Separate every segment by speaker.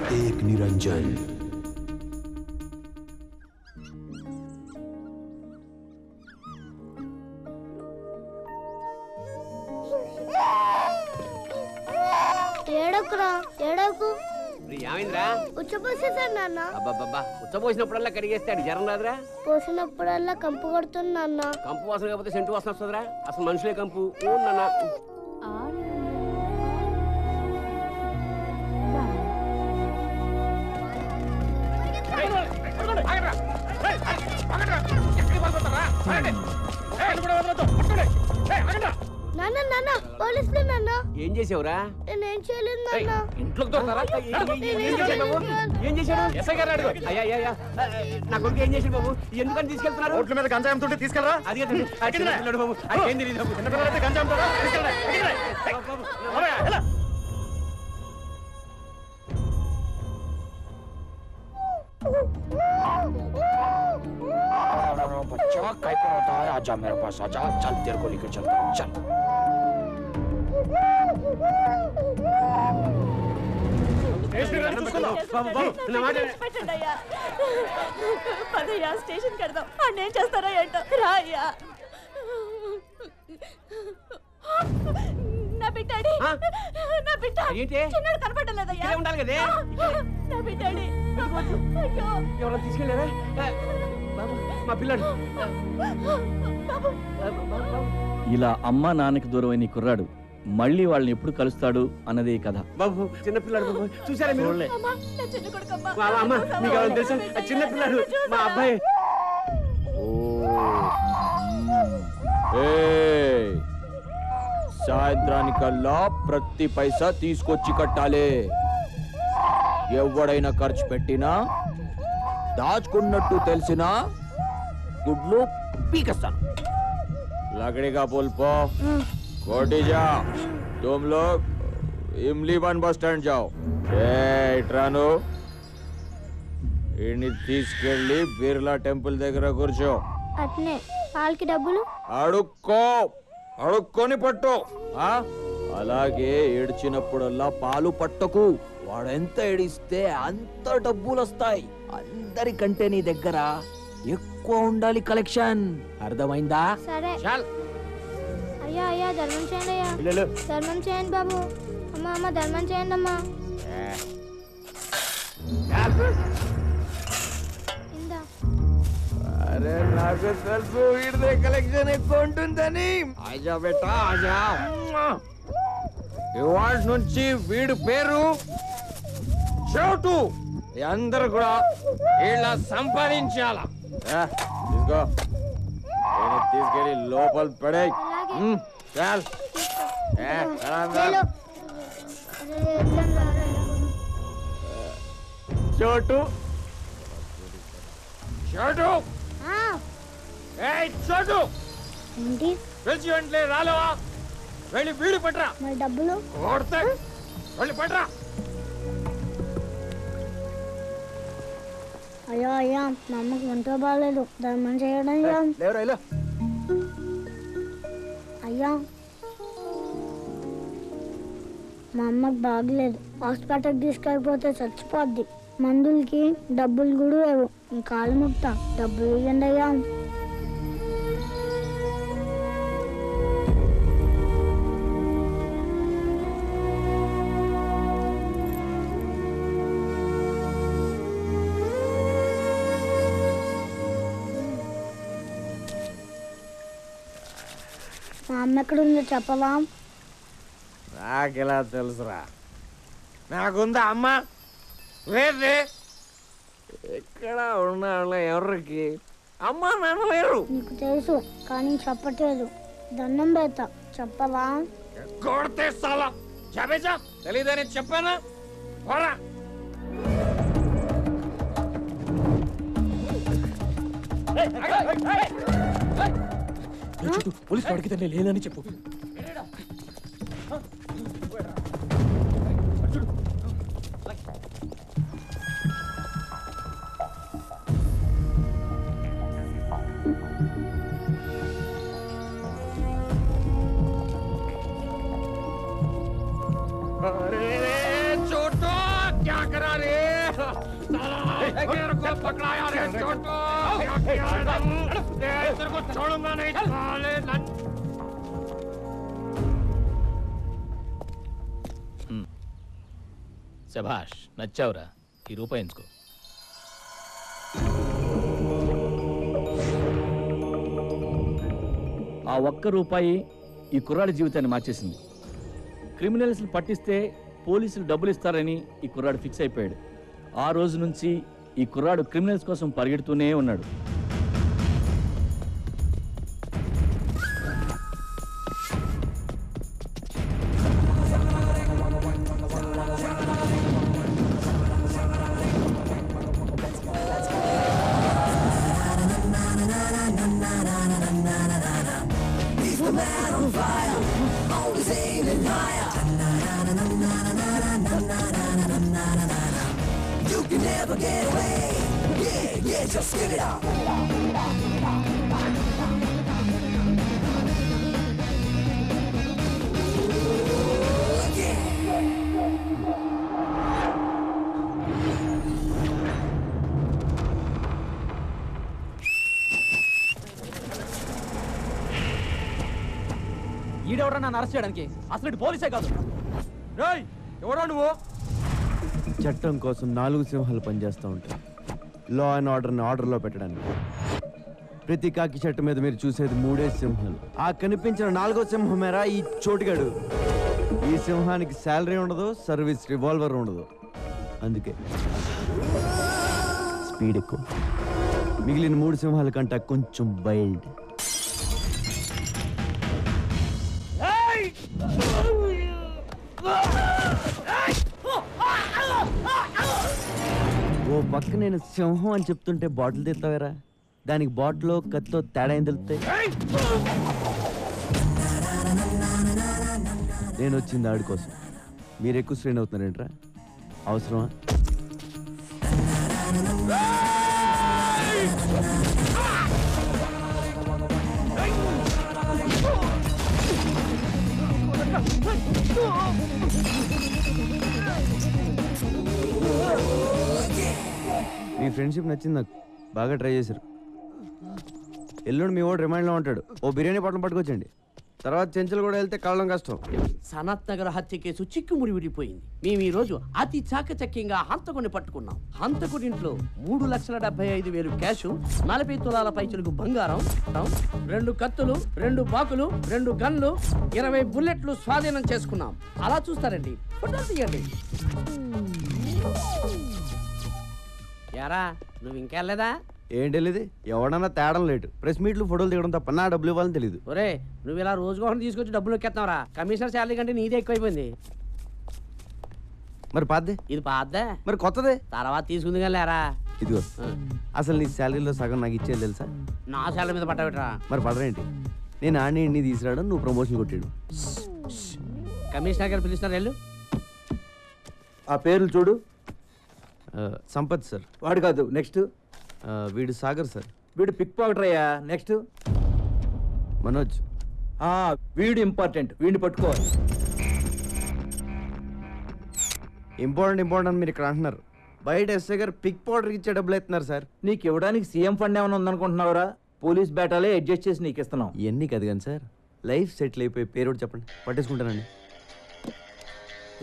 Speaker 1: కార్తీక్ నిరంజన్.
Speaker 2: ఏడకురా ఏడకు.
Speaker 3: ఏమైందిరా?
Speaker 2: ఉచ్చపోసేసాడు నాన్న.
Speaker 3: అబ్బబ్బబ్బా ఉచ్చపోసినప్పుడల్లా కడిగేస్తాడు జ్వరం రాదురా?
Speaker 2: పోసినప్పుడల్లా కంపు కొడుతుంది నాన్న.
Speaker 3: కంపు వాసన కాకపోతే సెంటు వాసన వస్తుందిరా? అసలు మనుషులే కంపు నాన్న.
Speaker 2: నాన్న నాన్న పోలీసులు నాన్న.
Speaker 3: ఏం చేసావురా?
Speaker 2: నేనేం చేయలేదు నాన్న.
Speaker 3: ఇంట్లోకి దొరకరా? ఏం చేశాడు? ఎస్ఐ గారు అడుగు. అయ్యా నా కొడుకు ఏం చేశాడు బాబు? ఎందుకని తీసుకెళ్తున్నారు?
Speaker 4: రోడ్ల మీద గంజాయి అమ్ముతుంటే తీసుకెళ్ళరా?
Speaker 3: అది పిల్లడు బాబు, ఏం తెలియదు బాబు.
Speaker 4: చిన్నపిల్లలైతే గంజాయి అమ్ముతారా? తీసుకెళ్ళరా?
Speaker 5: बच्चा काय पर होता है? आजा मेरे पास आजा, चल तेरे को लेकर चलता हूँ, चल।
Speaker 6: పదయ్యా స్టేషన్ కడదాం. అన్నేం చేస్తారో ఏంటో రా అయ్యా. నా బిడ్డాడి నా బిడ్డ చిన్నడు కనపడలేదయ్యా.
Speaker 3: ఉండాలి కదే
Speaker 6: నా బిడ్డాడి.
Speaker 3: ఎవరో తీసుకెళ్ళారా? మా పిల్లడు.
Speaker 7: ఇలా అమ్మా నాన్నకి దూరమైన ఈ కుర్రాడు మళ్ళీ వాళ్ళని ఎప్పుడు కలుస్తాడు అన్నదే కథ.
Speaker 3: బాబు చిన్న పిల్లాడు బాబు, చూసారా మీరు? అమ్మ మీకు ఎవరు తెలుసా? చిన్న పిల్లాడు మా అబ్బాయి.
Speaker 5: సాయంత్రానికల్లా ప్రతి పైసా తీసుకొచ్చి కట్టాలి. ఎవడైనా ఖర్చు పెట్టినా దాచుకున్నట్టు తెలిసినా గుడ్లు పీకేస్తాను. लकड़ी का पुल पो कोटी जा. तुम लोग इमलीवन बस स्टैंड जाओ. ఇట్రాను ఇన్ని తీసుకెళ్ళి బిర్లా టెంపుల్ దగ్గర కూర్చో.
Speaker 2: అట్నే వాళ్ళకి డబ్బులు
Speaker 5: అడుక్కొని పట్టు. అలాగే ఏడ్చినప్పుడల్లా పాలు పట్టకు. వాడెంత ఏడిస్తే అంత డబ్బులు వస్తాయి. అందరికంటే నీ దగ్గర ఎక్కువ ఉండాలి కలెక్షన్. అర్థమైందా?
Speaker 2: సరే.
Speaker 5: చాల్.
Speaker 2: అయ్యా అయ్యా ధర్మం చేయండి అయ్యా. ధర్మం చేయండి బాబు. అమ్మ అమ్మ ధర్మం చేయండి అమ్మా.
Speaker 5: అరే నాకు తెలుసు వీడిదే కలెక్షన్ ఎక్కువ ఉంటుందని. ఆజా బేటా ఆజా. ఇవాళ నుంచి వీడి పేరు చోటు. అందరూ కూడా ఇలా సంపాదించాల. తీసుకో తీసుకెళ్ళి లోపల పడే. చాల్ చోటు చోటు చోటు పిలిచి వెంటనే రాలేవా? వెళ్ళి వీడి పట్రా.
Speaker 2: డబ్బులు
Speaker 5: కొడతా. వెళ్ళి పట్రా.
Speaker 2: అయ్యో అయ్యా మా అమ్మకి ఒంట్లో బాగాలేదు. ధర్మం చేయడం అయ్యా. మా అమ్మకి బాగలేదు. హాస్పిటల్కి తీసుకెళ్ళిపోతే చచ్చిపోద్ది. మందులకి డబ్బులు కూడా లేవు. కాలు ముక్తా డబ్బులు ఇవ్వండి అయ్యా. మా అమ్మ ఎక్కడుందో చెప్పవా?
Speaker 5: నాకెలా తెలుసురా? నాకుందా అమ్మ? వేరే ఎక్కడ ఉన్నా ఎవరికి అమ్మ నాన్న లేరు.
Speaker 2: నీకు తెలుసు కానీ చెప్పట్లేదు. దండం పెడతా చెప్పవా?
Speaker 5: కొడితే సాలా చెప్పేసా తెలీదని చెప్పానా? పోరా.
Speaker 4: పోలీసు అడిగితే నేను లేనని చెప్పు.
Speaker 5: छोटो क्या करा रे?
Speaker 1: శభాష్, నచ్చావురా. ఈ రూపాయి ఎంచుకో.
Speaker 7: ఆ ఒక్క రూపాయి ఈ కుర్రాడి జీవితాన్ని మార్చేసింది. క్రిమినల్స్ని పట్టిస్తే పోలీసులు డబ్బులు ఇస్తారని ఈ కుర్రాడు ఫిక్స్ అయిపోయాడు. ఆ రోజు నుంచి ఈ కుర్రాడు క్రిమినల్స్ కోసం పరిగెడుతూనే ఉన్నాడు.
Speaker 3: ఈడెవరా నన్ను అరెస్ట్ చేయడానికి? అసలు ఇటు పోలీసే కాదు.
Speaker 5: ఎవరా నువ్వు? చట్టం కోసం 4 సింహాలు పనిచేస్తూ ఉంటాయి. లా అండ్ ఆర్డర్ని ఆర్డర్లో పెట్టడానికి. ప్రతి కాకి చెట్టు మీద మీరు చూసేది 3 సింహాలు. ఆ కనిపించిన 4వ సింహమేరా ఈ చోటుగాడు. ఈ సింహానికి శాలరీ ఉండదు, సర్వీస్ రివాల్వర్ ఉండదు. అందుకే స్పీడ్ ఎక్కువ. మిగిలిన 3 సింహాల కంటే కొంచెం వైల్డ్. ఓ పక్క నేను సింహం అని చెప్తుంటే బాటిల్ తెస్తావేరా? దానికి బాటిల్ కత్తో తేడా ఏం తెలుస్తాయి? నేను వచ్చింది ఆడి కోసం. మీరు ఎక్కువ స్ట్రెయిన్ అవుతున్నారేంట్రా? అవసరమా? మీ ఫ్రెండ్షిప్ నచ్చింది నాకు. బాగా ట్రై చేశారు. ఎల్లుండి మీ వాడు రిమైండ్లో ఉంటాడు. ఓ బిర్యానీ పొట్లం పట్టుకొచ్చండి. తర్వాత చెంచులు కూడా వెళ్తే కళ్ళం కష్టం.
Speaker 8: సనత్ నగర్ హత్య కేసు చిక్కుముడి విడిపోయింది. మేము ఈ రోజు అతి చాకచక్యంగా హంతకుడిని పట్టుకున్నాం. హంతకుడింట్లో 3,75,000 క్యాష్, 40 తులాల పైచులకు బంగారం, 2 కత్తులు, 2 బాకులు, 2 గన్లు, 20 బుల్లెట్లు స్వాధీనం చేసుకున్నాం. అలా చూస్తారండి, ఫోటోలు తీయండి. యారా నువ్వు ఇంకెళ్ళలేదా?
Speaker 5: ఏంటి వెళ్ళేది? ఎవడన్నా తేడం లేటు. ప్రెస్ మీట్లు ఫోటోలు తీయడం తప్ప నా డబ్బులు ఇవ్వాలని తెలియదు.
Speaker 8: ఒరే నువ్వు ఇలా రోజుకోసం తీసుకొచ్చి డబ్బులు ఎక్కేస్తున్నావురా. కమిషనర్ శాలరీ కంటే నీదే ఎక్కువైపోయింది.
Speaker 5: మరి పాద్దే?
Speaker 8: ఇది పాద్దా?
Speaker 5: మరి కొత్తదే
Speaker 8: తర్వాత తీసుకుంది కానీ లేరా.
Speaker 5: ఇదిగో అసలు నీ శాలరీలో సగం నాకు ఇచ్చేది తెలుసా?
Speaker 8: నా శాలరీ మీద పట్టబెట్టరా.
Speaker 5: మరి పడరేంటి? నేను ఆడిని ఇన్ని తీసుకురావడం, నువ్వు ప్రమోషన్ కొట్టాడు.
Speaker 8: కమిషనర్ గారు పిలుస్తున్నారు వెళ్ళు.
Speaker 5: ఆ పేర్లు చూడు. సంపత్ సార్.
Speaker 3: వాడు కాదు. నెక్స్ట్
Speaker 5: వీడు సాగర్ సార్.
Speaker 3: వీడు పిక్ పాకెటర్ అయ్యా. నెక్స్ట్
Speaker 5: మనోజ్.
Speaker 3: వీడు ఇంపార్టెంట్. వీడిని పట్టుకోవాలి.
Speaker 5: ఇంపార్టెంట్ మీరు ఇక్కడ అంటున్నారు. బయట ఎస్ఐ గారు పిక్ పౌడర్కి ఇచ్చే డబ్బులు ఎత్తున్నారు సార్.
Speaker 3: నీకు ఇవ్వడానికి సీఎం ఫండ్ ఏమైనా ఉందనుకుంటున్నావురా? పోలీస్ బేటాలే అడ్జస్ట్ చేసి నీకు ఇస్తున్నాం.
Speaker 5: ఇవన్నీ కాదు కానీ సార్, లైఫ్ సెటిల్ అయిపోయి పేరు కూడా చెప్పండి, పట్టేసుకుంటానండి.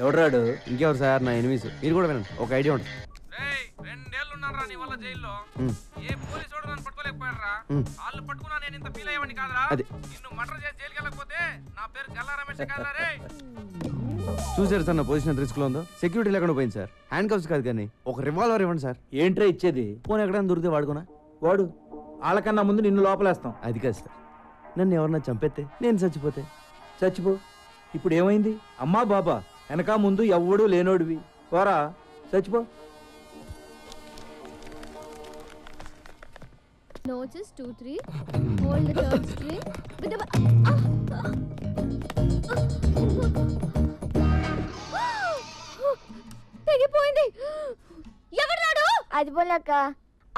Speaker 3: ఎవడరాడు?
Speaker 5: ఇంకెవరు సార్? నా ఎనిమిస్. మీరు కూడా వినండి, ఒక ఐడియా ఉంటుంది.
Speaker 9: 2 ఏళ్ళు ఉన్నారా నీ వల్ల జైల్లో? ఏ పోలీసు వాడు నన్ను పట్టుకోలేకపోయారా? వాళ్ళు పట్టుకున్నా నేను ఇంత ఫీల్ అయ్యేవాడిని కాదురా. నిన్ను మర్డర్ చేసి జైలుకి వెళ్ళకపోతే నా పేరు గల్లా రమేష్ కాదురా రే.
Speaker 5: చూసారు సార్ నా పొజిషన్ ఎంత రిస్క్ లో ఉందో? సెక్యూరిటీ లేకుండా పోయింది సార్. హ్యాండ్ కప్స్ కాదు కానీ ఒక రివాల్వర్ ఇవ్వండి సార్.
Speaker 3: ఏంట్రా ఇచ్చేది?
Speaker 5: ఫోన్ ఎక్కడైనా దొరికితే వాడుకోనా?
Speaker 3: వాడు వాళ్ళకన్నా ముందు నిన్ను లోపలేస్తాం.
Speaker 5: అది కాదు సార్, నన్ను ఎవరన్నా చంపేస్తే, నేను చచ్చిపోతే.
Speaker 3: చచ్చిపో. ఇప్పుడు ఏమైంది? అమ్మా బాబా వెనక ముందు ఎవ్వడూ లేనోడివి. పోరా చచ్చిపో.
Speaker 10: Notice 2, 3. Hold the third string with the. తెగిపోయింది. ఎవరాడు?
Speaker 2: అది పోలేక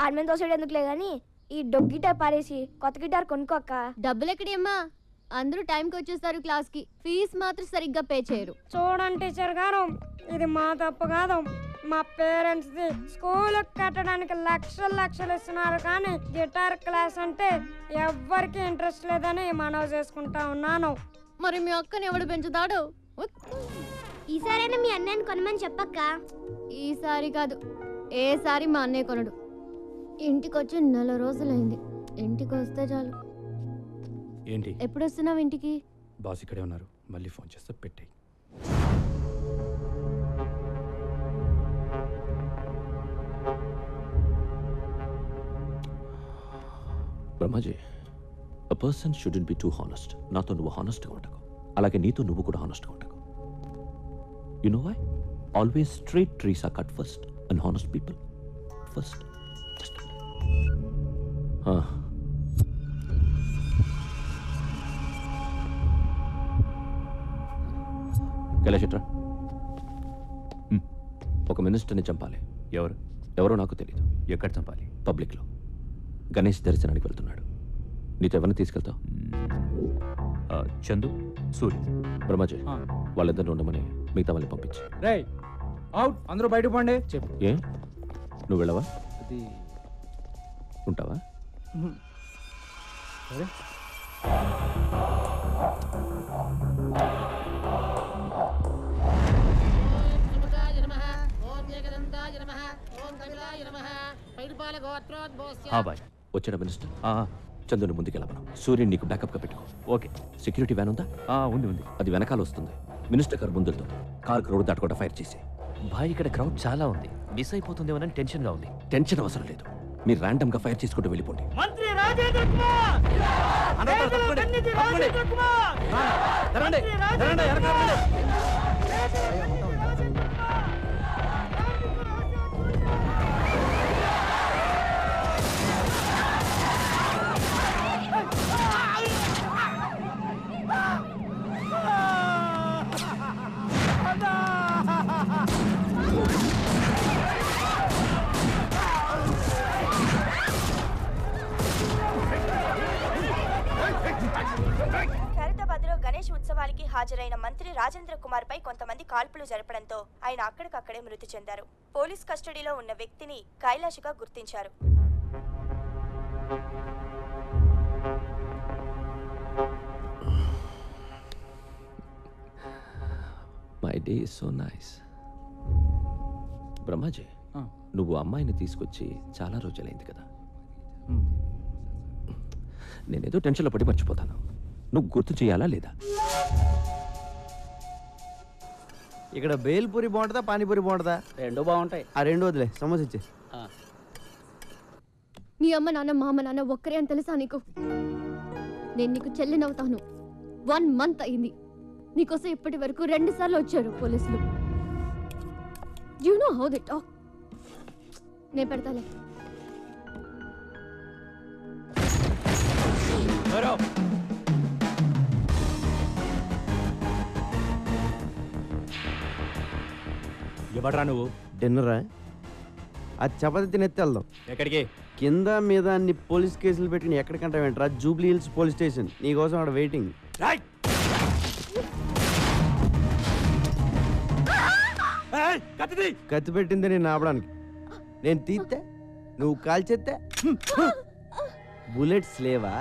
Speaker 2: ఆర్మేన్ దోసడు ఎందుకులే గాని ఈ డొగ్ గిటార్ పారేసి కొత్త గిటార్ కొనుక్కోక్క.
Speaker 10: డబ్బులు ఎక్కడమ్మా? అందరూ టైంకి వచ్చేస్తారు క్లాస్ కి. ఫీజు మాత్రం సరిగ్గా పే చేయరు.
Speaker 2: చూడండి టీచర్ గారు, ఇది మా తప్పు కాదు.
Speaker 11: మా పేరెంట్స్ ది స్కూల్ కట్టడానికి లక్షలు ఇస్తున్నారు, కానీ గిటార్ క్లాస్ అంటే ఎవ్వరికి ఇంట్రెస్ట్ లేదని మనవి చేసుకుంటా ఉన్నాను.
Speaker 10: మరి మీ అక్కని ఎవడు పెంచుతాడు?
Speaker 2: ఈసారైనా మీ అన్నయ్యని కొనమని చెప్పక్క.
Speaker 10: ఈసారి కాదు, ఏసారి మా అన్నయ్య కొనడు. ఇంటికి వచ్చి 4 రోజులైంది. ఇంటికి వస్తే చాలు.
Speaker 1: ఏంటి
Speaker 10: ఎప్పుడు వస్తున్నావు ఇంటికి?
Speaker 1: బాస్ ఇక్కడే ఉన్నారు, మళ్ళీ ఫోన్ చేస్తే పెట్టేయి.
Speaker 12: Brahmaji, a person shouldn't be too honest. నాతో నువ్వు హానెస్ట్గా ఉండకు, అలాగే నీతో నువ్వు కూడా హానెస్ట్గా ఉండకు. You know why? Always straight trees are cut first and honest people first. కైలాషట్రా, ఒక మినిస్టర్ని చంపాలి. ఎవరో నాకు తెలియదు.
Speaker 1: ఎక్కడ చంపాలి?
Speaker 12: పబ్లిక్లో. గణేష్ దర్శనానికి వెళ్తున్నాడు. నీతో ఎవరిని తీసుకెళ్తావు?
Speaker 1: చందు, సూరి.
Speaker 12: బ్రహ్మాజీ, వాళ్ళిద్దరిని ఉండమని మిగతా వాళ్ళని పంపించి.
Speaker 3: రేయ్ అవుట్, అందరూ బయటకు పండి.
Speaker 1: చెప్పు.
Speaker 12: ఏ నువ్వు వెళ్ళవా?
Speaker 3: అది
Speaker 12: ఉంటావా?
Speaker 3: సరే.
Speaker 12: వచ్చాడా మినిస్టర్? చందుని ముందుకెళ్ళమను. సూర్యుని నీకు బ్యాకప్గా పెట్టుకో.
Speaker 1: ఓకే.
Speaker 12: సెక్యూరిటీ వ్యాన్ ఉందా?
Speaker 1: ఉంది.
Speaker 12: అది వెనకాల వస్తుంది. మినిస్టర్ కారు ముందు వెళ్తుంది. కారు రోడ్డు దాటకుండా ఫైర్ చేసి.
Speaker 1: భాయ్, ఇక్కడ క్రౌడ్ చాలా ఉంది, మిస్ అయిపోతుందేమోనని టెన్షన్గా ఉంది.
Speaker 12: టెన్షన్ అవసరం లేదు, మీరు ర్యాండమ్గా ఫైర్ చేసుకుంటూ వెళ్ళిపోండి.
Speaker 8: మంత్రి రాజేంద్ర కుమార్!
Speaker 6: ఖైరతాబాద్లో గణేష్ ఉత్సవానికి హాజరైన మంత్రి రాజేంద్ర కుమార్ పై కొంతమంది కాల్పులు జరపడంతో ఆయన అక్కడికక్కడే మృతి చెందారు. పోలీస్ కస్టడీలో ఉన్న వ్యక్తిని కైలాష్గా గుర్తించారు.
Speaker 12: My day is so nice. Brahmaji, నువ్వు అమ్మాయిని తీసుకొచ్చి చాలా రోజులైంది కదా. నేనేదో టెన్షన్లో పడి మర్చిపోతాను. నువ్వు గుర్తు చేయాలా లేదా?
Speaker 5: ఇక్కడ బేల్పూరి బాగుంటుందా, పానీపూరి బాగుంటుందా?
Speaker 3: రెండు బాగుంటాయి.
Speaker 5: ఆ రెండు వదిలే, సమోసా ఇచ్చే.
Speaker 10: నీ అమ్మ నాన్న మా అమ్మ నాన్న ఒక్కరే అని తెలుసా నీకు? నేను నీకు చెల్లినవుతాను. 1 month అయింది. నీకోసం ఇప్పటి వరకు 2 సార్లు వచ్చారు పోలీసులు. You know how they talk. నేను పెడతాలే.
Speaker 1: ఎవడ్రా నువ్వు?
Speaker 5: డిన్నరా? అది చపాతి తినెత్తి వెళ్దాం.
Speaker 1: ఎక్కడికి?
Speaker 5: కింద మీద అన్ని పోలీస్ కేసులు పెట్టి ఎక్కడికంటా వెంటరా? Jubilee Hills police station. నీకోసం అక్కడ వెయిటింగ్. కత్తి పెట్టింది నేను ఆపడానికి. నేను తీస్తే నువ్వు కాల్చేస్తే బుల్లెట్స్ లేవా?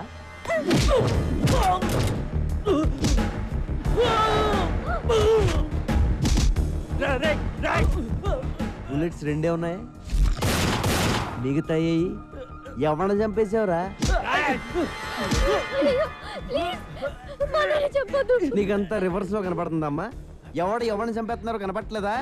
Speaker 5: బుల్లెట్స్ 2 ఉన్నాయి. మిగతా ఎవరిని చంపేసావురా? నీకంతా రివర్స్ లో కనపడుతుందమ్మా. ఎవరిని చంపేస్తున్నారో కనపట్లేదా?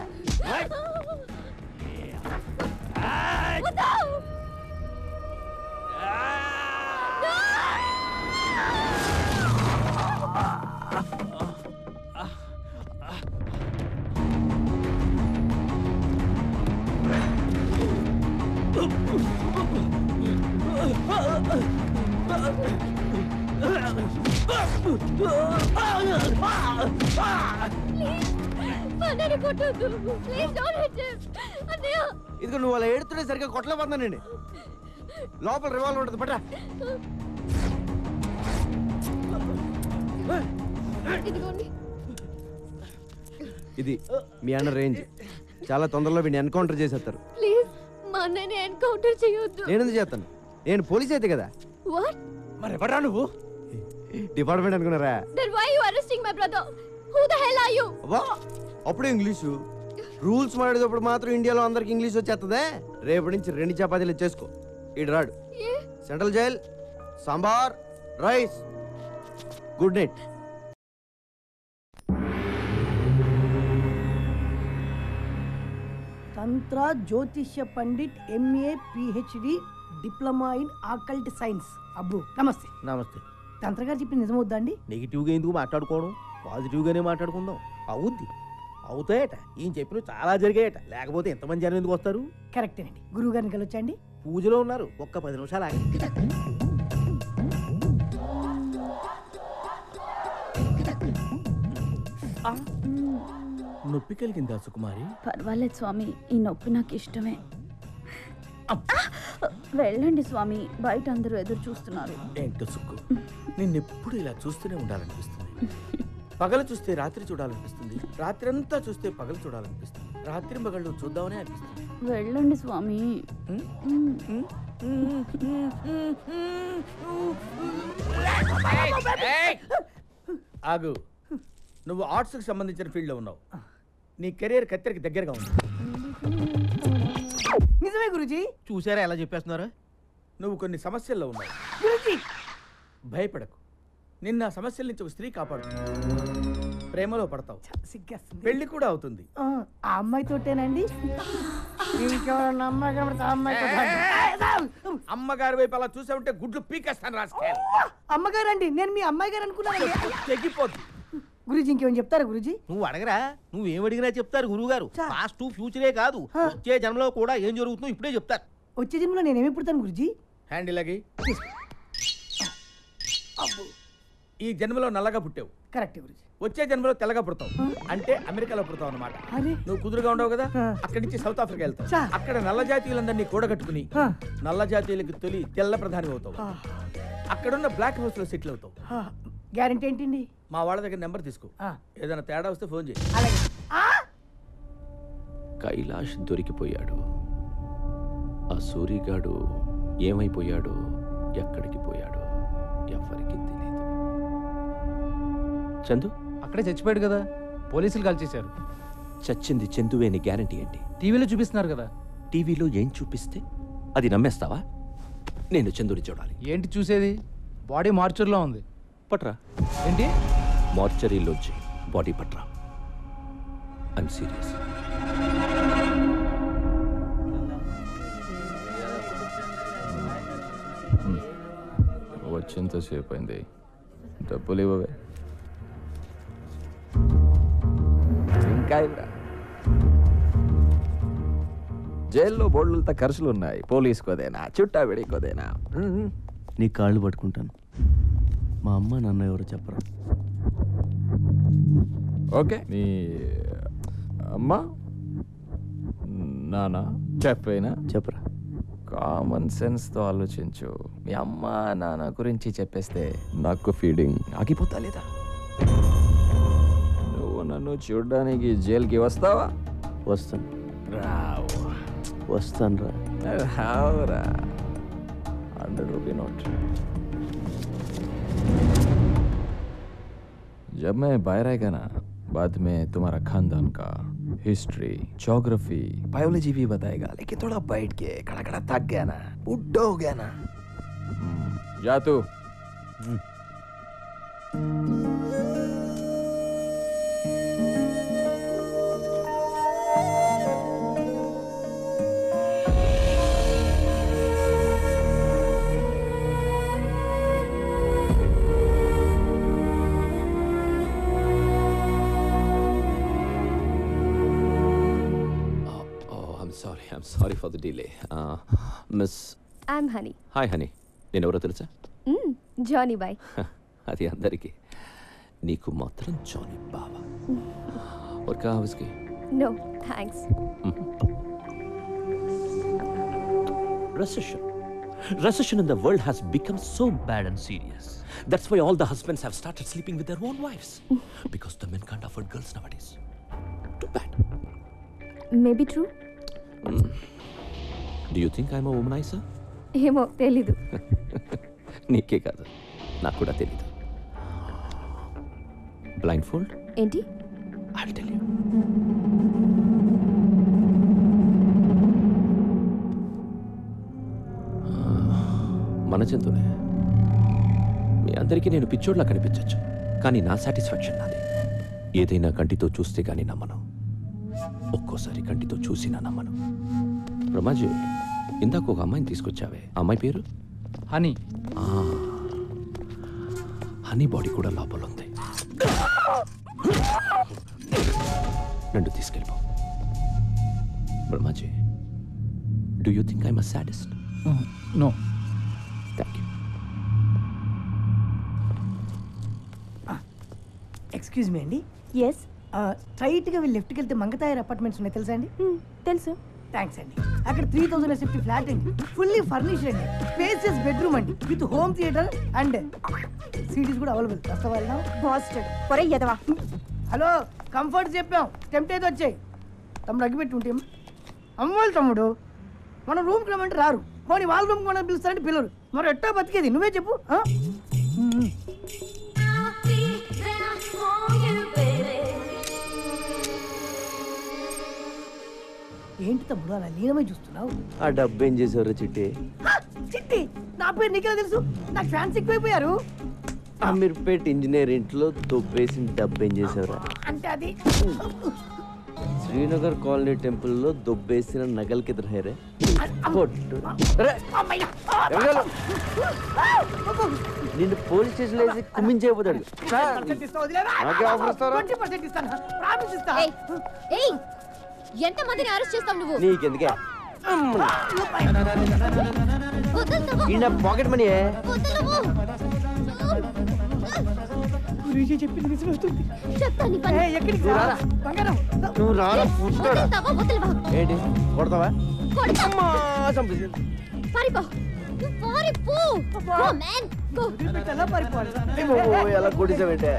Speaker 5: ఇదిగో నువ్వు అలా ఏడుతుంటే సరిగ్గా కొట్టలేకపోతున్నానండి. లోపల రివాల్వర్ ఉంటుంది, పట్ట. ఇది మీ అన్న రేంజ్. చాలా తొందరలో వీడిని ఎన్కౌంటర్ చేసేస్తారు.
Speaker 10: ప్లీజ్ మా అన్నయ్యని ఎన్కౌంటర్ చేయొద్దు.
Speaker 5: నేను ఎందుకు చేస్తాను? నేను పోలీస్ అయితే కదా.
Speaker 10: వాట్?
Speaker 4: మరి ఎవరా నువ్వు?
Speaker 5: డిపార్ట్మెంట్ అనుకున్నారా?
Speaker 10: Then why you arresting my brother? Who the hell are you?
Speaker 5: అబ్బా అప్పుడే ఇంగ్లీషు రూల్స్ మాడేటప్పుడు మాత్రం ఇండియాలో అందరికి ఇంగ్లీష్ వచ్చేస్తుందే. రేపటి నుంచి 2 చపాతీలు చేసుకో. ఇటు రాడు. Central jail, sambar, rice. Good night.
Speaker 13: తంత్ర జ్యోతిష్య pandit MA PhD diploma in occult science. అబ్బు నమస్తే.
Speaker 3: నమస్తే.
Speaker 13: తంత్ర గారు చెప్పింది నిజమవుద్దా అండి?
Speaker 3: నెగిటివ్గా ఎందుకు మాట్లాడుకోవడం, పాజిటివ్గానే మాట్లాడుకుందాం. అవుద్ది, అవుతాయట. ఈయన చెప్పిన చాలా జరిగాయట, లేకపోతే ఎంతమంది జనం ఎందుకు వస్తారు?
Speaker 13: కరెక్టేనండి. గురువు గారిని కలవచ్చండి?
Speaker 3: పూజలో ఉన్నారు, ఒక్క 10 నిమిషాలు ఆగి.
Speaker 7: నొప్పి కలిగిందా సుకుమారి?
Speaker 14: పర్వాలేదు స్వామి, ఈ నొప్పి నాకు ఇష్టమే. వెళ్ళండి స్వామి, బయట అందరూ ఎదురు చూస్తున్నారు.
Speaker 7: ఏంటో సుక్కు, నిన్నెప్పుడు ఇలా చూస్తూనే ఉండాలనిపిస్తుంది. పగలు చూస్తే రాత్రి చూడాలనిపిస్తుంది, రాత్రి అంతా చూస్తే పగలు చూడాలనిపిస్తుంది, రాత్రి పగళ్ళు చూద్దామనే అనిపిస్తుంది.
Speaker 14: వెళ్ళండి స్వామి.
Speaker 7: ఆగు, నువ్వు ఆర్ట్స్కి సంబంధించిన ఫీల్డ్లో ఉన్నావు. నీ కెరీర్ కత్తెరకి దగ్గరగా ఉంది.
Speaker 13: నిజమే గురుజీ.
Speaker 3: చూసారా ఎలా చెప్పేస్తున్నారు?
Speaker 7: నువ్వు కొన్ని సమస్యల్లో ఉన్నావు. భయపడకు, నిన్న సమస్యల నుంచి ఒక స్త్రీ కాపాడుతుంది. ప్రేమలో పడతావు, పెళ్లి కూడా అవుతుంది.
Speaker 13: ఆ అమ్మాయితోటేనండి? ఇంకెవరన్నా అమ్మాయి కాబట్టి
Speaker 7: అమ్మగారి వైపు అలా చూసా ఉంటే గుడ్లు పీకేస్తాను. రాసుకెళ్ళి
Speaker 13: అమ్మగారండి, నేను మీ అమ్మాయి గారు అనుకున్నాను.
Speaker 7: తెగిపోద్ది.
Speaker 13: గురుజీ ఇంకేమైనా చెప్తారా గురుజీ?
Speaker 3: నువ్వు అడగరా, నువ్వేం అడిగినా చెప్తారు గురువు గారు. పాస్ట్ ఫ్యూచరే కాదు, వచ్చే జన్మలో కూడా ఏం జరుగుతుందో ఇప్పుడే చెప్తారు.
Speaker 13: వచ్చే జన్మలో నేనేమి పుడతాను గురుజీ?
Speaker 7: హ్యాండిల్ అగి. ఈ జన్మలో నల్లగా పుట్టావు.
Speaker 13: కరెక్ట్ గురుజీ.
Speaker 7: వచ్చే జన్మలో తెల్లగా పుడతావు, అంటే అమెరికాలో పుడతావు అన్నమాట. నువ్వు కుదురుగా ఉండవు కదా, అక్కడి నుంచి సౌత్ ఆఫ్రికా వెళ్తావు. అక్కడ నల్ల జాతీయులందరినీ కూడగట్టుకుని నల్ల జాతీయులకి తొలి తెల్ల ప్రధాని అవుతావు. అక్కడున్న బ్లాక్ హౌస్ లో సెటిల్ అవుతావు.
Speaker 13: గ్యారెంటీ ఏంటండి?
Speaker 7: మా వాళ్ళ దగ్గర నెంబర్ తీసుకో, ఏదైనా తేడా వస్తే ఫోన్ చేయి.
Speaker 12: కైలాష్ దొరికిపోయాడు. ఆ సూరిగాడు ఏమైపోయాడు, ఎక్కడికి పోయాడు, ఎవరికి తెలియదు. చందు
Speaker 15: అక్కడే చచ్చిపోయాడు కదా, పోలీసులు కాల్ చేశారు.
Speaker 12: చచ్చింది చందువే అని గ్యారంటీ ఏంటి?
Speaker 15: టీవీలో చూపిస్తున్నారు కదా.
Speaker 12: టీవీలో ఏం చూపిస్తే అది నమ్మేస్తావా? నేను చందుని చూడాలి.
Speaker 15: ఏంటి చూసేది? బాడీ మార్చర్లో ఉంది.
Speaker 12: పట్రా.
Speaker 15: ఏంటి?
Speaker 12: మార్చరీలోంచి బాడీ పట్రా. I'm serious.
Speaker 1: వచ్చేంతసేపు అయింది, డబ్బులు ఇవ్వవే. ఇంకా ఇవ్వరా? జైల్లో బోర్డులతో ఖర్చులు ఉన్నాయి, పోలీసుకోదేనా చుట్టా విడికోదేనా?
Speaker 5: నీ కాళ్ళు పట్టుకుంటాను. మా అమ్మ నాన్న ఎవరో చెప్పరా?
Speaker 1: ఓకే, నీ అమ్మ నాన్న చెప్పైనా
Speaker 5: చెప్పరా?
Speaker 1: కామన్ సెన్స్తో ఆలోచించు. మీ అమ్మ నాన్న గురించి చెప్పేస్తే నాకు ఫీడింగ్ ఆగిపోతా లేదా? నువ్వు నన్ను చూడడానికి జైలుకి వస్తావా?
Speaker 5: వస్తాను.
Speaker 1: రావు.
Speaker 5: వస్తాను రా.
Speaker 1: రావురా. 100 रुपये नोट. जब मैं बाहर आएगा ना, बाद में तुम्हारा खानदान का हिस्ट्री, ज्योग्राफी, बायोलॉजी भी बताएगा. लेकिन थोड़ा बैठ के खड़ा खड़ा थक गया ना, बुढ़ा हो गया ना. जा तू.
Speaker 12: I'm sorry for the delay. Miss.
Speaker 10: I'm Honey.
Speaker 12: Hi, Honey. నేను ఎవరో తెలుసా?
Speaker 10: జానీ బాయ్.
Speaker 12: అది అందరికీ, నీకు మాత్రం జానీ బావా. और क्या है उसकी?
Speaker 10: No, thanks.
Speaker 12: Recession in the world has become so bad and serious. That's why all the husbands have started sleeping with their own wives. Because the men can't afford girls nowadays. Too bad.
Speaker 10: Maybe true.
Speaker 12: Do you think I'm a womaniser?
Speaker 10: ఏమో తెలీదు.
Speaker 12: నీకే కాదు, నాకు కూడా తెలీదు. Blindfold
Speaker 10: ఏంటి?
Speaker 12: I will tell you. మన జంతువునే. మీ అందరికీ నేను పిచ్చోడ్లా కనిపించవచ్చు, కానీ నా సాటిస్ఫాక్షన్ నాది. ఏదైనా కంటితో చూస్తే కానీ నమ్మను, ఒక్కోసారి కంటితో చూసినా నమ్మను. రమాజీ, ఇందాక ఒక అమ్మాయిని తీసుకొచ్చావే, అమ్మాయి పేరు?
Speaker 15: హనీ.
Speaker 12: హనీ బాడీ కూడా లోపల ఉంది. నన్ను తీసుకెళ్ళిపో. Brahmaji, do you think I'm a sadist?
Speaker 15: No.
Speaker 12: Thank you.
Speaker 13: Excuse me అండి.
Speaker 10: ఎస్.
Speaker 13: స్ట్రైట్గా వెళ్ళి లెఫ్ట్కి వెళ్తే మంగతాయర్ అపార్ట్మెంట్స్ ఉన్నాయి, తెలుసా అండి?
Speaker 10: తెలుసు.
Speaker 13: థ్యాంక్స్ అండి. అక్కడ 3000 SFT ఫ్లాట్ అండి, ఫుల్లీ ఫర్నిష్డ్ అండి, స్పేసియస్ బెడ్రూమ్ అండి, with home theatre and cities కూడా అవైలబుల్. వస్తావా?
Speaker 10: బాస్టర్డ్ పొరే ఎదవా.
Speaker 13: హలో, కంఫర్ట్ చెప్పాం, టెంప్ట్ అయితే వచ్చాయి. తమ్ముడు అగ్గిపెట్టి ఉంటే అమ్మోళ్ళు తమ్ముడు మన రూమ్కి రమ్మంటే రారు, పోనీ వాళ్ళ రూమ్కి మనం పిలుస్తారంటే పిల్లరు. మరి ఎట్టా బతికేది నువ్వే చెప్పు. ఏంటి తమ్ముడు అలా లీనమై చూస్తున్నావు?
Speaker 5: ఆ డబ్బు ఏం చేసేవారు చిట్టి?
Speaker 13: చిట్టి నా పేరు నీకెలా తెలుసు? నాకు ఫ్యాన్స్ ఎక్కువైపోయారు.
Speaker 5: అమీర్పేట్ ఇంజనీర్ ఇంట్లో దొబ్బేసిన డబ్బు ఏం చేసేవారు?
Speaker 13: అంటే అది
Speaker 5: శ్రీనగర్ కాలనీ టెంపుల్లో దొబ్బేసిన నగలకి ఎదురు హేరే నిన్ను పోలీస్ స్టేషన్ వేసి కుమ్మించేయబోతాడు.
Speaker 10: ఎంత మందిని అరెస్ట్ చేస్తావు నువ్వు?
Speaker 5: నీకెందుకే పాకెట్ మనీ
Speaker 13: చెప్పింది నిజమవుతుంది.
Speaker 5: నువ్వు రారా ఏంటి కొడతావా? ఎలా కొట్టించావంటే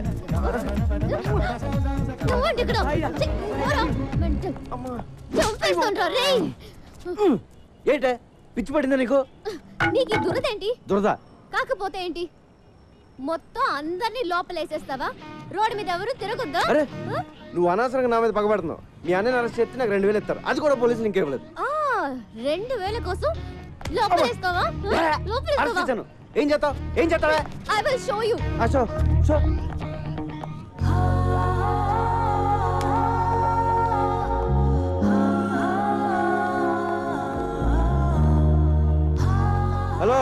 Speaker 5: ఏంటే పిచ్చి పడిందా నీకు?
Speaker 10: నీకు దురదేంటి?
Speaker 5: దురద
Speaker 10: కాకపోతే ఏంటి? మొత్తం అందరినీ లోపలేసేస్తావా? రోడ్డు మీద ఎవరు తిరగొద్దా?
Speaker 5: అరే నువ్వు అనవసరంగా నా మీద పగబడుతున్నావు. మీ అన్నని అరెస్ట్ చేస్తే నాకు 2000 ఇస్తారు, అది కూడా పోలీసులు ఇంకేవ్వలేదు.
Speaker 10: 2000 కోసం లోపలేస్తావా?
Speaker 5: లోపలేస్తాను. ఏం చేస్తావు? ఏం చేస్తావా?
Speaker 10: I will show you.
Speaker 5: Show show. Hello,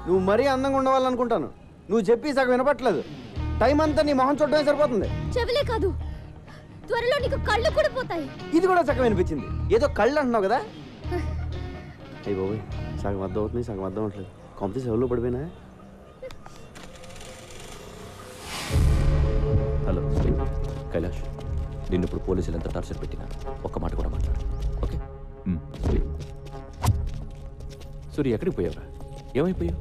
Speaker 5: నువ్వు మరీ అందంగా ఉండవాలనుకుంటాను. నువ్వు చెప్పి సగం వినపట్లేదు. టైం అంతా నీ మొహం చూడటమే సరిపోతుంది.
Speaker 10: చెవులే కాదు, త్వరలో నీకు కళ్ళు కూడా పోతాయి.
Speaker 5: ఇది కూడా సగం వినిపించింది. ఏదో కళ్ళు అంటున్నావు కదా? అయ్యి బాబోయ్, సగం అర్థం అవుతుంది, సగం అర్థం అవట్లేదు. కాంపిటీషన్ ఎవరిలో పడిపోయినా?
Speaker 12: హలో కైలాష్, నిన్ను ఇప్పుడు పోలీసులు ఎంత టార్చర్ పెట్టినా ఒక్క మాట కూడా మాట్లాడు, ఓకే? సూరి, ఎక్కడికి పోయావురా? ఏమైపోయావు?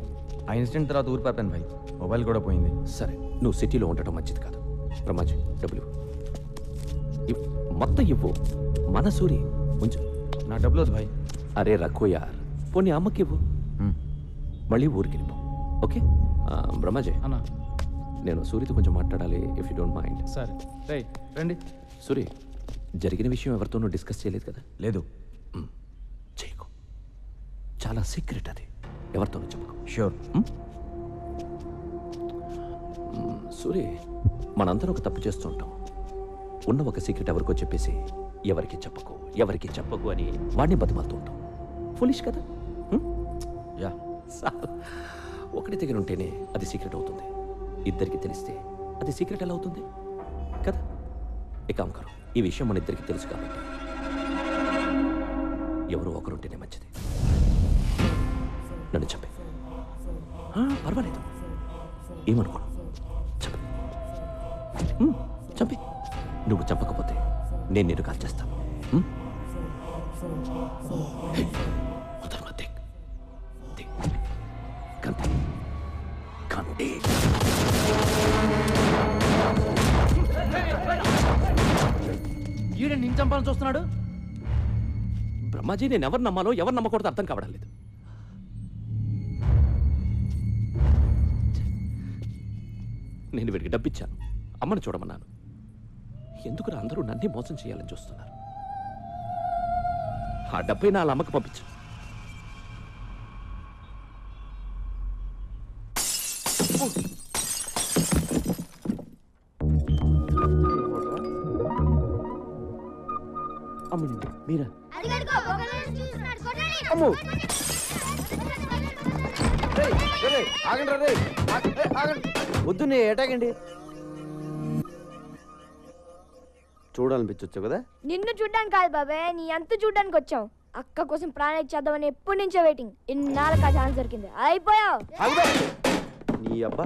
Speaker 1: ఆ ఇన్సిడెంట్ తర్వాత ఊరు పాపాను భాయ్, మొబైల్ కూడా పోయింది.
Speaker 12: సరే, నువ్వు సిటీలో ఉండటం మంచిది కాదు. బ్రహ్మాజీ, డబ్బులు మొత్తం ఇవ్వు. మన సూరి ఉంచు.
Speaker 1: నా డబ్బులు వద్దు భాయ్.
Speaker 12: అరే రఖో యార్, పోనీ అమ్మకి ఇవ్వు, మళ్ళీ ఊరికి వెళ్ళిపో, ఓకే? బ్రహ్మాజీ
Speaker 15: అన్నా,
Speaker 12: నేను సూరితో కొంచెం మాట్లాడాలి, ఇఫ్ యూ డోంట్ మైండ్.
Speaker 15: సరే రండి.
Speaker 12: సూరి, జరిగిన విషయం ఎవరితోనూ డిస్కస్ చేయలేదు కదా?
Speaker 1: లేదు.
Speaker 12: చేయకు, చాలా సీక్రెట్ అది, ఎవరితోనూ చెప్పకు.
Speaker 1: ష్యూర్.
Speaker 12: సూరి, మనందరం ఒక తప్పు చేస్తూ ఉంటాం. ఉన్న ఒక సీక్రెట్ ఎవరికో చెప్పేసి ఎవరికి చెప్పకు అని వాడిని బతిమాలుతూ ఉంటాం. ఫులిష్ కదా?
Speaker 1: యా.
Speaker 12: ఒకటి దగ్గర ఉంటేనే అది సీక్రెట్ అవుతుంది, ఇద్దరికి తెలిస్తే అది సీక్రెట్ ఎలా అవుతుంది కదా? ఇక అంకరు, ఈ విషయం మన ఇద్దరికి తెలుసు కాబట్టి ఎవరో ఒకరుంటేనే మంచిది. నన్ను చెప్పే, పర్వాలేదు, ఏమనుకోను, చంపి. నువ్వు చంపకపోతే నేను నిన్ను కాల్ చేస్తాను.
Speaker 15: ఈడ నిన్ను చంపాలని చూస్తున్నాడు.
Speaker 12: బ్రహ్మాజీ నేను ఎవరు నమ్మాలో ఎవరు నమ్మకూడదు అర్థం కావడం లేదు. నేను వీడికి డబ్బిచ్చాను, అమ్మను చూడమన్నాను. ఎందుకు అందరూ నన్ను మోసం చేయాలని చూస్తున్నారు? ఆ డబ్బై నా అమ్మకు పంపించు.
Speaker 5: అమ్మండి మీరా? వద్దు నే ఏటాగండి. చూడాలనిపించవచ్చు కదా?
Speaker 16: నిన్ను చూడ్డానికి కాదు బాబాయ్, నీ అంత చూడ్డానికి వచ్చాం. అక్క కోసం ప్రాణం ఇచ్చేద్దామని ఎప్పటి నుంచో వెయిటింగ్. ఇన్నాళ్ళకి ఆ ఛాన్స్ దొరికింది, అయిపోయావు.
Speaker 5: నీ అబ్బా,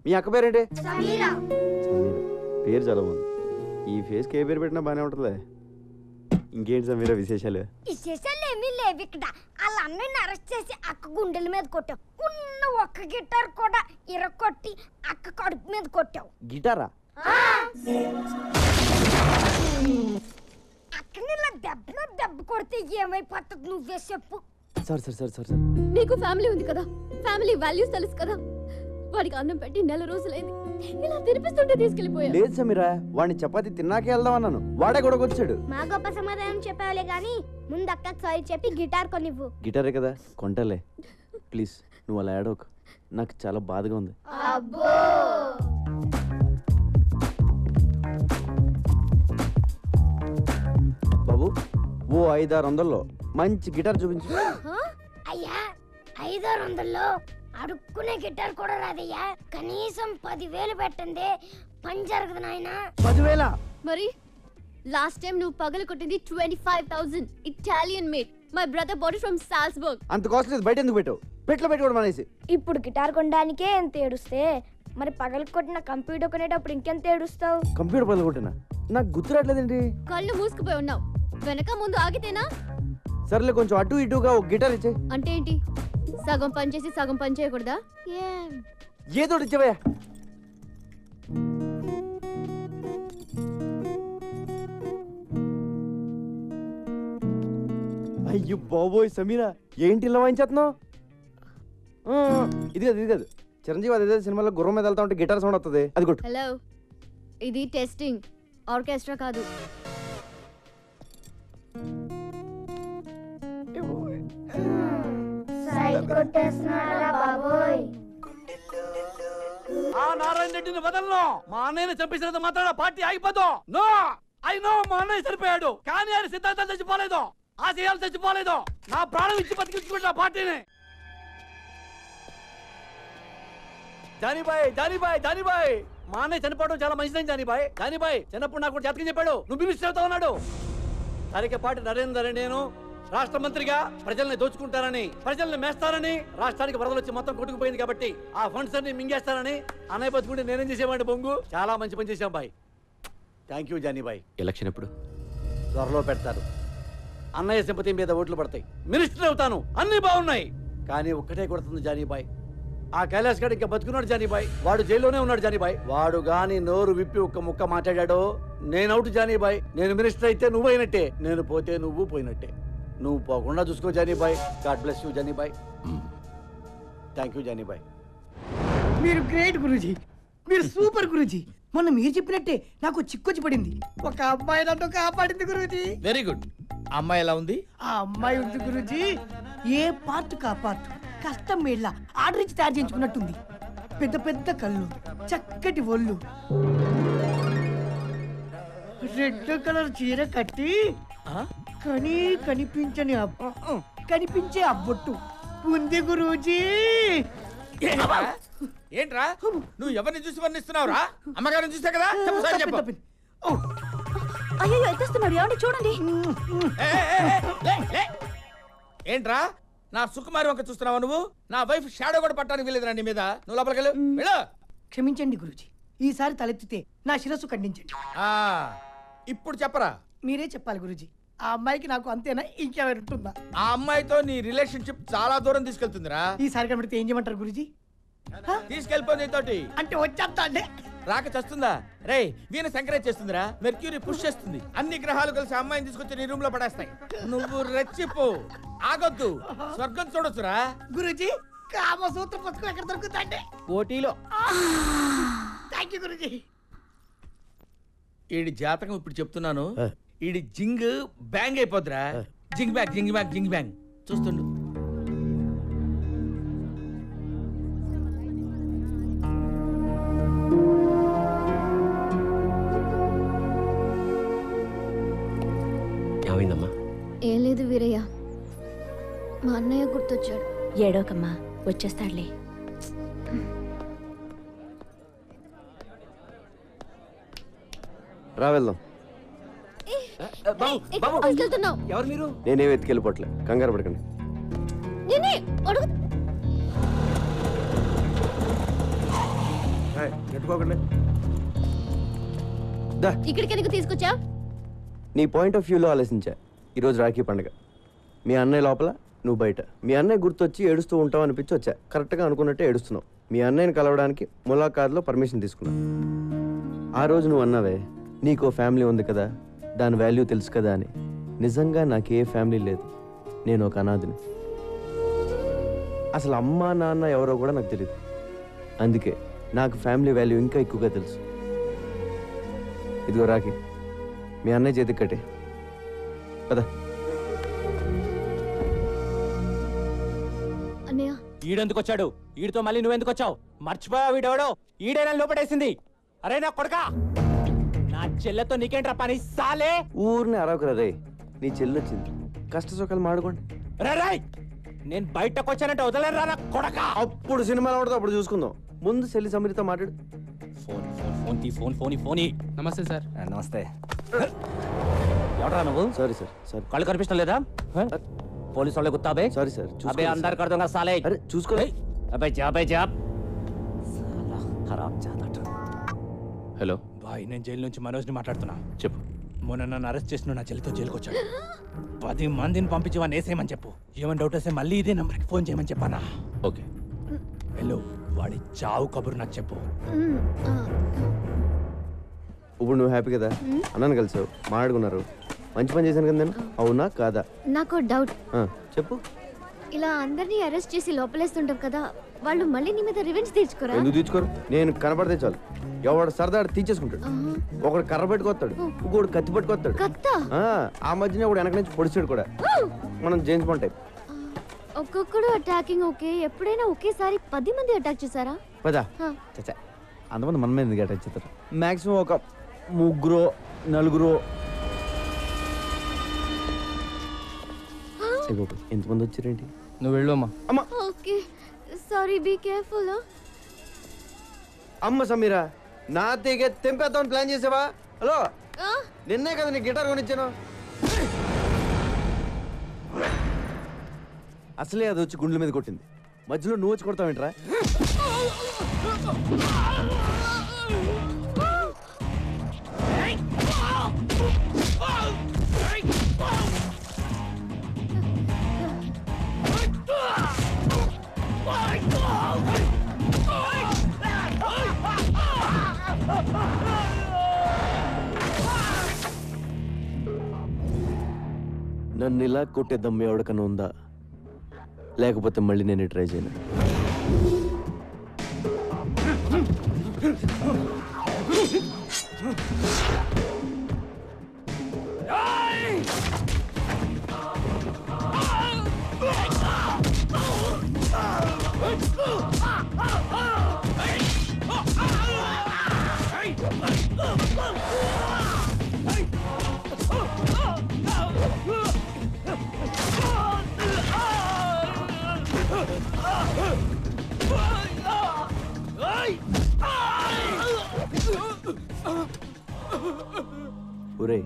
Speaker 5: మీ అక్క పేరేంటి? సమీరా. పేరు చాలా బాగుంది. ఈ ఫేస్కి ఏ పేరు పెట్టినా బాగానే ఉంటుందిలే. ఇంకేంటి సమీరా విశేషాలు?
Speaker 2: విశేషాలు ఏమీ లేవు ఇక్కడ. వాళ్ళ అన్నయ్యని అరెస్ట్ చేసి అక్క గుండెల మీద కొట్టావు. ఉన్న ఒక్క గిటార్ కూడా ఇరకొట్టి అక్క కడుపు మీద కొట్టావు.
Speaker 5: గిటారా?
Speaker 2: అక్కని ఇలా దెబ్బ కొడితే ఏమైపోతుంది నువ్వే చెప్పు.
Speaker 5: సార్
Speaker 10: నీకు ఫ్యామిలీ ఉంది కదా, ఫ్యామిలీ వాల్యూస్ తెలుసు కదా. వాడికి అన్నం పెట్టి 4 రోజులైంది, ఇలా తినిపిస్తుంటే తీసుకెళ్లిపోయా.
Speaker 5: లేదు సమీరా, వాడిని చపాతి తిన్నాకే వెళ్దాం అన్నాను, వాడే కూడా వచ్చాడు.
Speaker 2: మా గొప్ప సమాధానం చెప్పావులే గాని ముందు అక్కకి సారీ చెప్పి గిటార్ కొనివ్వు.
Speaker 5: గిటారే కదా, కొంటలే. ప్లీజ్ నువ్వు అలా ఏడవకు, నాకు చాలా బాధగా ఉంది.
Speaker 2: అబ్బో
Speaker 5: బాబు, ఓ 500-600లో మంచి గిటార్ చూపించు.
Speaker 2: అయ్యా 500-600లో అడుక్కునే గిటార్ కూడా రాదయ్యా. కనీసం 10,000 పెట్టండి, పని జరగదు నాయన.
Speaker 5: 10,000?
Speaker 10: మరి లాస్ట్ టైం నువ్వు పగలు కొట్టింది 25,000 Italian made. My brother bought from Salzburg.
Speaker 5: అంత కాస్ట్లీ బయట ఎందుకు పెట్టావు? పెట్లో పెట్టుకోవడం అనేసి.
Speaker 16: ఇప్పుడు గిటార్ కొనడానికే ఎంత ఏడుస్తే మరి పగలు కొట్టిన కంప్యూటర్ కొనేటప్పుడు ఇంకెంత ఏడుస్తావు?
Speaker 5: కంప్యూటర్ పగలు కొట్టినా? నాకు గుర్తురాట్లేదేంటి?
Speaker 10: కళ్ళు మూసుకుపోయి ఉన్నావు, వెనక ముందు ఆగితేనా?
Speaker 5: సర్లే, కొంచెం అటు ఇటుగా ఒక గిటార్ ఇచ్చే.
Speaker 10: అంటే ఏంటి, సగం పని చేసి సగం పని చేయకూడదా?
Speaker 5: ఏదో ఇచ్చేవయ్యా. అయ్యో బాబోయ్ సమీరా, ఏంటి ఇలా వాయించేస్తున్నావు? ఇది కాదు చిరంజీవి అదే సినిమాలో గుర్రం మీద వెళ్తా ఉంటే గిటార్ సౌండ్ వస్తుంది, అది కొట్టు.
Speaker 10: హలో, ఇది టెస్టింగ్, ఆర్కెస్ట్రా కాదు.
Speaker 8: ఆ నారాయణ రెడ్డిని వదలను. మా అన్నయ్యని చంపేసినంత మాత్రాన పార్టీ ఆగిపోదు. నో, ఐ నో మా అన్నయ్య చనిపోయాడు, కానీ ఆయన సిద్ధాంతం చచ్చిపోలేదు, ఆశయాలు చచ్చిపోలేదు. నా ప్రాణం ఇచ్చి బతికించుకుంటా పార్టీని. జానీబాయ్, మా అన్నయ్య చనిపోవడం చాలా మంచిదని జానీబాయ్ చిన్నప్పుడు నాకు జాతకం చెప్పాడు, నువ్వు మినిస్టర్ అవుతా ఉన్నాడు. తరికపాటి నరేందర్ నేను రాష్ట్ర మంత్రిగా ప్రజల్ని దోచుకుంటారని, ప్రజల్ని మేస్తారని, రాష్ట్రానికి వరదలు వచ్చి మొత్తం కొట్టుకుపోయింది కాబట్టి ఆ ఫండ్స్ అన్ని మింగేస్తారని అన్నయ్య బతుకుంటే నేనేం చేసేవాడిని బొంగు. చాలా మంచి పని చేశాం బాయ్. థ్యాంక్ యూ జానీబాయ్.
Speaker 12: ఎలక్షన్ ఎప్పుడు?
Speaker 8: త్వరలో పెడతారు. అన్నయ్య సింపతి మీద ఓట్లు పడతాయి, మినిస్టర్ అవుతాను, అన్ని బాగున్నాయి. కానీ ఒక్కటే కొడుతుంది జానీబాయ్, ఆ కైలాస్ గడ్ ఇంకా బతుకున్నాడు జానీబాయ్. వాడు జైల్లోనే ఉన్నాడు జానీబాయ్. వాడు గాని నోరు విప్పి ఒక్క ముక్క మాట్లాడాడో నేను అవుట్ జానీబాయ్. నేను మినిస్టర్ అయితే నువ్వు అయినట్టే, నేను పోతే నువ్వు పోయినట్టే. నువ్వు పోకుండా చూసుకో Jani Bhai. God bless you Jani Bhai. Thank you Jani Bhai.
Speaker 13: మీరు గ్రేట్ గురూజీ, మీరు సూపర్ గురూజీ. మొన్న మీరు చెప్పినట్టే నాకు చిక్కొచ్చి పడింది. ఒక అమ్మాయి నన్ను కాపాడింది గురూజీ.
Speaker 4: Very good. అమ్మాయి ఎలా ఉంది?
Speaker 13: ఆ అమ్మాయి ఉంది గురూజీ, ఏ పార్ట్ కా పార్ట్ కష్టం మేళ్ళ ఆర్డర్ ఇచ్చి తయారు చేయించుకున్నట్టుంది. పెద్ద పెద్ద కళ్ళు, చక్కటి ఒళ్ళు, రెడ్ కలర్ చీర కట్టి కనిపించే అబ్బొట్టు ఉంది గురూజీ.
Speaker 4: ఏంట్రా నువ్వు ఎవరిని చూసి వర్ణిస్తున్నావురా? అమ్మగారిని చూసా కదా.
Speaker 14: అయ్యో ఎత్తేస్తున్నాడు, ఏమండి చూడండి.
Speaker 4: ఏంట్రా నా సుకుమారి వంక చూస్తున్నావా నువ్వు? నా వైఫ్ షాడో కూడా పట్టడానికి వీలేదురా నీ మీద. నువ్వు లోపలికి వెళ్ళు.
Speaker 13: క్షమించండి గురూజీ, ఈసారి తలెత్తితే నా శిరస్సు ఖండించండి.
Speaker 4: ఇప్పుడు చెప్పరా?
Speaker 13: మీరే చెప్పాలి గురూజీ. ఆ అమ్మాయికి నాకు అంతేనా, ఇంకెవరు ఉంటుందా?
Speaker 4: ఆ అమ్మాయితో నీ రిలేషన్షిప్ చాలా దూరం తీసుకెళ్తుందిరా.
Speaker 13: ఈసారి కనబడితే ఏం చేయమంటారు గురూజీ?
Speaker 4: తీసుకెళ్ళిపోయింది తోటి
Speaker 13: అంటే వచ్చేస్తా అండి.
Speaker 4: రాక చస్తుందా? రే వీనస్ ఎంకరేజ్ చేస్తుందిరా, మెర్క్యూరీ పుష్ చేస్తుంది. అన్ని గ్రహాలు కలిసి అమ్మాయిని తీసుకొచ్చి నీ రూమ్ లో పడేస్తాయి. నువ్వు రెచ్చిపో, ఆగొద్దు, స్వర్గం చూడొచ్చురా.
Speaker 13: గురుజీ కామసూత్ర పుస్తకం ఎక్కడ దొరుకుతుందండి?
Speaker 4: పోటీలో.
Speaker 13: Thank you Guruji.
Speaker 4: ఈడి జాతకం ఇప్పుడు చెప్తున్నాను, ఈడి జింగ్ బ్యాంగ్ అయిపోద్దిరా. జింగ్ బ్యాంగ్ జింగ్ బ్యాంగ్ జింగ్ బ్యాంగ్. చూస్తుండు.
Speaker 8: ఏమైందమ్మా?
Speaker 10: ఏం లేదు వీరయ్య, మా అన్నయ్య గుర్తొచ్చాడు.
Speaker 14: ఏడోకమ్మా, వచ్చేస్తాడులే.
Speaker 5: రా వెళ్దాం.
Speaker 3: ఎవరు మీరు?
Speaker 5: నేనే వెతికెళ్ళిపోవట్లే, కంగారు పడకండి. పెట్టుకోకండి.
Speaker 10: ఇక్కడికి ఎందుకు తీసుకొచ్చా?
Speaker 5: నీ పాయింట్ ఆఫ్ వ్యూలో ఆలోచించా. ఈరోజు రాఖీ పండుగ, మీ అన్నయ్య లోపల, నువ్వు బయట. మీ అన్నయ్య గుర్తొచ్చి ఏడుస్తూ ఉంటావు అనిపించి వచ్చా. కరెక్ట్గా అనుకున్నట్టే ఏడుస్తున్నావు. మీ అన్నయ్యని కలవడానికి ములాఖాత్లో పర్మిషన్ తీసుకున్నా. ఆ రోజు నువ్వు అన్నావే, నీకో ఫ్యామిలీ ఉంది కదా, దాని వాల్యూ తెలుసు కదా అని. నిజంగా నాకే ఫ్యామిలీ లేదు, నేను ఒక అనాథని. అసలు అమ్మా నాన్న ఎవరో కూడా నాకు తెలియదు. అందుకే నాకు ఫ్యామిలీ వాల్యూ ఇంకా ఎక్కువగా తెలుసు. ఇదిగో రాఖీ, మీ అన్నయ్య చేతికి కట్టే కదా.
Speaker 10: అన్నయ్య
Speaker 3: ఈడెందుకు వచ్చాడు? ఈడితో మళ్ళీ నువ్వెందుకు వచ్చావు? మర్చిపోయావు వీడెవడో? ఈడైనా లోపడేసింది. అరే నా కొడకా, నా చెల్లెతో నీకేంట్రా పని సాలే?
Speaker 5: ఊరిని అరవకురా రే, నీ చెల్లి వచ్చింది, కష్ట సుఖాలు మాడుకోండి.
Speaker 3: రాయ్, నేను బయటకు వచ్చానంటే వదలరా నా కొడకా.
Speaker 5: అప్పుడు సినిమాలో ఉంటుంది, అప్పుడు చూసుకుందాం. ముందు చెల్లి సమీరితో మాట్లాడు.
Speaker 3: ఫోన్ ఫోన్ ఫోన్ తీ, ఫోన్ ఫోన్ ఫోన్.
Speaker 15: నమస్తే సార్.
Speaker 3: నమస్తే. ఎవడరా నువ్వు?
Speaker 5: Sorry sir. సారీ.
Speaker 3: కళ్ళు కనిపించడం లేదా? పోలీసు వాళ్ళే గుత్తాబే.
Speaker 5: Sorry sir.
Speaker 3: అబే అందరు కడతాం సాలే.
Speaker 5: అరే చూసుకో.
Speaker 3: అబే జాబ్ సాలా ఖరాబ్ జాదట.
Speaker 12: హలో
Speaker 3: బాయ్, నేను జైలు నుంచి మనోజ్ని మాట్లాడుతున్నా.
Speaker 12: చెప్పు.
Speaker 3: మొన్న నన్ను అరెస్ట్ చేసిన నా చెల్లితో జైలుకి వచ్చాడు. 10 మందిని పంపించి వాడిని వేసేయమని చెప్పు. ఏమైనా డౌట్ వస్తే మళ్ళీ ఇదే నంబర్కి ఫోన్ చేయమని చెప్పానా?
Speaker 12: ఓకే.
Speaker 3: వెళ్ళు, వాడి చావు కబురు నాకు చెప్పు.
Speaker 5: ఇప్పుడు నువ్వు హ్యాపీ కదా? అన్నాను కలిసావు, మాట్లాడుకున్నారు, మంచి పని చేశాను కదా నేను. అవునా కాదా?
Speaker 10: నాకు డౌట్.
Speaker 5: చెప్పు.
Speaker 10: ఇలా అందరినీ అరెస్ట్ చేసి లోపలేస్తుంటాం కదా, వాళ్ళు మళ్ళీ నీ మీద రివెంజ్ తీర్చుకోరా?
Speaker 5: ఎందుకు తీర్చుకోరు? నేను కనపడితే చాలు, ఎవడు సరదాడు తీర్చేసుకుంటాడు. ఒకడు కర్ర పెట్టుకొస్తాడు, ఇంకోడు కత్తి పట్టుకొస్తాడు. ఆ మధ్యన ఒకడు వెనక నుంచి పొడిచాడు కూడా. మనం జేమ్స్ బాండ్ టైప్.
Speaker 10: ఒక్కొక్కడు అటాకింగ్ ఓకే, ఎప్పుడైనా ఒకేసారి 10 మంది అటాక్ చేశారా?
Speaker 5: పదా చచ్చా, అంతమంది మన మీద ఎందుకు అటాక్ చేస్తారు? మాక్సిమం ఒక 3-4. ఎంతమంది వచ్చారేంటి?
Speaker 15: నువ్వు వెళ్ళు అమ్మా.
Speaker 5: అమ్మా
Speaker 10: ఓకే సారీ, బీ కేర్ఫుల్.
Speaker 5: అమ్మ సమీరా, నా తీగ తెంపేద్దామని ప్లాన్ చేసావా? హలో, నిన్నే కదా నీ గిటార్ కొనిచ్చాను. అసలే అది వచ్చి గుండెల మీద కొట్టింది, మధ్యలో నువ్వు వచ్చి కొడతావేంట్రా? నన్ను ఇలా కొట్టే దమ్ము ఎవరికన్నా ఉందా? లేకపోతే మళ్ళీ నేను ట్రై చేయను. ఒరే,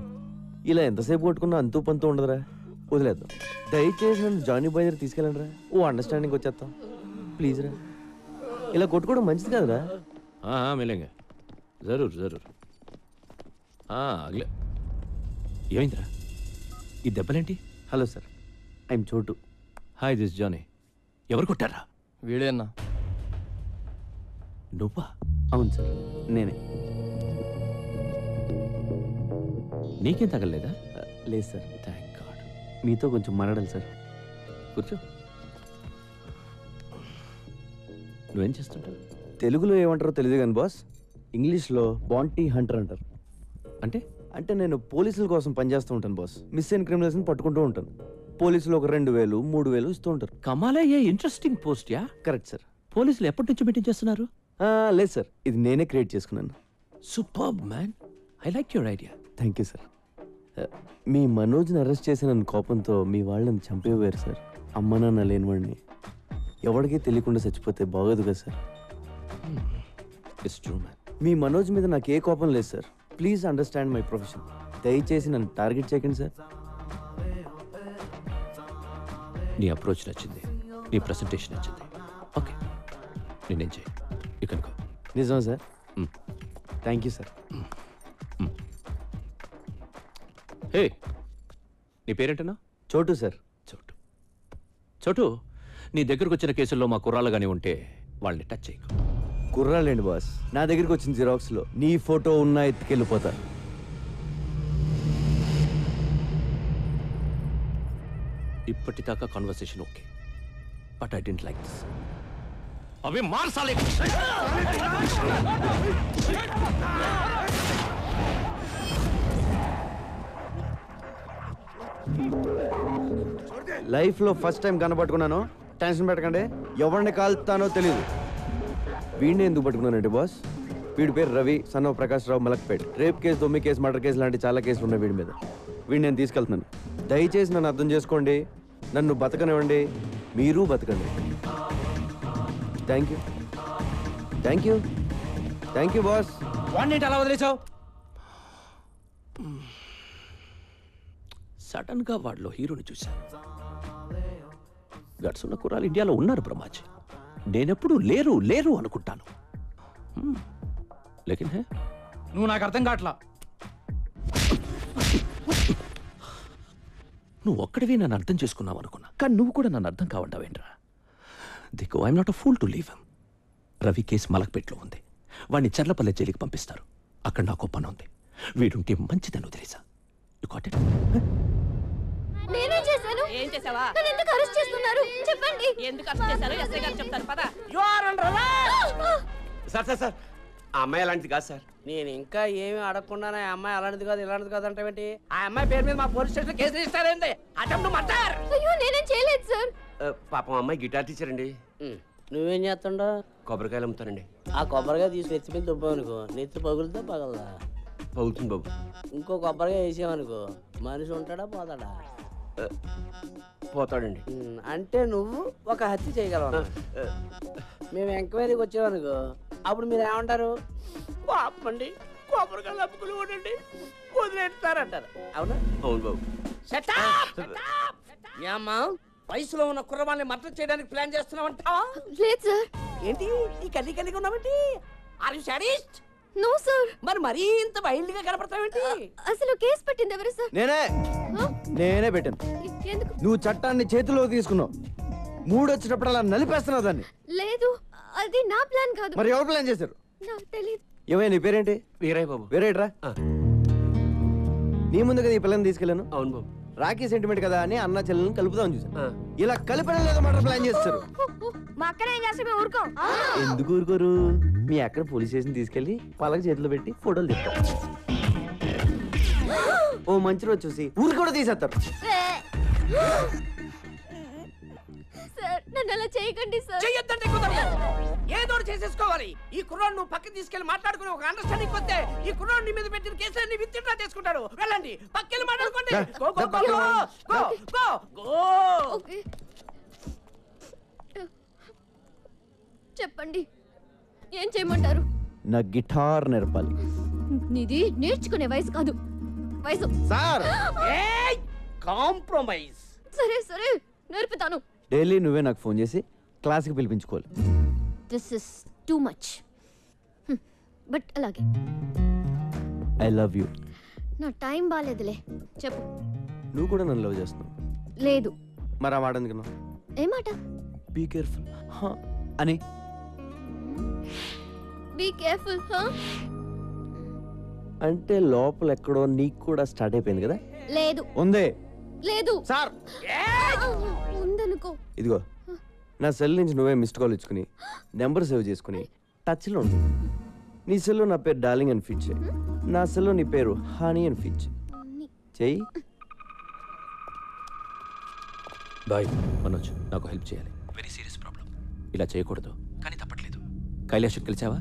Speaker 5: ఇలా ఎంతసేపు కొట్టుకున్నా అంతూ పంతూ ఉండదురా, వదిలేద్దాం. దయచేసి నన్ను జానీ బాయ్ దగ్గర తీసుకెళ్ళండి రా, ఓ అండర్స్టాండింగ్ వచ్చేస్తాం ప్లీజ్ రా. ఇలా కొట్టుకోవడం మంచిది కాదురా.
Speaker 12: మిలేంగా, జరూర్ జరూర్. అగలే. ఏమైందిరా? ఈ దెబ్బలేంటి?
Speaker 5: Hello sir, I'm Chotu.
Speaker 12: Hi, this Johnny. ఎవరు కొట్టారా?
Speaker 15: వీడేనా?
Speaker 12: నువ్వా?
Speaker 5: అవును సార్, నేనే.
Speaker 12: నీకేం తగలలేదా?
Speaker 5: లేదు సార్.
Speaker 12: Thank God.
Speaker 5: మీతో కొంచెం మాట్లాడాలి సార్.
Speaker 12: కూర్చో. నువ్వేం చేస్తుంటావు?
Speaker 5: తెలుగులో ఏమంటారో తెలియదు కానీ బాస్, ఇంగ్లీష్లో బాంటీ హంటర్ అంటారు.
Speaker 12: అంటే
Speaker 5: అంటే నేను పోలీసుల కోసం పనిచేస్తూ ఉంటాను బాస్. మిస్ అయిన క్రిమినల్స్ని పట్టుకుంటూ ఉంటాను. పోలీసులు ఒక 2000, 3000 ఇస్తూ ఉంటారు.
Speaker 12: కమాలే, a interesting post yeah.
Speaker 5: Correct sir.
Speaker 12: పోలీసులు ఎప్పటి నుంచి మీటింగ్ చేస్తున్నారు?
Speaker 5: లేదు సార్, ఇది నేనే క్రియేట్ చేసుకున్నాను.
Speaker 12: Superb man, I like your idea.
Speaker 5: Thank you sir. మీ మనోజ్ని అరెస్ట్ చేసిన కోపంతో మీ వాళ్ళని చంపేవారు సార్. అమ్మ నాన్న లేనివాడిని ఎవరికీ తెలియకుండా చచ్చిపోతే బాగోదు కదా సార్.
Speaker 12: It's true man.
Speaker 5: మీ మనోజ్ మీద నాకు ఏ కోపం లేదు sir. Please understand my profession. దయచేసి నన్ను టార్గెట్ చేయకండి సార్.
Speaker 12: నీ అప్రోచ్ నచ్చింది, నీ ప్రెజెంటేషన్ నచ్చింది. ఓకే, నేనేం చేయి ఇక్కడ.
Speaker 5: నిజమా sir? Thank you sir.
Speaker 12: Hey, నీ పేరేంటన్నా?
Speaker 5: చోటు సార్.
Speaker 12: చోటు. చోటు, నీ దగ్గరకు వచ్చిన కేసుల్లో మా కుర్రాళ్ళు కానీ ఉంటే వాళ్ళని టచ్ చేయకు.
Speaker 5: కుర్రాలేండి బాస్, నా దగ్గరికి వచ్చిన జిరాక్స్లో నీ ఫోటో ఉన్నా ఎత్తుకెళ్ళిపోతా.
Speaker 12: ఇప్పటిదాకా conversation okay, but I don't like this. అవి మార్చాలి.
Speaker 5: లైఫ్లో ఫస్ట్ టైం కనపట్టుకున్నాను. టెన్షన్ పెట్టకండి, ఎవరిని కాల్తానో తెలియదు. వీడిని ఎందుకు పట్టుకున్నానంటే బాస్, వీడి పేరు Ravi, son of Prakash Rao, Malakpet. Rape case, దొమ్మి కేసు, మర్డర్ కేసు లాంటి చాలా కేసులు ఉన్నాయి వీడి మీద. వీడిని నేను తీసుకెళ్తున్నాను. దయచేసి నన్ను అర్థం చేసుకోండి, నన్ను బతకనివ్వండి, మీరు బతకండి. Thank you, thank you, thank you boss.
Speaker 3: వాడిని అలా వదిలేసావు?
Speaker 12: సడన్ గా వాడిలో హీరోని చూశాను. గట్స్ ఉన్న కుర్రాలు ఇండియాలో ఉన్నారు బ్రహ్మాజీ. నేనెప్పుడు లేరు లేరు అనుకుంటాను. లేకిన్ హే,
Speaker 3: నువ్వు నాకు అర్థం కావట్లా.
Speaker 12: నువ్వు ఒక్కడివి నన్ను అర్థం చేసుకున్నావు అనుకున్నా, కానీ నువ్వు కూడా నన్ను అర్థం కావంటావేంట్రా? దిక్కు, I'm not a fool to leave him. Ravi case మలక్పేట్లో ఉంది. వాడిని చర్లపల్లె జైలుకి పంపిస్తారు. అక్కడ నాకు పని ఉంది. వీడుంటే మంచిదని వదిలేసా. You got it?
Speaker 10: నేనేం చేశాను?
Speaker 16: ఏం చేసావా?
Speaker 10: నన్ను ఎందుకు అరెస్ట్ చేస్తున్నారు? చెప్పండి.
Speaker 16: ఎందుకు అరెస్ట్ చేశారో ఎస్ఐ గారు చెప్తారు. పద.
Speaker 8: You are under arrest.
Speaker 17: Sir sir sir, ఆ అమ్మాయి అలాంటిది కాదు సార్.
Speaker 8: నేను ఇంకా ఏమీ అడగకుండానే ఆ అమ్మాయి అలాంటిది కాదు ఇలాంటిది కాదు అంటే ఆ అమ్మాయి పేరు మీద మా పోలీస్ స్టేషన్ కేసు రిజిస్టర్ అయింది. Attempt murder.
Speaker 10: అయ్యో, నేనేం చేయలేదు సార్.
Speaker 17: పాపం అమ్మాయి గిటార్ టీచర్ అండి.
Speaker 8: నువ్వేం చేస్తుండో?
Speaker 17: కొబ్బరికాయలు అమ్ముతానండి.
Speaker 8: ఆ కొబ్బరికాయ తీసి నెత్తి మీద దుబ్బావనుకో, నెత్తి పగులుతా పగలదా?
Speaker 17: పగులుతుంది బాబు.
Speaker 8: ఇంకో కొబ్బరికాయ వేసావనుకో, మనిషి ఉంటాడా పోతాడా?
Speaker 17: పోతాడండి.
Speaker 8: అంటే నువ్వు ఒక హత్య చేయగలవు. మేము ఎంక్వైరీకి వచ్చామనుకో, అప్పుడు మీరు ఏమంటారు? పాపండి, కొబ్బరికాయలు అప్పుకుని ఉండండి, వదిలేస్తారంటారు. అవునా?
Speaker 17: అవును బాబు.
Speaker 8: ఏమ్మా, వయసులో ఉన్న కుర్రవాళ్ళని మర్డర్ చేయడానికి ప్లాన్ చేస్తున్నావంటా?
Speaker 10: లేదు సార్.
Speaker 8: ఏంటి ఈ కల్లి కలిగి ఉన్నావేంటి? Are you sadist?
Speaker 10: No sir.
Speaker 8: మరి మరీ ఇంత వైల్డ్ గా కనపడతావేంటి?
Speaker 10: అసలు కేసు పెట్టింది ఎవరు సార్?
Speaker 5: నేనే పెట్టాను.
Speaker 10: ఎందుకు?
Speaker 5: నువ్వు చట్టాన్ని చేతిలో తీసుకున్నావు. మూడు వచ్చేటప్పుడు అలా నలిపేస్తున్నావు దాన్ని.
Speaker 10: లేదు, అది నా ప్లాన్ కాదు.
Speaker 5: మరి ఎవరు ప్లాన్ చేశారు?
Speaker 10: నాకు తెలియదు.
Speaker 5: ఏమైనా నీ పేరేంటి?
Speaker 17: వీరయ్య బాబు.
Speaker 5: వీరయ్యరా? నీ ముందు కదా ఈ పిల్లని తీసుకెళ్ళాను.
Speaker 17: అవును బాబు.
Speaker 5: రాఖీ సెంటిమెంట్ కదా అని అన్న చెల్లెలను కలుపుదామని చూసాను. ఇలా కలిపడం లేదా మాట ప్లాన్ చేస్తారు.
Speaker 16: మా అక్కనే ఏం చేస్తే మేము ఊరుకోం.
Speaker 5: ఎందుకు ఊరుకోరు? మీ అక్కడ పోలీస్ స్టేషన్ తీసుకెళ్లి పలక చేతిలో పెట్టి ఫోటోలు తీస్తారు. ఓ మంచి రోజు చూసి ఊరు కూడా తీసేస్తారు.
Speaker 10: సార్, నన్ను అలా చేయకండి సార్.
Speaker 8: చెయ్యొద్దంటే కుదరదు. ఏదో చేసేసుకోవాలి. ఈ కుర్రాడు నువ్వు పక్కకి తీసుకెళ్లి మాట్లాడుకుని ఒక అండర్స్టాండింగ్ వస్తే ఈ కుర్రాడు నీ మీద పెట్టిన కేసులన్నీ విత్డ్రా చేసుకుంటాడు. వెళ్ళండి, పక్కకి మాట్లాడుకోండి. Go go go go go go.
Speaker 10: Okay, చెప్పండి, ఏం చేయమంటారు?
Speaker 5: నా గిటార్ నేర్పాలి.
Speaker 10: నీది నేర్చుకునే వయసు కాదు, వయసు.
Speaker 5: Sir,
Speaker 8: compromise.
Speaker 10: సరే సరే, నేర్పుతాను.
Speaker 5: డైలీ నువ్వే నాకు ఫోన్ చేసి క్లాస్కి పిలిపించుకోవాలి.
Speaker 10: This is too much, but అలాగే.
Speaker 5: I love you.
Speaker 10: నా టైం బాగాలేదులే, చెప్పు.
Speaker 5: నువ్వు కూడా నన్ను లవ్ చేస్తున్నావు.
Speaker 10: లేదు.
Speaker 5: మరి ఆ మాట ఎందుకన్నావు?
Speaker 10: ఏ మాట?
Speaker 5: బీ కేర్ఫుల్ అని.
Speaker 10: Be careful.
Speaker 5: అంటే లోపల ఎక్కడో నీకు కూడా స్టార్ట్ అయిపోయింది కదా?
Speaker 10: లేదు
Speaker 5: ఉందే.
Speaker 10: లేదు
Speaker 5: సార్
Speaker 10: ఉందనుకో.
Speaker 5: ఇదిగో నా సెల్ నుంచి నువ్వే మిస్డ్ కాల్ ఇచ్చుకుని నెంబర్ సేవ్ చేసుకుని టచ్లో ఉండు. నీ సెల్లో నా పేరు డార్లింగ్ అని ఫీచ్ చేయి, నా సెల్లో నీ పేరు హనీ అని ఫీచ్ చెయ్యి.
Speaker 12: బాయ్ మనోజ్, నాకు హెల్ప్ చేయాలి. Very serious problem. ఇలా చేయకూడదు కానీ తప్పట్లేదు. కైలాష్ కలిసావా?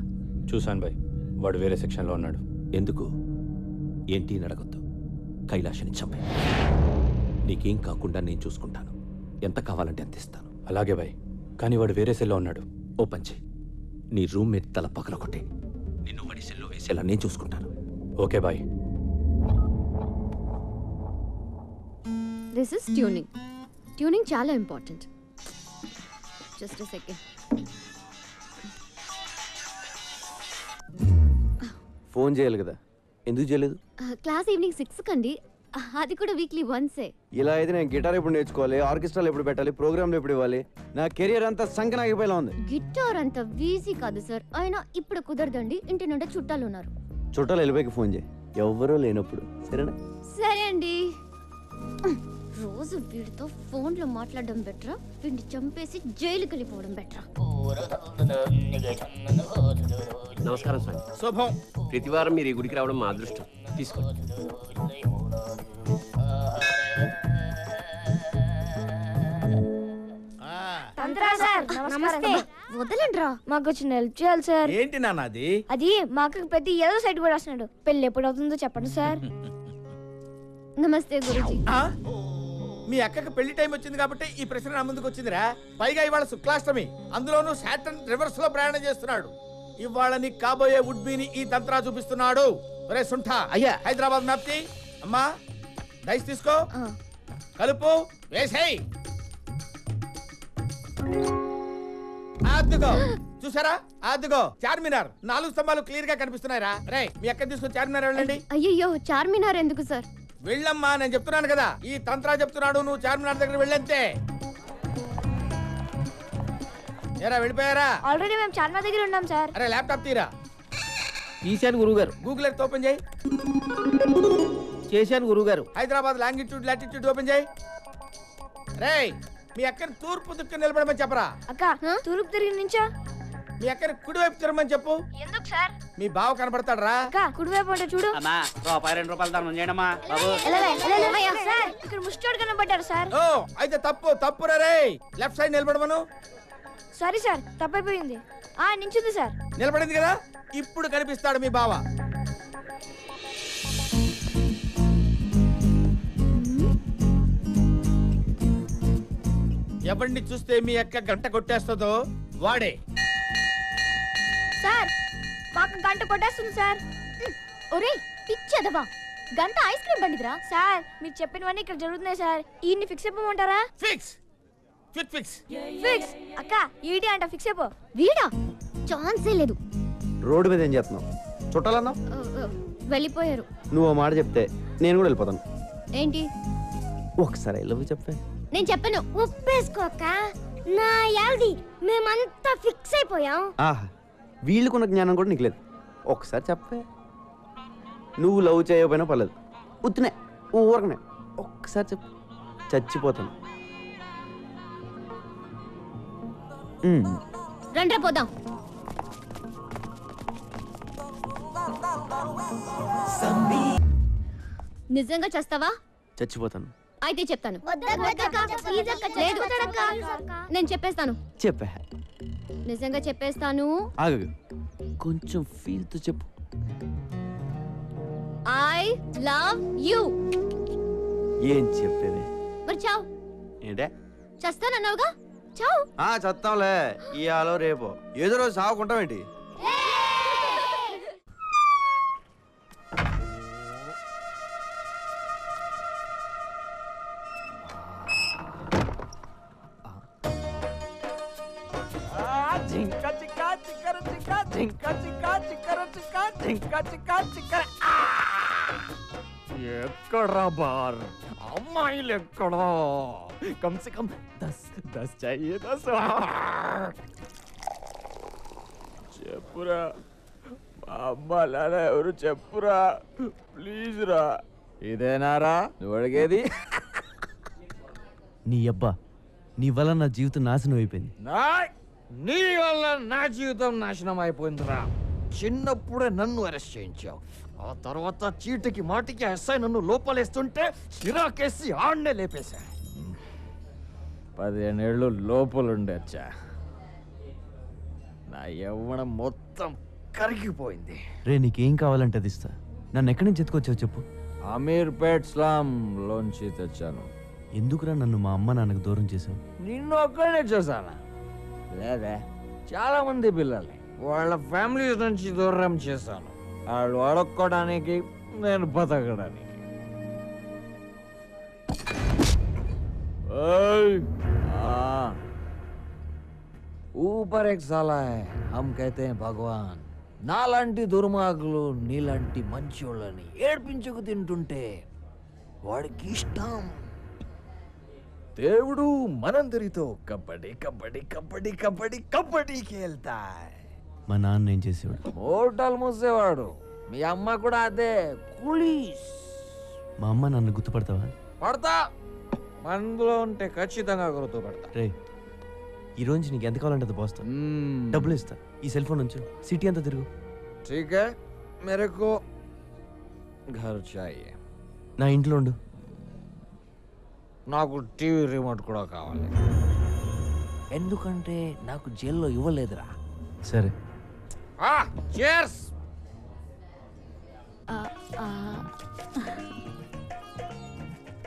Speaker 3: చూశాను బాయ్, వాడు వేరే సెక్షన్లో ఉన్నాడు.
Speaker 12: ఎందుకు? ఏంటి అడగొద్దు. కైలాష్ని చంపే. నీకేం కాకుండా నేను చూసుకుంటాను. ఎంత కావాలంటే అంత ఇస్తాను.
Speaker 3: అలాగే బాయ్, కానీ వాడు వేరే సెల్లో ఉన్నాడు.
Speaker 12: ఓ పంచి, నీ రూమ్మేట్ తల పగల కొట్టే నిన్ను వాడి సెల్లో వేసేలా నేను చూసుకుంటాను.
Speaker 3: Okay bhai.
Speaker 10: This is tuning. Tuning చాలా ఇంపార్టెంట్. Just second.
Speaker 5: ఫోన్ చేయాలి కదా, ఎందుకు చేయలేదు?
Speaker 10: క్లాస్ ఈవినింగ్ 6 కండి, అది కూడా వీక్లీ వన్సే.
Speaker 5: ఇలా అయితే నేను గిటార్ ఎప్పుడు నేర్చుకోవాలి, ఆర్కెస్ట్రాలు ఎప్పుడు పెట్టాలి, ప్రోగ్రాంలు ఎప్పుడు ఇవ్వాలి? నా కెరియర్ అంతా సంకనాగిపోయేలా ఉంది.
Speaker 10: గిటార్ అంత ఈజీ కాదు సార్. అయినా ఇప్పుడు కుదరదండి, ఇంటి నుండి చుట్టాలు ఉన్నారు.
Speaker 5: చుట్టాలు వెళ్ళిపోయి ఫోన్ చేయి, ఎవరో లేనప్పుడు. సరేనా?
Speaker 10: సరే అండి. రోజు వీడితో ఫోన్లో మాట్లాడడం బెటరా, వీడిని చంపేసి జైలుకి వెళ్ళిపోవడం బెటరా?
Speaker 17: నమస్కారం సార్.
Speaker 4: శుభం.
Speaker 17: ప్రతి వారం మీరు ఈ గుడికి రావడం మా అదృష్టం. తీసుకోండి.
Speaker 16: నమస్తే.
Speaker 10: వదలండ్రా,
Speaker 16: మాకు చిన్న హెల్ప్ చేయాలి సార్.
Speaker 4: ఏంటి నాన్న అది?
Speaker 16: అది మాకు పెద్ద ఏదో సైట్ కూడా వస్తున్నాడు. పెళ్లి ఎప్పుడు అవుతుందో చెప్పండి సార్.
Speaker 10: నమస్తే గురుజీ.
Speaker 4: మీ అక్కకి పెళ్లి టైం వచ్చింది కాబట్టి ఈ ప్రశ్న నా ముందుకు వచ్చిందిరా. పైగా ఇవాళ శుక్లాష్టమి, అందులోనూ సాటర్న్ రివర్స్ లో ప్రయాణం చేస్తున్నాడు. ఇవాళ నీకు కాబోయే వుడ్బీని ఈ తంత్రా చూపిస్తున్నాడు. ఒరే సుంఠ, అయ్యా హైదరాబాద్ మ్యాప్ చేయి. అమ్మా డైస్ తీసుకో, కలుపు, వేసేయ్. అద్దుగో, చూసారా? అద్దుగో చార్మినార్ 4 స్తంభాలు క్లియర్ గా కనిపిస్తున్నాయిరా. రే మీ అక్క తీసుకొని చార్మినార్ వెళ్ళండి.
Speaker 10: అయ్యయ్యో, చార్మినార్ ఎందుకు సార్?
Speaker 4: వెళ్ళమ్మా, నేను చెప్తున్నాను కదా, ఈ తంత్రా చెప్తున్నాడు, నువ్వు చార్మినార్ దగ్గర వెళ్ళంతే. ఏరా వెళ్ళిపోయారా?
Speaker 16: ఆల్రెడీ మేము చార్మినార్ దగ్గర ఉన్నాం సార్.
Speaker 4: అరే ల్యాప్టాప్ తీరా.
Speaker 5: తీశాను గురుగారు.
Speaker 4: గూగుల్ ఎర్త్ ఓపెన్ చేయి.
Speaker 5: చేశాను గురుగారు.
Speaker 4: హైదరాబాద్ లాంగిట్యూడ్ లాటిట్యూడ్ ఓపెన్ చేయి. రే మీ అక్కని తూర్పు దిక్కు నిలబడమని చెప్పరా.
Speaker 16: అక్క తూర్పు తిరిగి నుంచా?
Speaker 4: మీ అక్కని కుడివైపు తిరగమని చెప్పు.
Speaker 16: ఎందుకు సార్?
Speaker 4: మీ బావ కనపడతాడు రా.
Speaker 16: అక్క కుడివైపు అంటే చూడు.
Speaker 8: అమ్మా ₹2 ధర్మం చేయడమ్మా బాబు.
Speaker 16: సార్ ఇక్కడ ముష్టోడు కనబడ్డాడు సార్.
Speaker 4: ఓ అయితే తప్పు రే. లెఫ్ట్ సైడ్ నిలబడమను.
Speaker 16: సారీ సార్, తప్పైపోయింది. నించుంది సార్.
Speaker 4: నిలబడింది కదా, ఇప్పుడు కనిపిస్తాడు మీ బావ. ఎవరిని చూస్తే మీ అక్క గంట కొట్టేస్తుందో వాడే.
Speaker 16: సార్ మాకు గంట కొట్టేస్తుంది సార్.
Speaker 10: ఒరే పిచ్చదవా, గంట ఐస్ క్రీమ్ బండిదిరా.
Speaker 16: సార్ మీరు చెప్పినవన్నీ ఇక్కడ జరుగుతున్నాయి సార్. ఈయన్ని ఫిక్స్ అయిపోమంటారా?
Speaker 4: Fix fix fix
Speaker 16: fix. అక్క ఈడి అంట ఫిక్స్ అయిపో.
Speaker 10: వీడా? ఛాన్సే లేదు.
Speaker 5: రోడ్డు మీద ఏం చేస్తున్నావు? చుట్టాలన్నా
Speaker 10: వెళ్ళిపోయారు.
Speaker 5: నువ్వు మాట చెప్తే నేను కూడా వెళ్ళిపోతాను.
Speaker 10: ఏంటి?
Speaker 5: ఒకసారి ఐ లవ్ యు చెప్పే.
Speaker 10: నేను చెప్పను.
Speaker 2: ఒప్పేసుకోక నా యాల్ది, మేమంతా ఫిక్స్ అయిపోయాం.
Speaker 5: ఆహా, వీళ్ళకున్న జ్ఞానం కూడా నీకు లేదు. ఒకసారి చెప్పే. నువ్వు లవ్ చేయకపోయినా పర్లేదు, ఉత్తినే ఊరకనే ఒక్కసారి చెప్పు, చచ్చిపోతాను.
Speaker 10: రండ్రా పోదాం. నిజంగా చేస్తావా?
Speaker 5: చచ్చిపోతాను.
Speaker 10: అయితే చెప్తాను. లేదు, నేను చెప్పేస్తాను.
Speaker 5: చెప్పే.
Speaker 10: నిజంగా చెప్పేస్తాను.
Speaker 5: ఆగు, కొంచెం ఫీల్ తో చెప్పు.
Speaker 10: I love you.
Speaker 5: ఏం చెప్పేవే?
Speaker 10: మరి చావు.
Speaker 5: ఏంటే?
Speaker 10: చేస్తానన్నావుగా, చావు.
Speaker 5: చస్తాంలే, ఇయాలో రేపో ఏదో రోజు సాగుకుంటామేంటి?
Speaker 4: జింక చిక్క చిక్కర చిక్క, జింక చిక్క చిక్కర చిక్క, జింక చిక్క చిక్కర.
Speaker 1: ఎక్కడ్రా బార్? అమ్మాయిలు ఎక్కడా? కమ్ సే కమ్ 10 चाहिए 10. చెప్పురా, అమ్మా నాన్న ఎవరు చెప్పురా ప్లీజ్ రా. ఇదేనారా నువ్వు అడిగేది?
Speaker 5: నీ అబ్బా నీ వల్ల నా జీవితం నాశనం అయిపోయింది.
Speaker 1: నీ వల్ల నా జీవితం నాశనం అయిపోయిందిరా. చిన్నప్పుడే నన్ను అరెస్ట్ చేయించావు, ఆ తర్వాత చీటికి మాటికి ఎస్ఐ నన్ను లోపలేస్తుంటే చిరాకేసి ఆడనే లేపేశా. 15 ఏళ్ళు లోపలుండొచ్చా. నా యవ్వనం మొత్తం కరిగిపోయింది.
Speaker 5: రే నీకేం కావాలంటే అది ఇస్తా. నన్ను ఎక్కడి నుంచి ఎత్తుకొచ్చావు చెప్పు.
Speaker 1: అమీర్పేట్ స్లామ్ లోంచి తెచ్చాను.
Speaker 5: ఎందుకురా నన్ను మా అమ్మ నాన్నకు దూరం చేశావు?
Speaker 1: నిన్ను ఒక్కడే చూసానా? లేదే, చాలా మంది పిల్లల్ని వాళ్ళ ఫ్యామిలీస్ నుంచి దూరం చేశాను. వాళ్ళు అడుక్కోవడానికి, నేను బతకడానికి. ऊपर एक साला है, हम कहते हैं भगवान. నాలాంటి దుర్మార్గులు నీలాంటి మంచోళ్ళని ఏడ్పించుకు తింటుంటే వాడికి ఇష్టం. దేవుడు మనందరితో కబడ్డీ కబడ్డీ కబడ్డీ కబడ్డీ కబడ్డీ खेलता है.
Speaker 5: మా నాన్న ఏం చేసేవాడు?
Speaker 1: హోటల్ మూసేవాడు. మీ అమ్మ కూడా అదే, పోలీస్.
Speaker 5: మా అమ్మ నన్ను గుర్తుపడతావా?
Speaker 1: పడతా, మనలో ఉంటే ఖచ్చితంగా గుర్తుపడతా.
Speaker 5: రే ఈ రోజు నీకు ఎంత కావాలంటే అది పోస్తా. డబ్బులు ఇస్తా. ఈ సెల్ ఫోన్ ఉంచు, సిటీ అంతా తిరుగు.
Speaker 1: ठीक है, मेरे को घर चाहिए.
Speaker 5: నా ఇంట్లో ఉండు.
Speaker 1: నాకు టీవీ రిమోట్ కూడా కావాలి, ఎందుకంటే నాకు జైల్లో ఇవ్వలేదురా.
Speaker 5: సరే.
Speaker 1: cheers.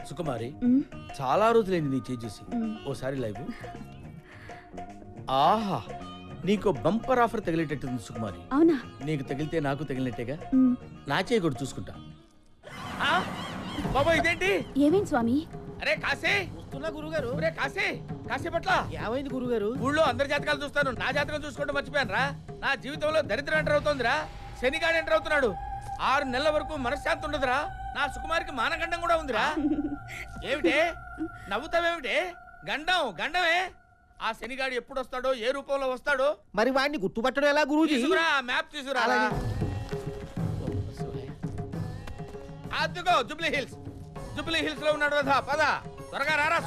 Speaker 8: సుకుమారి, చాలా రోజులైంది నీ చేయి చూసి. ఓసారి లైవ్. ఆహా, నీకు బంపర్ ఆఫర్ తగిలేటట్టుంది సుకుమారి.
Speaker 10: అవునా?
Speaker 8: నీకు తగిలితే నాకు తగిలినట్టేగా. నా చేయి కూడా చూసుకుంటా. బాబా ఇదేంటి?
Speaker 10: ఏమేం స్వామి?
Speaker 4: అరే కాశీ,
Speaker 8: వస్తున్నా గురుగారు.
Speaker 4: ఒరే కాశీ, కాశీ పట్ల
Speaker 8: ఏమైంది గురుగారు?
Speaker 4: ఊళ్ళో అందరి జాతకాలు చూస్తాను, నా జాతకం చూసుకుంటూ మర్చిపోయాను రా. నా జీవితంలో దరిద్రం ఎంటర్ అవుతోందిరా. శనిగాడు ఎంటర్ అవుతున్నాడు. 6 నెలల వరకు మనశ్శాంతి ఉండదురా. నా సుకుమారికి మానగండం కూడా ఉందిరా. ఏమిటే నవ్వుతావేమిటే? గండం గండమే. ఆ శనిగాడు ఎప్పుడు వస్తాడో, ఏ రూపంలో వస్తాడో
Speaker 8: మరి వాడిని గుర్తుపట్టడం ఎలా గురూజీ?
Speaker 4: తీసుకురా, మ్యాప్ తీసుకురా. అదిగో జూబ్లీ హిల్స్. జూబ్లీ హిల్స్ లో ఉన్నాడు కదా, పద త్వరగా రారా.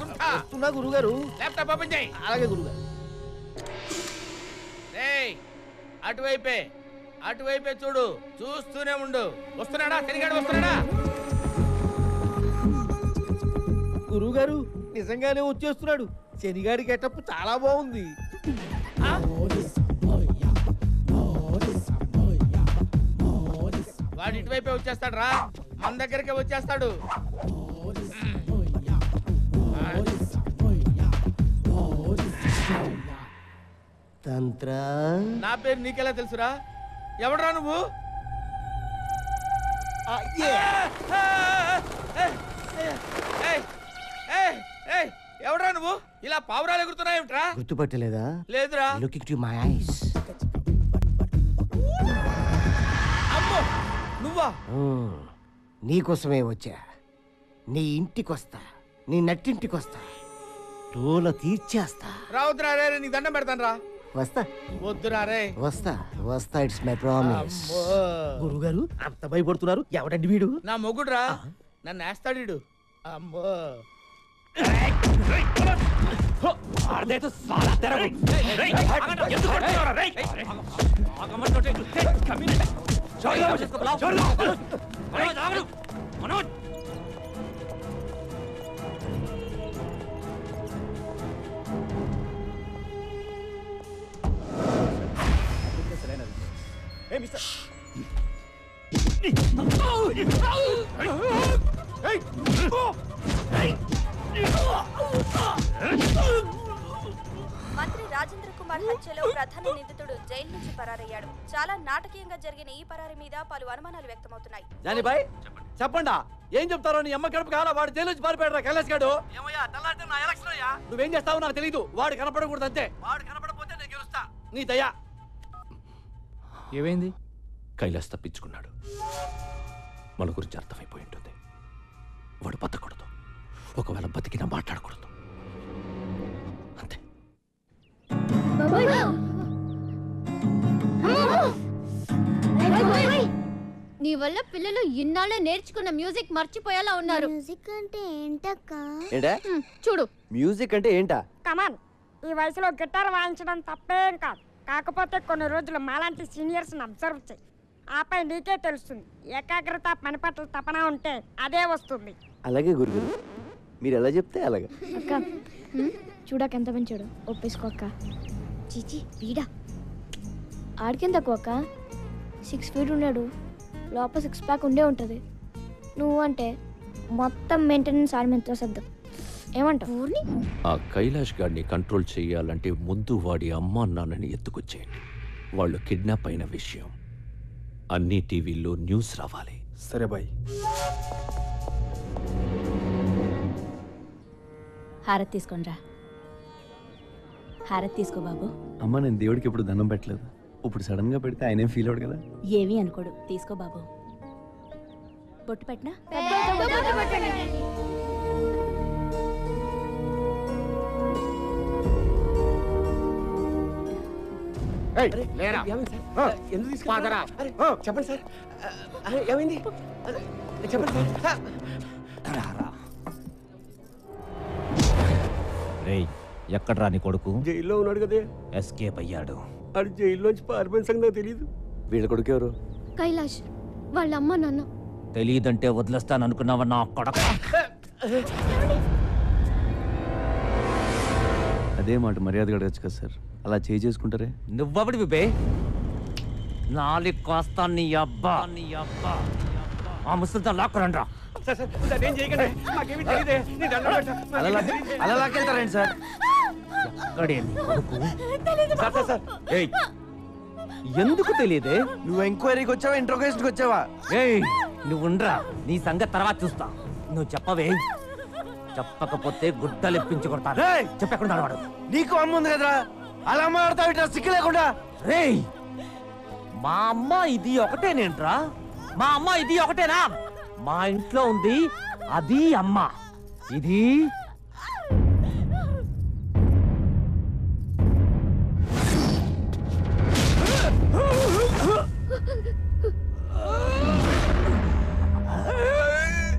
Speaker 4: సుంఠా
Speaker 8: గురుగారు.
Speaker 4: ల్యాప్టాప్ ఓపెన్ చేయి.
Speaker 8: అలాగే గురుగారు.
Speaker 4: రేయ్ అటువైపే, అటువైపే చూడు, చూస్తూనే ఉండు. వస్తున్నాడా శనిగాడు? వస్తున్నాడా?
Speaker 8: గురుగారు నిజంగానే వచ్చేస్తున్నాడు. శనిగాడి గెటప్ చాలా బాగుంది.
Speaker 4: వాడు ఇటువైపే వచ్చేస్తాడు రా, మన దగ్గరికి వచ్చేస్తాడు.
Speaker 8: తంత్ర.
Speaker 4: నా పేరు నీకెలా తెలుసురా? ఎవడరా నువ్వు? ఎవడరా నువ్వు? ఇలా పావురాలు ఎగురుతున్నాయేమిట్రా?
Speaker 8: గుర్తుపట్టలేదా?
Speaker 4: లేదురా.
Speaker 8: Look in my eyes.
Speaker 4: అమ్మో, నువ్వా?
Speaker 8: నీకోసమే వచ్చా. నీ ఇంటికొస్తా, నీ నట్టింటికొస్తా, తోల తీర్చేస్తా.
Speaker 4: రావద్దురా రే, నీకు దండం పెడతాను రా.
Speaker 8: వస్తా.
Speaker 4: వద్దురా రే.
Speaker 8: వస్తా వస్తా, ఇట్స్ మై ప్రామిస్. గురుగారు అంత భయపడుతున్నారు, ఎవడండి వీడు?
Speaker 4: నా మొగుడురా, నన్ను వేస్తాడు. అమ్మో.
Speaker 6: మంత్రి రాజేంద్ర కుమార్ హత్యలో ప్రధాన నిందితుడు జైలు నుంచి పరారయ్యాడు. చాలా నాటకీయంగా జరిగిన ఈ పరారి మీద పలు అనుమానాలు వ్యక్తమవుతున్నాయి.
Speaker 5: జానీబాయ్ చెప్పండా, ఏం చెప్తారో? నీ అమ్మ కడుపు కావాలా? వాడు జైలు నుంచి పారిపోయాడు. కైలాస్ గాడు. నువ్వేం చేస్తావో నాకు తెలీదు. వాడు కనపడకూడదు అంతే. వాడు కనపడపోతే నేను గెలుస్తా. నీ దయా.
Speaker 15: ఏమైంది?
Speaker 12: కైలాస్ తప్పించుకున్నాడు. మన గురించి అర్థమైపోయి ఉంటుంది. వాడు బతకూడదు. ఒకవేళ బతికినా మాట్లాడకూడదు. అంతే.
Speaker 10: బాబాయ్ వల్ల పిల్లలు ఇన్నాళ్ళే నేర్చుకున్న మ్యూజిక్ మర్చిపోయేలా ఉన్నారు.
Speaker 2: మ్యూజిక్ అంటే ఏంటక్క?
Speaker 5: ఏంటా
Speaker 10: చూడు,
Speaker 5: మ్యూజిక్ అంటే ఏంటా?
Speaker 11: కమాన్, ఈ వయసులో గిటార్ వాయించడం తప్పేం కాదు. కాకపోతే కొన్ని రోజులు మాలాంటి సీనియర్స్ని అబ్జర్వ్ చేయి. ఆపై నీకే తెలుస్తుంది. ఏకాగ్రత, పని పట్ల తపన ఉంటే అదే వస్తుంది.
Speaker 5: అలాగే గురుగారు, మీరు ఎలా చెప్తే అలాగే.
Speaker 16: అక్క చూడక ఎంత పెంచాడు. ఒప్పేసుకో అక్క. చీచి వీడా ఆడికేం తక్కువ అక్క. 6 feet ఉన్నాడు. లోపల 6 pack ఉండే ఉంటుంది. నువ్వు అంటే మొత్తం మెయింటెనెన్స్ ఆడి మీద సర్దు. ఏమంటావు?
Speaker 12: ఆ కైలాష్ గాడిని కంట్రోల్ చేయాలంటే ముందు వాడి అమ్మా నాన్నని ఎత్తుకొచ్చేయండి. వాళ్ళు కిడ్నాప్ అయిన విషయం అన్ని టీవీల్లో న్యూస్ రావాలి.
Speaker 15: సరే బాయ్.
Speaker 14: హారతి తీసుకోనరా. హారతి తీసుకో బాబు.
Speaker 5: అమ్మ, నేను దేవుడికి ఎప్పుడు దండం పెట్టలేదు. ఇప్పుడు సడన్ గా పెడితే ఆయనేం ఫీల్ అవడు కదా.
Speaker 14: ఏమీ అనుకోడు. తీసుకో బాబు. బొట్టు పెట్టినా?
Speaker 17: చెప్పండి సార్, ఏమైంది చెప్పండి సార్.
Speaker 3: రేయ్, ఎక్కడ్రా నీ కొడుకు?
Speaker 17: జైల్లో ఉన్నాడు కదే.
Speaker 3: ఎస్కేప్ అయ్యాడు.
Speaker 17: అది జైల్లోంచి పారిపోయిన సంగతి నాకు తెలియదు.
Speaker 5: వీళ్ళ కొడుకు ఎవరు?
Speaker 10: కైలాష్ వాళ్ళ అమ్మ నాన్న.
Speaker 3: తెలియదంటే వదిలేస్తాననుకున్నావా నా కొడక?
Speaker 5: అదే మాట మర్యాద అడగచ్చు కదా సార్. అలా చేసుకుంటారే.
Speaker 3: నువ్వబడి విబే నాలి కాస్తా నీ అబ్బా ఆ ముసలితో లాక్కరండ్రా.
Speaker 5: అలా లాక్కెళ్తారండి సార్.
Speaker 3: ఏయ్, ఎందుకు తెలియదే?
Speaker 5: నువ్వు ఎంక్వైరీకి వచ్చావా, ఇంట్రోగేషన్కి వచ్చావా?
Speaker 3: ఏయ్, నువ్వుండ్రా, నీ సంగతి తర్వాత చూస్తా. నువ్వు చెప్పవే. చెప్పకపోతే గుడ్డలు ఎప్పించి కొడతాను. చెప్పకుండా వాడు.
Speaker 5: నీకు అమ్మ ఉంది కదరా, అలా అమ్మ ఆడతావు ఇట్లా సిక్కు లేకుండా.
Speaker 3: రేయ్, మా అమ్మ ఇది ఒకటేనేంట్రా? మా అమ్మ ఇది ఒకటేనా? మా ఇంట్లో ఉంది అది అమ్మ, ఇది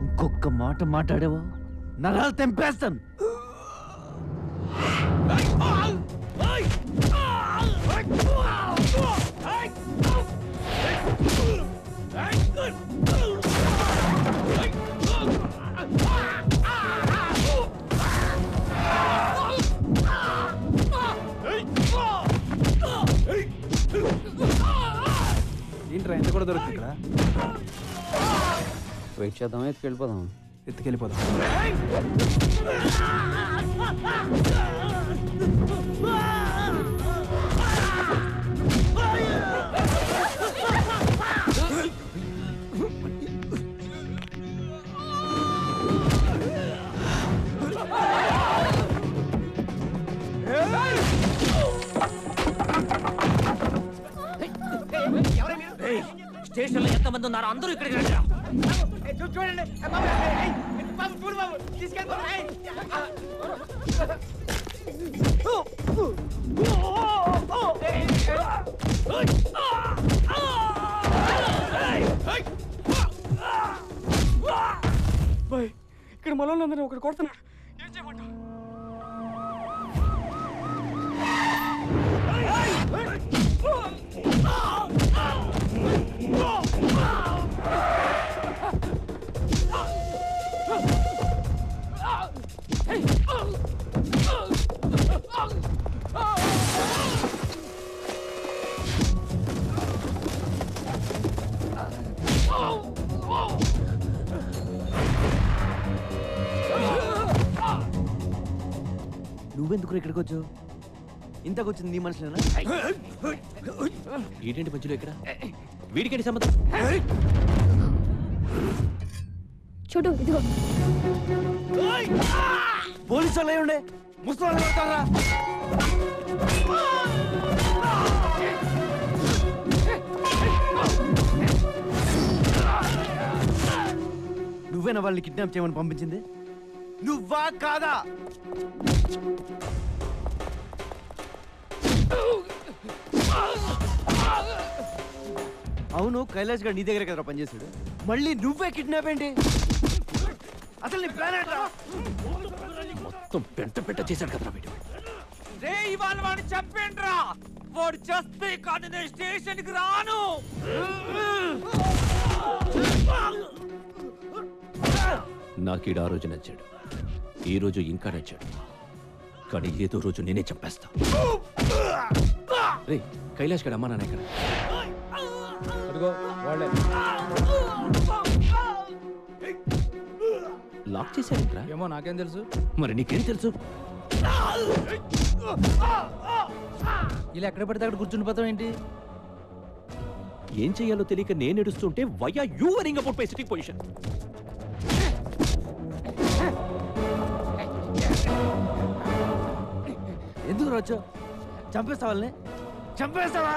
Speaker 5: ఇంకొక మాట మాట్లాడేవా నరాలు తెంపేస్తాను.
Speaker 15: ఏంట్రా ఎంత కూడా దొరుకుతుంది ఇక్కడ?
Speaker 5: వెయిట్ చేద్దామా, ఎత్తుకెళ్ళిపోదాం?
Speaker 15: ఎత్తుకెళ్ళిపోదాం.
Speaker 3: స్టేషన్లో ఎంతమంది ఉన్నారు? అందరూ ఇక్కడికి రండి.
Speaker 4: చూడండి బాబు, చూడు బాబు,
Speaker 13: ఇక్కడ మనోళ్ళందరూ ఒకటి కొడుతున్నాడు. ఏం చేయమంటావు?
Speaker 5: నువ్వెందుకు ఇక్కడికి వచ్చావు? ఇంతకు వచ్చింది నీ మనుషులేనా?
Speaker 12: ఏంటంటే మధ్యలో ఇక్కడ వీడికేంటి సంబంధం?
Speaker 16: చూడు ఇదిగో.
Speaker 5: పోలీసు వాళ్ళు ఉండే ముసలి కొడతారా? నువ్వేనా వాళ్ళని కిడ్నాప్ చేయమని పంపించింది? నువ్వా కాదా? అవును, కైలాష్ గారు నీ దగ్గర కదా పనిచేశాడు, మళ్ళీ నువ్వే కిడ్నాప్ ఏంటి? అసలు నీ ప్లాన్ ఏంట్రా?
Speaker 12: మొత్తం పెంట చేశాడు కదా వీడు.
Speaker 3: రే ఇవాళ వాడిని చంపేండ్రా, వాడు చేస్తే కానీ నేను స్టేషన్కి రాను.
Speaker 12: నాకీడు ఆ రోజు నచ్చాడు, ఈ రోజు ఇంకా నచ్చాడు, కానీ ఏదో రోజు నేనే చంపేస్తా. రే కైలాష్ గడ అమ్మా నాన్న ఇక్కడ. లాక్ చేశాడు.
Speaker 15: ఏమో నాకేం తెలుసు.
Speaker 12: మరి నీకేం తెలుసు?
Speaker 15: ఇలా ఎక్కడ పడితే అక్కడ కూర్చుండిపోతాం ఏంటి?
Speaker 12: ఏం చెయ్యాలో తెలియక నేను ఏడుస్తుంటే why are you worrying about my sitting position?
Speaker 5: ఎందుకు రాజు చంపేస్తా వాళ్ళని? చంపేస్తావా?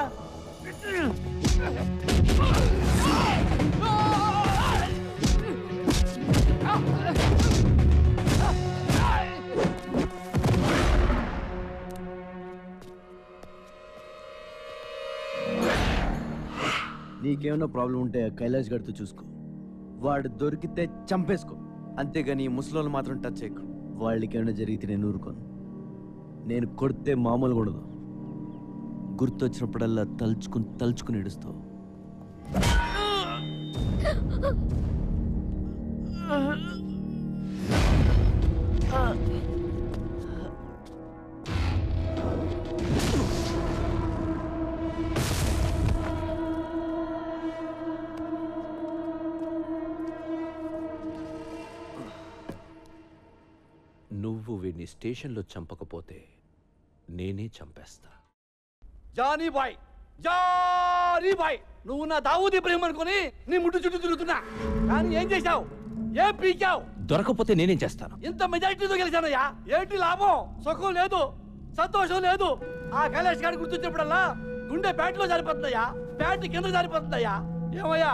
Speaker 5: నీకేమైనా ప్రాబ్లం ఉంటే కైలాష్ గడితో చూసుకో, వాడు దొరికితే చంపేసుకో, అంతేగాని ఈ ముసలోళ్ళు మాత్రం టచ్ చేయకు. వాళ్ళకి ఏమైనా జరిగితే నేను ఊరుకోను. నేను కొడితే మామూలు కూడదు, గుర్తొచ్చినప్పుడల్లా తలుచుకుని ఏడుస్తావు.
Speaker 12: నువ్వు వీడిని స్టేషన్లో చంపకపోతే నేనే చంపేస్తా.
Speaker 17: జానీ బాయ్, జానీ బాయ్, నువ్వు నా దావూద్ ఇబ్రహీం అనుకుని నీ ముట్టు చుట్టూ తిరుగుతున్నా, కానీ ఏం చేశావు? ఏం పీకావు?
Speaker 12: దొరకపోతే నేనేం చేస్తాను?
Speaker 17: ఇంత మెజారిటీతో గెలిచానయ్యా, ఏంటి లాభం? సుఖం లేదు, సంతోషం లేదు. ఆ కైలాష్ గారి గుర్తొచ్చినప్పుడల్లా గుండె బ్యాట్లో జారిపోతుందయ్యా, బ్యాట్ కింద జారిపోతుందయ్యా. ఏమయ్యా,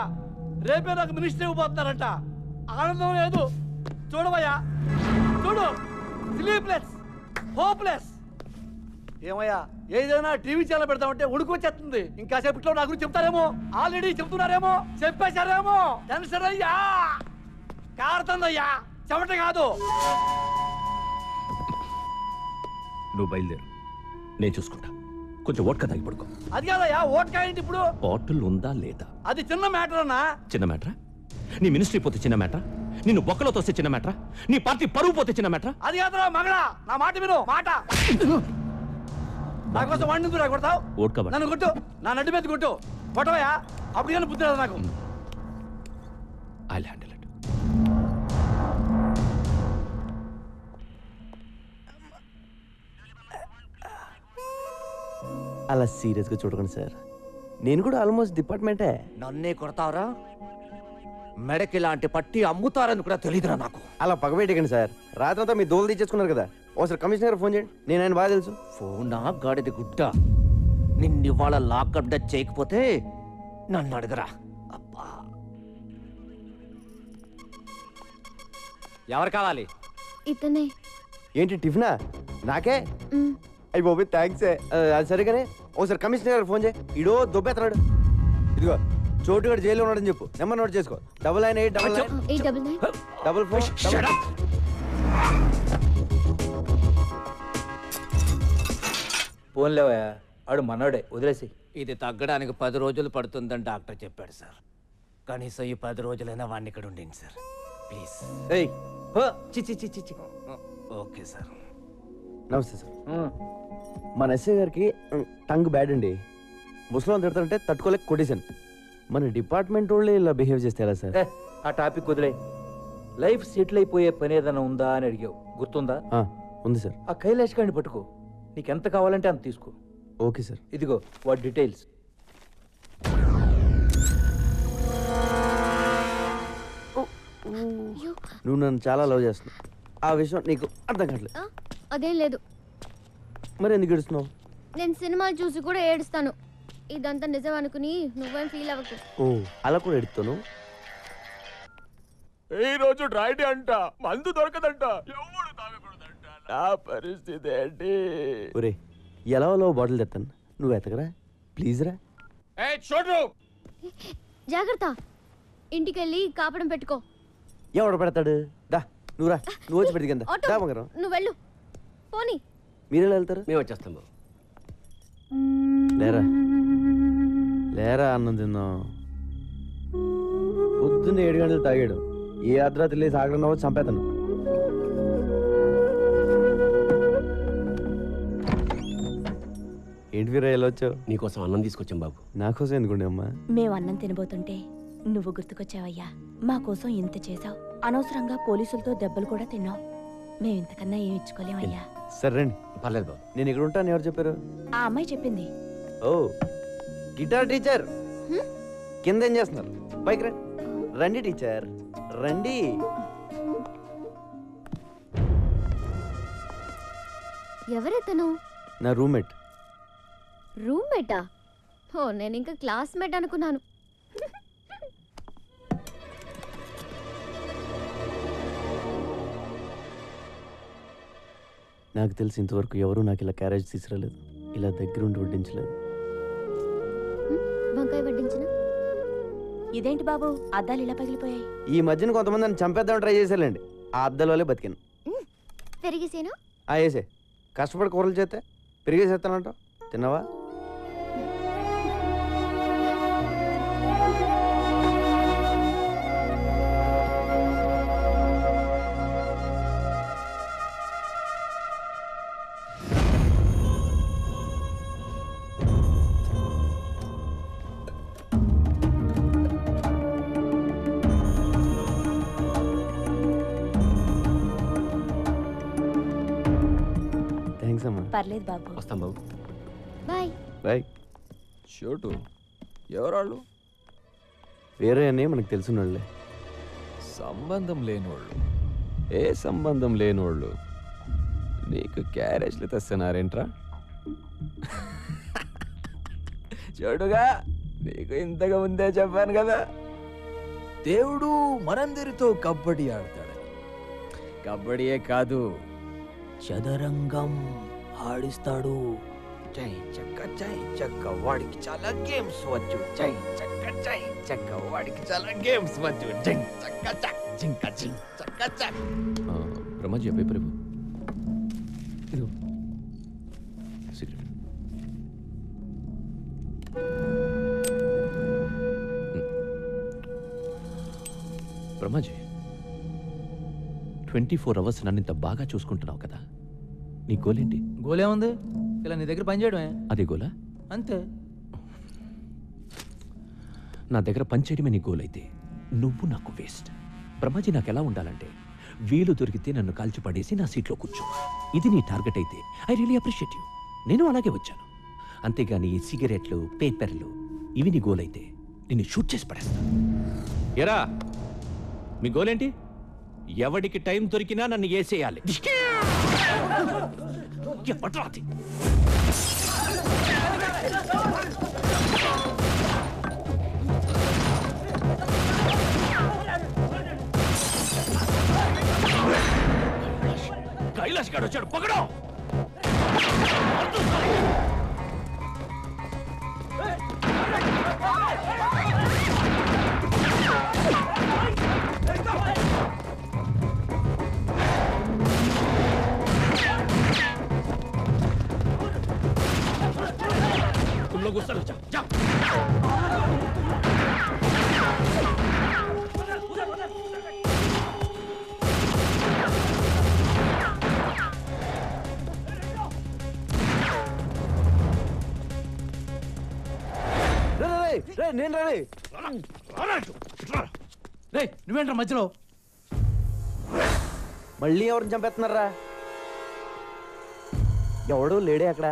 Speaker 17: రేపే నాకు మినిస్టర్ ఇవ్వబోతున్నారంట, ఆనందం లేదు. చూడవయ్యా, చూడు, స్లీప్లెస్, హోప్లెస్. ఏమయ్యా, ఏదైనా టీవీ ఛానల్ పెడతామంటే ఉడుకొచ్చేస్తుంది. ఇంకా సేపట్లో నా గురించి చెప్తారేమో, ఆల్రెడీ చెప్తున్నారేమో, చెప్పేశారేమో. టెన్షన్ అయ్యా, కారుతుందయ్యా, చెమట కాదు.
Speaker 12: నువ్వు బయలుదేరు, నేను చూసుకుంటా. కొంచెం ఓట్కా తాగి పడుకో.
Speaker 17: అది కాదయ్యా, ఓట్కా ఏంటి ఇప్పుడు?
Speaker 12: బాటిల్ ఉందా లేదా?
Speaker 17: అది చిన్న మ్యాటర్ అన్నా.
Speaker 12: చిన్న మ్యాటరా? నీ మినిస్ట్రీ పోతే చిన్న మ్యాటరా? నిన్ను బొక్కలో తోస్తే చిన్న మ్యాటరా? నీ పార్టీ పరువు పోతే చిన్న మ్యాటరా?
Speaker 17: అది కాదురా మగడా, నా మాట విను, మాట. నా కోసం వాడిని ఎందుకు కొడతావు?
Speaker 12: ఓట్కా
Speaker 17: నన్ను కొట్టు, నా నడ్డు మీద కొట్టు, కొట్టవయ్యా, అప్పుడు కానీ బుద్ధి రాదు నాకు.
Speaker 12: I'll handle it.
Speaker 5: అలా సీరియస్గా చూడకండి సార్, నేను కూడా ఆల్మోస్ట్ డిపార్ట్మెంటే.
Speaker 3: నన్నే కొడతావరా? మెడకి ఇలాంటి పట్టి అమ్ముతారని కూడా తెలీదురా నాకు.
Speaker 5: అలా పగబెట్టకండి సార్, రాత్రంతా మీ దోలు తీసేసుకున్నారు కదా. ఒకసారి కమిషనర్ ఫోన్ చేయండి, నేను ఆయన బాగా తెలుసు.
Speaker 3: ఫోనా గాడిది గుడ్డ, నిన్నివాళ లాకప్ డచ్ చేయకపోతే నన్ను అడగరా. అబ్బా, ఎవరు కావాలి?
Speaker 16: ఇతనే.
Speaker 5: ఏంటి టిఫినా? నాకే? అయ్యి బాబు థ్యాంక్స్. అది సరిగానే ఒకసారి కమిషనర్ ఫోన్ చేయి, ఇడో దొబ్బెత్తనాడు. ఇదిగో చోటుగాడు జైల్లో ఉన్నాడని చెప్పు, నెంబర్ నోట్ చేసుకో. 998944.
Speaker 3: ఫోన్లేవా, ఆడు మనోడే, వదిలేసి. ఇది తగ్గడానికి 10 రోజులు పడుతుందని డాక్టర్ చెప్పాడు సార్. కనీసం ఈ 10 రోజులైనా వాడిని ఇక్కడ ఉండండి సార్, ప్లీజ్.
Speaker 5: ఏయ్
Speaker 3: చి. Okay sir.
Speaker 5: నమస్తే సార్. మన ఎస్ఐ గారికి టంగ్ బ్యాడ్ అండి, ముసలాం తిడతారంటే తట్టుకోలేక కొట్టేశాను. మన డిపార్ట్మెంట్ వాళ్ళే ఇలా బిహేవ్ చేస్తే ఎలా సార్?
Speaker 3: ఆ టాపిక్ వదిలే. లైఫ్ సెటిల్ అయిపోయే పని ఏదైనా ఉందా అని అడిగావు, గుర్తుందా?
Speaker 5: ఉంది సార్.
Speaker 3: ఆ కైలాష్ గారిని పట్టుకో, నీకెంత కావాలంటే అంత తీసుకో.
Speaker 5: Okay sir.
Speaker 3: ఇదిగో వాటి డీటెయిల్స్.
Speaker 5: నువ్వు నన్ను చాలా లవ్ చేస్తున్నావు, ఆ విషయం నీకు అర్థం కావట్లేదు.
Speaker 16: అదేం లేదు.
Speaker 5: మరి ఎందుకు ఏడుస్తున్నావు?
Speaker 16: నేను సినిమాలు చూసి కూడా ఏడుస్తాను. ఇదంతా నిజం అనుకుని నువ్వేం ఫీల్ అవ్వకు.
Speaker 5: ఓ అలా కూడా ఎడుతాను.
Speaker 17: ఈ రోజు డ్రైడే అంట, మందు దొరకదంట, ఎవడు తాగకూడదంట. నా పరిస్థితి ఏంటి?
Speaker 5: ఒరే ఎలా బాటిల్ తెస్తాను, నువ్వు ఎతకరా ప్లీజ్ రా.
Speaker 17: చూడు,
Speaker 10: జాగ్రత్త, ఇంటికెళ్ళి కాపడం పెట్టుకో.
Speaker 5: ఎవడు పెడతాడు? దా నువ్వు రా, నువ్వు వచ్చి పెట్టి కింద
Speaker 10: ఆటో,
Speaker 5: దా బంగారం.
Speaker 10: నువ్వు వెళ్ళు. పోనీ.
Speaker 5: మీరెలా వెళ్తారు?
Speaker 8: మేము వచ్చేస్తాం బాబు.
Speaker 5: లేరా లేరా, అన్నం తిందాం. పొద్దున్న 7 గంటలు తాగాడు. ఏ అర్ధరాత్రి లేసి ఆగడం వచ్చి చంపేతాను. ఏంటి వీరా ఎలా వచ్చావు?
Speaker 8: నీకోసం అన్నం తీసుకొచ్చాం బాబు.
Speaker 5: నాకోసం ఎందుకుండే అమ్మా?
Speaker 14: మేము అన్నం తినబోతుంటే నువ్వు గుర్తుకొచ్చావయ్యా. మా కోసం ఇంత చేసావు. అనవసరంగా పోలీసులతో దెబ్బలు కూడా తిన్నావు. మేము ఇంతకన్నా ఏమి ఇచ్చుకోలేమయ్యా.
Speaker 5: సరే రండి.
Speaker 8: పర్లేదు బాబు.
Speaker 5: నేను ఇక్కడ ఉంటాను. ఎవరు చెప్పారు?
Speaker 14: ఆ అమ్మాయి చెప్పింది.
Speaker 5: ఓ గిటార్ టీచర్, కింద ఏం చేస్తున్నారు? పైకి రండి. రండి టీచర్ రండి.
Speaker 10: ఎవరెతను?
Speaker 5: నా రూమ్మేట్.
Speaker 10: రూమ్మేటా? ఓ, నేను ఇంకా క్లాస్మేట్ అనుకున్నాను.
Speaker 5: నాకు తెలిసి ఇంతవరకు ఎవరూ నాకు ఇలా క్యారేజ్ తీసుకురాలేదు, ఇలా దగ్గరుండి వడ్డించలేదు.
Speaker 10: వంకాయ వడ్డించిన?
Speaker 14: ఇదేంటి బాబు, అద్దాలు ఇలా పగిలిపోయాయి?
Speaker 5: ఈ మధ్యన కొంతమంది నన్ను చంపేద్దామని ట్రై చేశారండి. ఆ అద్దాల వల్లే బతికాను.
Speaker 10: పెరిగేసేనా?
Speaker 5: వేసే కష్టపడి కూరలు చేస్తే పెరిగేసేస్తానంట. తిన్నావా?
Speaker 14: పర్లేదు బాబు.
Speaker 8: వస్తాం బాబు.
Speaker 10: Bye
Speaker 5: bye.
Speaker 1: షోటు ఎవరాళ్ళు?
Speaker 5: వేరే అని మనకు తెలుసున్నాళ్ళే.
Speaker 1: సంబంధం లేనోళ్ళు. ఏ సంబంధం లేనోళ్ళు నీకు క్యారేజ్లు తెస్తున్నారేంట్రా? చూడుగా, నీకు ఇంతగా ముందే చెప్పాను కదా, దేవుడు మనందరితో కబడ్డీ ఆడతాడని. కబడ్డీయే కాదు, చదరంగం ఆడిస్తాడు. జై చక్క జై చక్క, వాడికి చాలా గేమ్స్ వచ్చు. జై చక్క జై చక్క, వాడికి చాలా గేమ్స్ వచ్చు. జై చక్క చక్ జింక జింక్ చక్క చక్.
Speaker 12: బ్రహ్మాజీ పేపర్ ఇవ్వు. సిగరెట్. బ్రహ్మాజీ, 24 అవర్స్ నన్ను ఇంత బాగా చూసుకుంటున్నావు కదా, నీ గోల్ ఏంటి?
Speaker 15: గోలే ఉంది, ఇలా నీ దగ్గర పని చేయడమే.
Speaker 12: అదే గోలా?
Speaker 15: అంతే.
Speaker 12: నా దగ్గర పనిచేయడమే నీ గోల్ అయితే నువ్వు నాకు వేస్ట్. బ్రహ్మాజీ, నాకు ఎలా ఉండాలంటే వీలు దొరికితే నన్ను కాల్చి పడేసి నా సీట్లో కూర్చో. ఇది నీ టార్గెట్ అయితే ఐ రియలీ అప్రిషియేట్ యూ. నేను అలాగే వచ్చాను. అంతేగాని ఈ సిగరెట్లు, పేపర్లు ఇవి నీ గోల్ అయితే నిన్ను షూట్ చేసి పడేస్తాను. ఎరా, మీ గోల్ ఏంటి? ఎవడికి టైం దొరికినా నన్ను వేసేయాలి. కైలాష్ గారు వచ్చాడు, పగడు. तुम लोग उस तरफ जाओ, जाओ।
Speaker 5: నేను రే,
Speaker 15: నువ్వేంట్రా మధ్యలో?
Speaker 5: మళ్ళీ ఎవరిని చంపేస్తున్నారా? ఎవడు లేడే అక్కడ?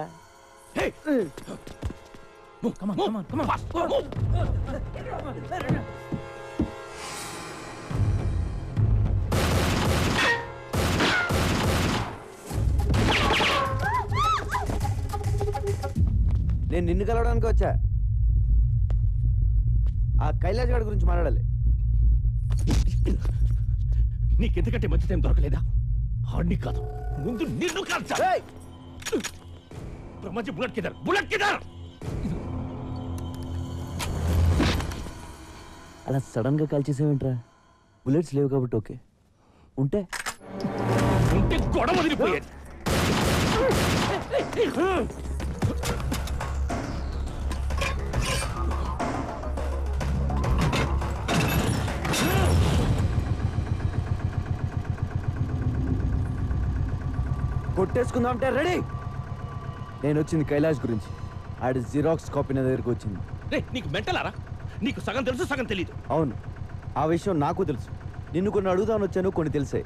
Speaker 5: నేను నిన్ను కలవడానికి వచ్చా. ఆ కైలాష్ గారి గురించి మాట్లాడాలి.
Speaker 12: నీకెందుకంటే మంచి టైం దొరకలేదా? ఆడిని కాదు, ముందు నిన్ను కాల్చా. బ్రహ్మాజీ, బుల్లెట్ కిదర్, బుల్లెట్ కిదర్.
Speaker 5: అలా సడన్గా కాల్ చేసావేంట్రా? బుల్లెట్స్ లేవు కాబట్టి ఓకే, ఉంటే
Speaker 7: గొడవ వదిలిపోయాడు.
Speaker 5: కొట్టేసుకుందాం అంటే రెడీ. నేను వచ్చింది కైలాష్ గురించి. ఆడి జిరాక్స్ కాపీ నా దగ్గరికి వచ్చింది.
Speaker 7: నీకు మెంటలారా? నీకు సగం తెలుసు, సగం తెలీదు.
Speaker 5: అవును, ఆ విషయం నాకు తెలుసు. నిన్ను కొన్ని అడుగుదామని వచ్చాను, కొన్ని తెలిసాయి.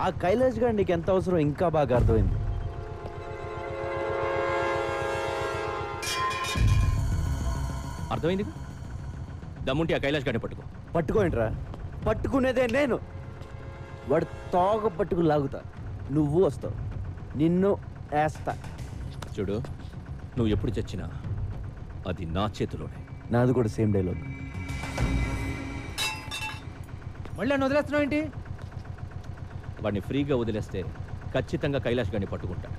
Speaker 5: ఆ కైలాష్ గారు నీకు ఎంత అవసరం ఇంకా బాగా అర్థమైంది.
Speaker 7: అర్థమైంది. దమ్ముంటే ఆ కైలాష్ గారిని
Speaker 5: పట్టుకోండిరా. పట్టుకునేదే నేను. వాడు తోక పట్టుకు లాగుతా, నువ్వు వస్తావు, నిన్ను వేస్తా.
Speaker 12: చూడు, నువ్వు ఎప్పుడు చచ్చినా అది నా చేతిలోనే.
Speaker 5: నాది కూడా సేమ్ డైలాగ్.
Speaker 15: మళ్ళీ నన్ను వదిలేస్తున్నావు ఏంటి?
Speaker 12: వాడిని ఫ్రీగా వదిలేస్తే ఖచ్చితంగా కైలాష్ గారిని పట్టుకుంటా.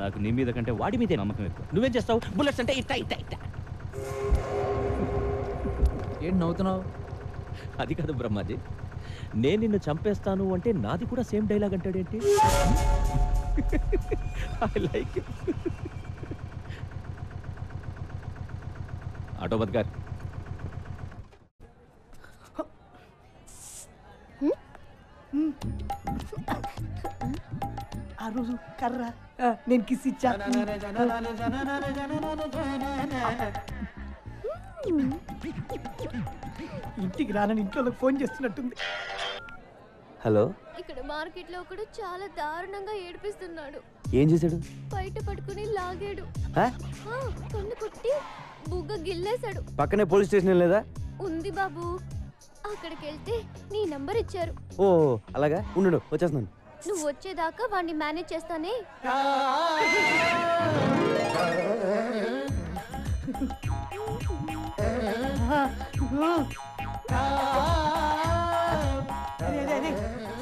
Speaker 12: నాకు నీ మీద కంటే వాడి మీదే నమ్మకం ఎక్కువ. నువ్వేం చేస్తావు? బుల్లెట్స్ అంటే ఇట్టా ఇట్టా ఇట్టా.
Speaker 15: ఏంటి నవ్వుతున్నావు?
Speaker 12: అది కాదు బ్రహ్మాజీ, నేను నిన్ను చంపేస్తాను అంటే నాది కూడా సేమ్ డైలాగ్ అంటాడేంటి? I like it. ఆటో బద్గార్,
Speaker 13: ఆ రోజు కర్ర నేను కిస్ ఇచ్చా. ఇంటికి రానని ఇంట్లో ఫోన్ చేస్తున్నట్టుంది.
Speaker 5: హలో,
Speaker 10: ఇక్కడ మార్కెట్ లో ఒకడు చాలా దారుణంగా ఏడిపిస్తున్నాడు.
Speaker 5: ఏం చేశాడు?
Speaker 10: బయట పట్టుకుని లాగాడు.
Speaker 5: హా?
Speaker 10: కన్ను కొట్టి బుగ్గ గిల్లేశాడు.
Speaker 5: పక్కనే పోలీస్ స్టేషన్ లేదా?
Speaker 10: ఉంది బాబు, అక్కడికి వెళ్తే నీ నంబర్ ఇచ్చారు.
Speaker 5: ఓ అలాగా, ఉండు వచ్చేస్తున్నాను.
Speaker 10: నువ్వు వచ్చేదాకా వాడిని మేనేజ్ చేస్తానే.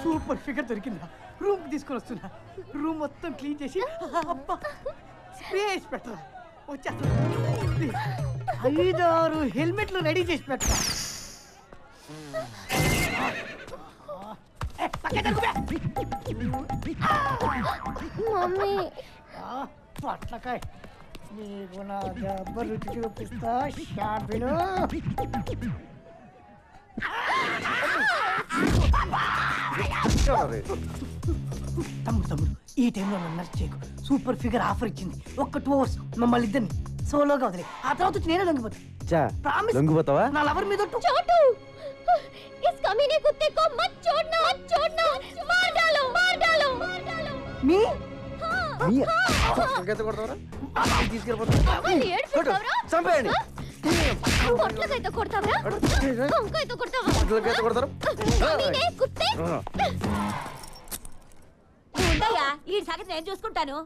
Speaker 13: సూపర్ ఫిగర్ దొరికిందా? రూమ్ తీసుకొని వస్తున్నా. రూమ్ మొత్తం క్లీన్ చేసి అబ్బా స్పేస్ పెట్టరా. వచ్చేస్తా. 5-6 హెల్మెట్లు రెడీ చేసి పెట్టరా.
Speaker 10: మమ్మీ
Speaker 13: పట్లకాయ నీకు నా దెబ్బ రుచి చూపిస్తా. షాపిలో తమ్ముడు ఈ టైంలో నన్ను నర్స్ చేయకు. సూపర్ ఫిగర్ ఆఫర్ ఇచ్చింది. ఒక్క 2 hours మమ్మల్ని ఇద్దరిని సోలోగా వదిలే. ఆ తర్వాత వచ్చి నేనే లొంగిపోతా.
Speaker 5: లొంగిపోతావా?
Speaker 13: నా లవర్ మీద
Speaker 10: छोटू, इस कमीने कुत्ते को मत छोड़ना, मत छोड़ना, मार डालो, मार डालो, मार डालो.
Speaker 13: మీ
Speaker 5: చంపేయండి.
Speaker 10: కొట్లకైతే కొడతావరా? కొంకైతే కొడతావా? కమీనే కుత్తే.
Speaker 14: ఉండయ్యా, ఈ సంగతి నేను చూసుకుంటాను.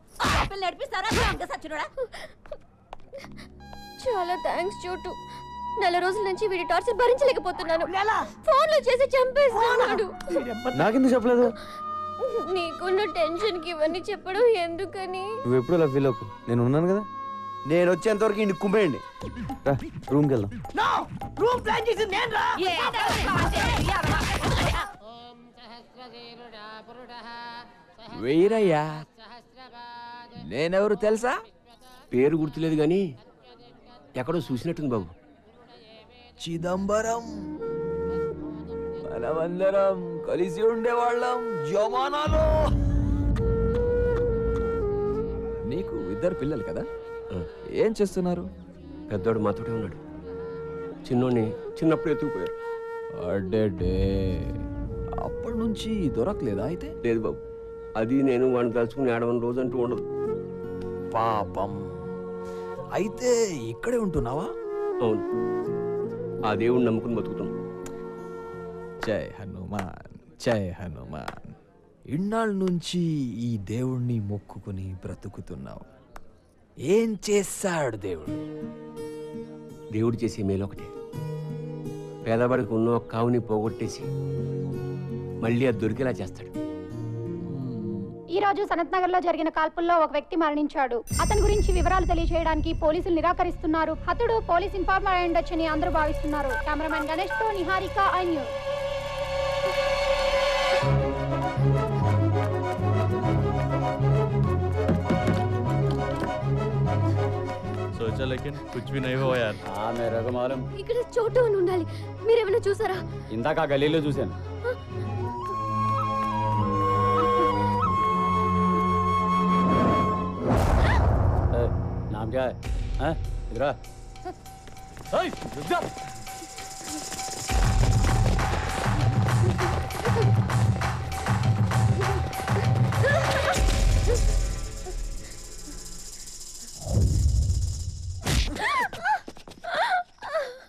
Speaker 14: పిల్లలు నడిపిస్తారా? సచ్చినోడా.
Speaker 10: చాలా థ్యాంక్స్ చోటు. 4 రోజుల నుంచి వీడి టార్చర్ భరించలేకపోతున్నాను. ఫోన్లో చేసి చంపేస్తున్నాడు.
Speaker 5: నాకెందుకు చెప్పలేదు?
Speaker 10: నీకున్న టెన్షన్ కి ఇవన్నీ చెప్పడం ఎందుకని?
Speaker 5: నువ్వు ఎప్పుడు అలా ఫీల్ అవ్వకు, నేను ఉన్నాను కదా. నేను వచ్చేంత వరకు ఇంటికి కుమ్మేయండి. రూమ్కి వెళ్దాం.
Speaker 13: రూమ్ ప్లాన్ చేసి నేను రా.
Speaker 1: వీరయ్యా, నేనెవరు తెలుసా?
Speaker 18: పేరు గుర్తులేదు కానీ ఎక్కడో చూసినట్టుంది బాబు.
Speaker 1: చిదంబరం. మనమందరం కలిసి ఉండేవాళ్ళం జమానాలో. నీకు 2 పిల్లలు కదా? ఏం చేస్తున్నారు?
Speaker 18: పెద్దోడు మాతోటే ఉన్నాడు, చిన్నోడిని చిన్నప్పుడు ఎత్తుకుపోయారు.
Speaker 1: అడ్డే, అప్పటి నుంచి దొరకలేదా అయితే?
Speaker 18: లేదు బాబు, అది నేను వాడిని తలుచుకుని ఏడవని రోజు అంటూ ఉండదు.
Speaker 1: పాపం. అయితే ఇక్కడే ఉంటున్నావా?
Speaker 18: అవును, ఆ దేవుడిని నమ్ముకుని బతుకుతున్నాం.
Speaker 1: జై హనుమాన్, జై హనుమాన్. ఇన్నాళ్ళ నుంచి ఈ దేవుణ్ణి మొక్కుకుని బ్రతుకుతున్నావు. ఏం చేశాడు దేవుడు?
Speaker 18: దేవుడు చేసే మేలు ఒకటే, పేదవాడికి ఉన్న ఒక కావుని పోగొట్టేసి మళ్ళీ అది దొరికేలా చేస్తాడు.
Speaker 19: ఈ రోజు సనత్ నగర్ లో జరిగిన కాల్పుల్లో ఒక వ్యక్తి మరణించాడు. అతని గురించి వివరాలు తెలియజేయడానికి పోలీసులు నిరాకరిస్తున్నారు. హతుడు పోలీస్ ఇన్ఫార్మర్ అయి ఉండొచ్చని అందరూ భావిస్తున్నారు. కెమెరామెన్ గణేష్ తో నిహారిక, ఐ న్యూస్.
Speaker 7: सोचा लेकिन कुछ भी नहीं हुआ यार.
Speaker 20: हाँ मेरे को मालूम.
Speaker 10: ఇక్కడ చోటు అని ఉండాలి. మీరేమైనా చూసారా?
Speaker 20: ఇందాక గలీలో చూశాను. नाम क्या है? हैं? इधर आ. ओए, रुक जा.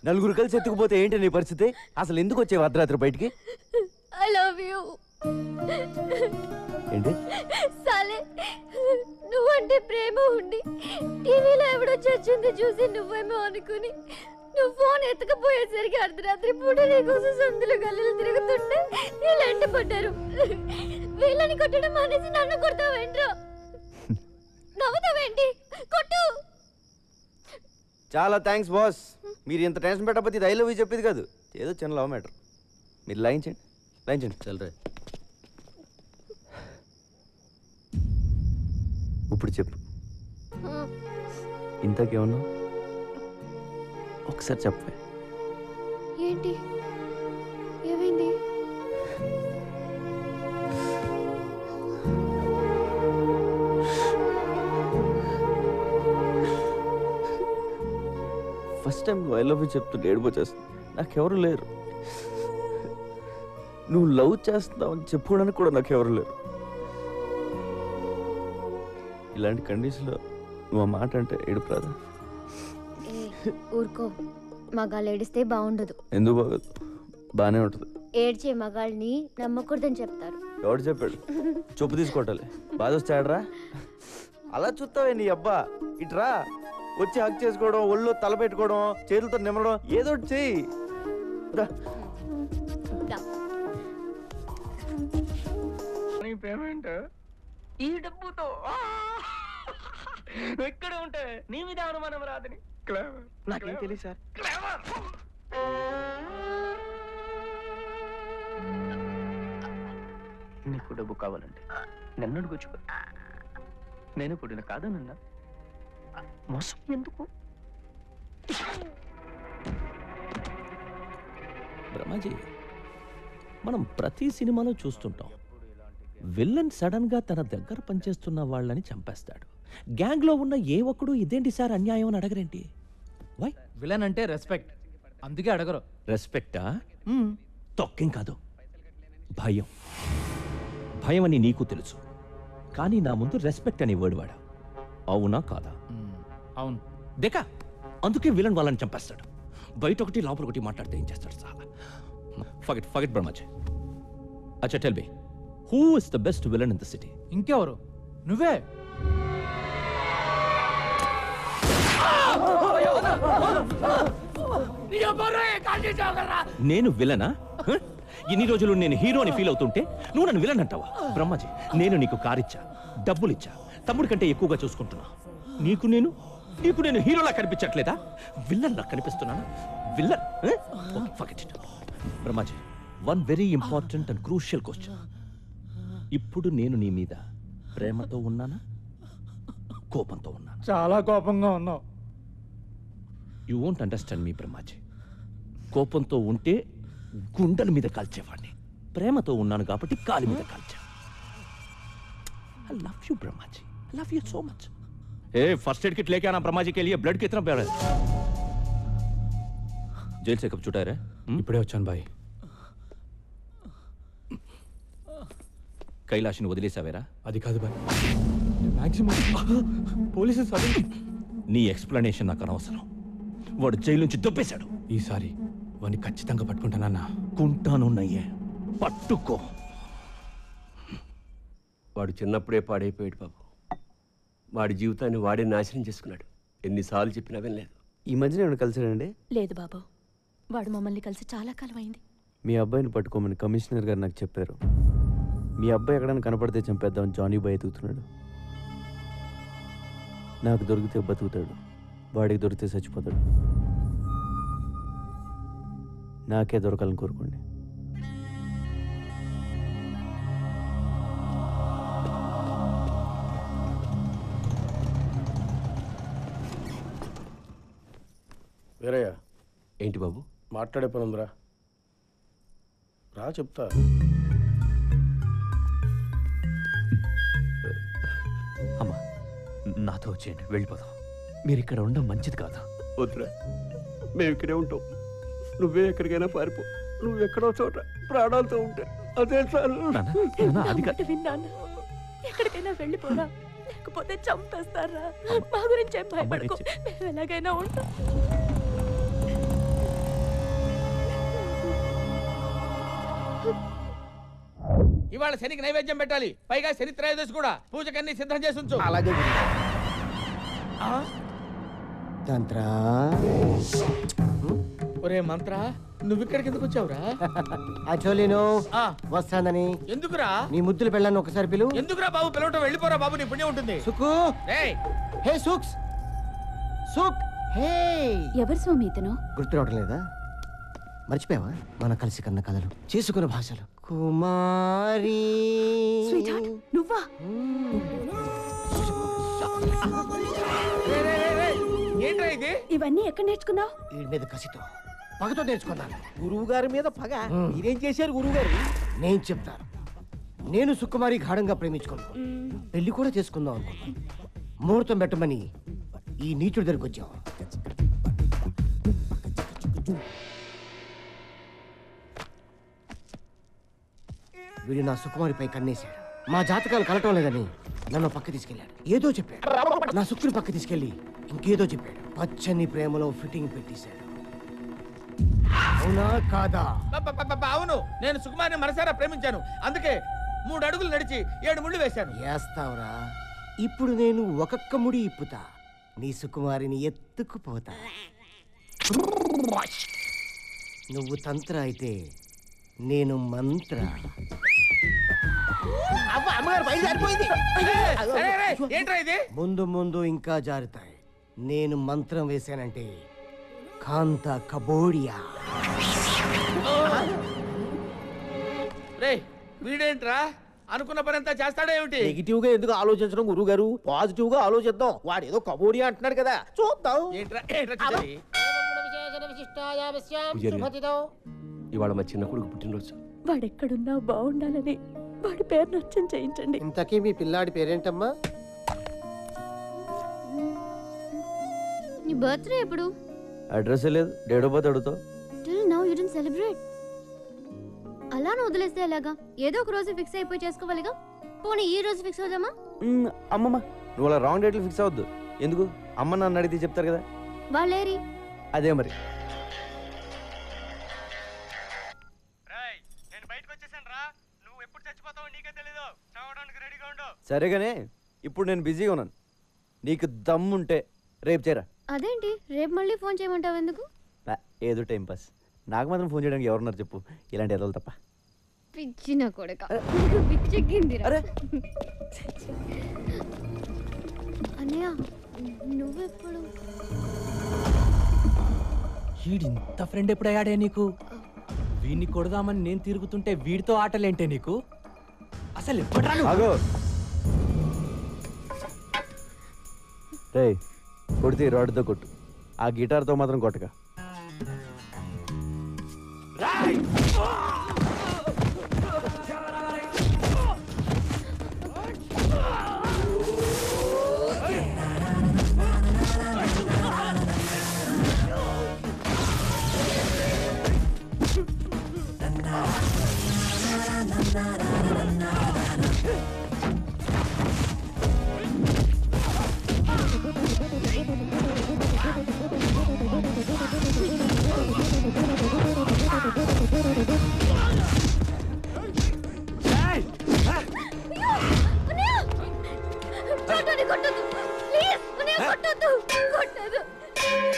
Speaker 5: నలుగురు కలిసి ఎత్తుకుపోతే ఏంటి నీ పరిస్థితి? అసలు ఎందుకు వచ్చేవి అర్ధరాత్రి బయటికి?
Speaker 10: I love you.
Speaker 5: ఏంటి?
Speaker 10: సాలే, నువ్వంటే ప్రేమ ఉండి టీవీలో ఎవడో చచ్చింది చూసి నువ్వేమో అనుకుని నువ్వు ఫోన్ ఎత్తకపోయేసరికి అర్ధరాత్రి పూట నీకోసం సందులు గల్లీలు తిరుగుతుంటే వీళ్ళంటి పడ్డారు. వీళ్ళని కొట్టడం మానేసి నన్ను కొడతావేంట్రా? నవ్వుతావేంటి? కొట్టు.
Speaker 5: చాలా థ్యాంక్స్ బాస్. మీరు ఇంత టెన్షన్ పెట్టకపోతే ఇది ఐ లవ్ యూ చెప్పేది కాదు. ఏదో చిన్న లవ్ మ్యాటర్. మీరు లాయించండి, లాయించండి. చల్లరే. ఇప్పుడు చెప్పు, ఇంతకేమన్నా ఒకసారి చెప్పే.
Speaker 10: ఏంటి ఏమైంది?
Speaker 5: ఫస్ట్ టైం నువ్వు ఐ లవ్ యూ చెప్తుంటే ఏడిపోచేస్తుంది. నాకెవరు లేరు. నువ్వు లవ్ చేస్తున్నావు అని చెప్పుకోవడానికి కూడా నాకెవరు లేరు. ఇలాంటి కండిషన్లో నువ్వు ఆ మాట అంటే ఏడుపు రాదా?
Speaker 10: ఊరుకో, మగాళ్ళు ఏడిస్తే బాగుండదు.
Speaker 5: ఎందుకు బాగోదు? బాగానే ఉంటుంది.
Speaker 10: ఏడ్చే మగాళ్ళని నమ్మకూడదని చెప్తారు.
Speaker 5: ఎవడు చెప్పాడు? చెప్పు తీసుకోవటాలి. బాధ వచ్చాడరా? అలా చూస్తావే నీ అబ్బా. ఇట్రా వచ్చి హక్ చేసుకోవడం, ఒళ్ళు తల పెట్టుకోవడం, చేతులతో నిమ్మడం, ఏదో ఒకటి చెయ్యి.
Speaker 9: పేమెంట్ ఈ డబ్బుతో ఎక్కడ ఉంటే నీ మీద అనుమానం రాదని. నాకేం తెలియదు సార్. నీకు డబ్బు కావాలంటే నన్ను అడుగుచ్చుకో. నేను పుట్టిన కాదనన్నా మోసం ఎందుకు?
Speaker 12: బ్రహ్మాజీ, మనం ప్రతి సినిమాలో చూస్తుంటాం, విల్లన్ సడన్ గా తన దగ్గర పనిచేస్తున్న వాళ్ళని చంపేస్తాడు. గ్యాంగ్ లో ఉన్న ఏ ఒక్కడు ఇదేంటి సార్ అన్యాయం అని అడగరేంటి? వై?
Speaker 15: విలన్ అంటే రెస్పెక్ట్, అందుకే అడగరు.
Speaker 12: రెస్పెక్టా? తొక్కేం కాదు, భయం. భయం అని నీకు తెలుసు, కానీ నా ముందు రెస్పెక్ట్ అని వర్డ్ వాడా. అవునా కాదా?
Speaker 15: అవును.
Speaker 12: దేకా, అందుకే విలన్ వాళ్ళని చంపేస్తాడు. బయట ఒకటి లోపల ఒకటి మాట్లాడితే ఏం చేస్తాడు సార్? ఫగెట్ బ్రహ్మాజీ. అచ్చా tell me, who is the best villain in the city?
Speaker 15: ఇంకెవరు? నువ్వే.
Speaker 12: నేను విలనా? ఇన్ని రోజులు నేను హీరోని ఫీల్ అవుతుంటే నువ్వు నన్ను విలన్ అంటావా? బ్రహ్మాజీ, నేను నీకు కారిచ్చా, డబ్బులిచ్చా, తమ్ముడి కంటే ఎక్కువగా చూసుకుంటున్నా. నీకు నేను హీరోలా కనిపించట్లేదా? విల్లన్లా కనిపిస్తున్నాను. Villain? Forget it. Brahmaji, one very important and crucial question. ఇప్పుడు నేను నీ మీద ప్రేమతో ఉన్నానా, కోపంతో ఉన్నా?
Speaker 15: చాలా కోపంగా ఉన్నావు.
Speaker 12: యూ వోంట్ అండర్స్టాండ్ మీ బ్రహ్మాజీ. కోపంతో ఉంటే గుండెల మీద కాల్చేవాడిని. ప్రేమతో ఉన్నాను కాబట్టి కాలి మీద కాల్చా. I love you Brahmaji, I love you so much. First aid kit लेके आना ब्रह्माजी के लिए. ब्लड कितना प्यारा है. जेल से कब छुटा रहे?
Speaker 1: ఇప్పుడే వచ్చాను బాయ్.
Speaker 12: కైలాష్ని వదిలేసావేరా?
Speaker 1: అది కాదు బాయ్, మాక్సిమం పోలీసు సడన్.
Speaker 12: నీ ఎక్స్ప్లెనేషన్ నాకు అనవసరం. వాడు జైలు నుంచి దొబ్బేశాడు.
Speaker 1: ఈసారి వాడిని ఖచ్చితంగా పట్టుకుంటానన్నా.
Speaker 12: కుంటానున్నయ్యే, పట్టుకో.
Speaker 18: వాడు చిన్నప్పుడే పాడైపోయాడు బాబు. వాడి జీవితాన్ని వాడే నాశనం చేసుకున్నాడు. ఎన్నిసార్లు చెప్పినా వినలేదు.
Speaker 5: ఈ మధ్యన ఏమైనా కలిసాడండి?
Speaker 14: లేదు బాబు, వాడు మమ్మల్ని కలిసి చాలా కాలం అయింది.
Speaker 5: మీ అబ్బాయిని పట్టుకోమని కమిషనర్ గారు నాకు చెప్పారు. మీ అబ్బాయి ఎక్కడైనా కనపడితే చంపేద్దామని జానీ బాయ్ ఎతుకుతున్నాడు. నాకు దొరికితే బతుకుతాడు, వాడికి దొరికితే చచ్చిపోతాడు. నాకే దొరకాలని కోరుకోండి.
Speaker 21: వీరయ్య,
Speaker 12: ఏంటి బాబు?
Speaker 21: మాట్లాడే పని ఉందిరా, రా చెప్తా.
Speaker 12: అమ్మా నాతో వచ్చేయండి, వెళ్ళిపోదాం. మీరు ఇక్కడ ఉండడం మంచిది కాదు.
Speaker 18: వద్దురా, మేము ఇక్కడే ఉంటాం. నువ్వే ఎక్కడికైనా పారిపో. నువ్వు ఎక్కడో చోట ప్రాణాలతో ఉంటే అదే చాలు.
Speaker 14: విన్నాను, ఎక్కడికైనా వెళ్ళిపోరా, లేకపోతే చంపేస్తారా. మా గురించి ఏం భయపడకు, మేము ఎలాగైనా ఉంటాం.
Speaker 4: ఇవాళ శనికి నైవేద్యం పెట్టాలి, పైగా శని త్రయోదశి కూడా. పూజకన్నీ సిద్ధం చేసి ఉంచు.
Speaker 22: అలాగే
Speaker 4: ఒరే మంత్ర, నువ్వు ఇక్కడికి ఎందుకు వచ్చావురా?
Speaker 22: యాక్చువల్లీను వస్తానని.
Speaker 4: ఎందుకురా?
Speaker 22: నీ ముద్దులు పెళ్ళాను ఒకసారి పిలు.
Speaker 4: ఎందుకురా బాబు పిలవటం? వెళ్ళిపోరా బాబు, నీ పుణ్యం ఉంటుంది.
Speaker 22: సుకు, హే సుక్స్, సుక్, హే.
Speaker 14: ఎవరు స్వామి ఇతను?
Speaker 22: గుర్తు రావడం లేదా? మర్చిపోయావా? మన కలిసి కన్న కథలు, చేసుకున్న భాషలు. కుమారి
Speaker 14: నువ్వా?
Speaker 4: ఏంట్రా ఇది?
Speaker 14: ఇవన్నీ ఎక్కడ నేర్చుకున్నావు?
Speaker 22: వీడి మీద కసితో, పగతో నేర్చుకున్నాను. గురువు గారి మీద పగ? మీరేం చేశారు గురువు గారు? నేను చెప్తాను. నేను సుకుమారి గాఢంగా ప్రేమించుకున్నాను, పెళ్లి కూడా చేసుకుందాం అనుకున్నాను. ముహూర్తం పెట్టమని ఈ నీచుడి దగ్గరికి వచ్చాం. వీడు నా సుకుమారిపై కన్నేశాడు. మా జాతకాలు కలటం లేదని నన్ను పక్క తీసుకెళ్ళాడు. ఏదో చెప్పాడు. నా సుక్కుని పక్క తీసుకెళ్ళి ఇంకేదో చెప్పాడు. పచ్చని ప్రేమలో ఫిట్టింగ్ పెట్టేశాడు. అవునా కాదా?
Speaker 4: అవును, నేను సుకుమారిని మనసారా ప్రేమించాను. అందుకే 3 అడుగులు నడిచి 7 ముళ్ళు వేశాను.
Speaker 22: వేస్తావురా? ఇప్పుడు నేను ఒక్కొక్క ముడి ఇప్పుతా, నీ సుకుమారిని ఎత్తుకుపోతా. నువ్వు తంత్ర అయితే నేను మంత్ర. ముందు ముందు ఇంకా జారుతాయి. నేను మంత్రం వేశానంటే కాంత కబోడియా.
Speaker 4: రే వీడేంట్రా, అనుకున్న పని అంతా చేస్తాడా ఏమిటి?
Speaker 22: నెగిటివ్ గా ఎందుకు ఆలోచించడం గురువు గారు? పాజిటివ్ గా ఆలోచిద్దాం. వాడు ఏదో కబోడియా అంటున్నాడు కదా, చూద్దాం.
Speaker 18: ఇవాళ మా చిన్న కొడుకు పుట్టినరోజు.
Speaker 14: వాడెక్కడున్నా బాగుండాలని వాడి పేరు నచ్చం చేయించండి.
Speaker 22: ఇంతకీ మీ పిల్లాడి పేరేంటమ్మా?
Speaker 16: నీ బర్త్డే ఎప్పుడు?
Speaker 5: అడ్రస్ లేదు, డేట్ ఆఫ్ బర్త్ అడుగుతావు.
Speaker 16: Till now you didn't celebrate. అలానే వదిలేస్తే ఎలాగా? ఏదో ఒక రోజు ఫిక్స్ అయిపోయి చేసుకోవాలిగా. పోనీ ఈ రోజు ఫిక్స్ అవుదామా?
Speaker 5: అమ్మమ్మ, నువ్వు అలా రాంగ్ డేట్లు ఫిక్స్ అవ్వద్దు. ఎందుకు? అమ్మ నన్ను అడిగితే చెప్తారు కదా.
Speaker 16: వాళ్ళేరి
Speaker 5: అదే మరి. సరేగానే, ఇప్పుడు నేను బిజీగా ఉన్నాను. నీకు దమ్ముంటే రేపు చేరా.
Speaker 16: అదేంటి రేపు మళ్ళీ ఫోన్ చేయమంటావు? ఎందుకు?
Speaker 5: ఏదో టైం పాస్. నాకు మాత్రం ఫోన్ చేయడానికి ఎవరున్నారు చెప్పు, ఇలాంటి ఎదలు తప్ప.
Speaker 16: పిచ్చిన కొడక, పిచ్చెక్కిందిరా. అన్నయ్య నువ్వెప్పుడు?
Speaker 15: వీడింత ఫ్రెండ్ ఎప్పుడు అయ్యాడే నీకు? వీడిని కొడదామని నేను తిరుగుతుంటే వీడితో ఆటలేంటే నీకు? అసలు
Speaker 5: ఆగో రే, కొడితే రాడ్తో కొట్టు, ఆ గిటార్తో మాత్రం కొట్టగా.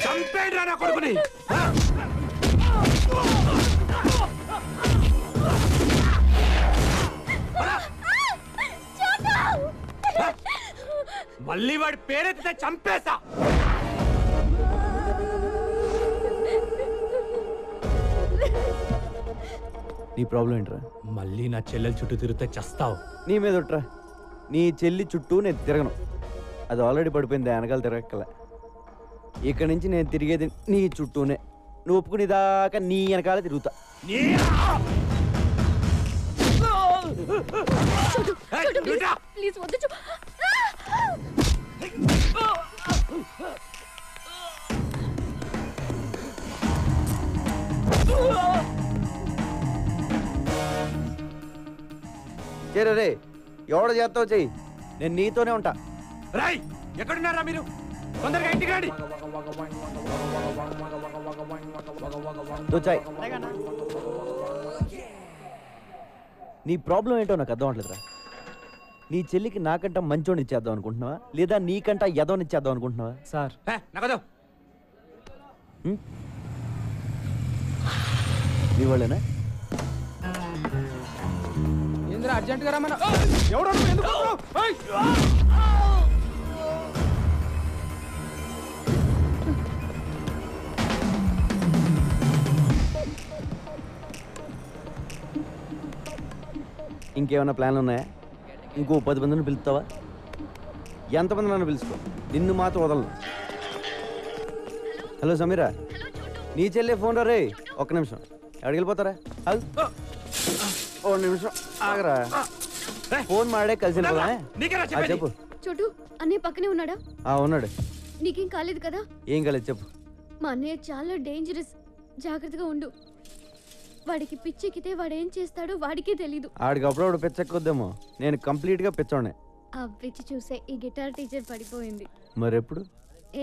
Speaker 17: చంపేడ్రా నా కొడుకుని.
Speaker 15: మళ్ళీ వాడి పేరెత్తితే చంపేస్తా.
Speaker 5: నీ ప్రాబ్లం ఏంట్రా?
Speaker 15: మళ్ళీ నా చెల్లెల చుట్టూ తిరిగితే చస్తావు.
Speaker 5: నీ మీద ఒట్రా. నీ చెల్లి చుట్టూ నేను తిరగను. అది ఆల్రెడీ పడిపోయింది, వెనకాల తిరగక్కల. ఇక్కడి నుంచి నేను తిరిగేది నీ చుట్టూనే. నువ్వు ఒప్పుకునేదాకా నీ వెనకాల తిరుగుతా.
Speaker 10: ప్లీజ్ వద్దు.
Speaker 5: చేరే రే, ఎవడ చేస్తావు చెయ్యి, నేను నీతోనే ఉంటా.
Speaker 15: రాయ్, ఎక్కడున్నారా మీరు? తొందరగా ఇంటికి రండి.
Speaker 5: దోచాయ్. నీ ప్రాబ్లం ఏంటో నాకు అర్థం అవట్లేదురా. నీ చెల్లికి నాకంట మంచోని ఇచ్చేద్దాం అనుకుంటున్నావా, లేదా నీకంట ఎదోని ఇచ్చేద్దాం అనుకుంటున్నావా?
Speaker 15: సార్ నగదు
Speaker 5: నీ వాళ్ళేనా?
Speaker 9: ఏంద్రా అర్జెంట్ గా రమ్మన్నా. ఎవడో ఎందుకు?
Speaker 5: ఇంకేమైనా ప్లాన్లు ఉన్నాయా? ఇంకో 10 మందిని పిలుస్తావా? ఎంతమంది నన్ను పిలుచుకో, నిన్ను మాత్రం వదలను. హలో సమీరా, నీ చెల్లి ఫోన్ రా రే. ఒక్క నిమిషం, ఎక్కడికి వెళ్ళిపోతారా? ఓ నిమిషం ఆగరా, ఫోన్ మాడే కలిసి వెళ్ళిపోదా? చెప్పు.
Speaker 10: చోటు అన్నయ్య పక్కనే ఉన్నాడా?
Speaker 5: ఉన్నాడు.
Speaker 10: నీకేం కాలేదు కదా?
Speaker 5: ఏం కాలేదు చెప్పు.
Speaker 10: మా అన్నయ్య చాలా డేంజరస్, జాగ్రత్తగా ఉండు. వాడికి పిచ్చెక్కితే వాడేం చేస్తాడో వాడికే తెలీదు.
Speaker 5: ఆడికి అప్పుడప్పుడు పిచ్చెక్కొద్దేమో, నేను కంప్లీట్ గా పిచ్చోనే.
Speaker 10: ఆ పిచ్చి చూసే ఈ గిటార్ టీచర్ పడిపోయింది.
Speaker 5: మరెప్పుడు?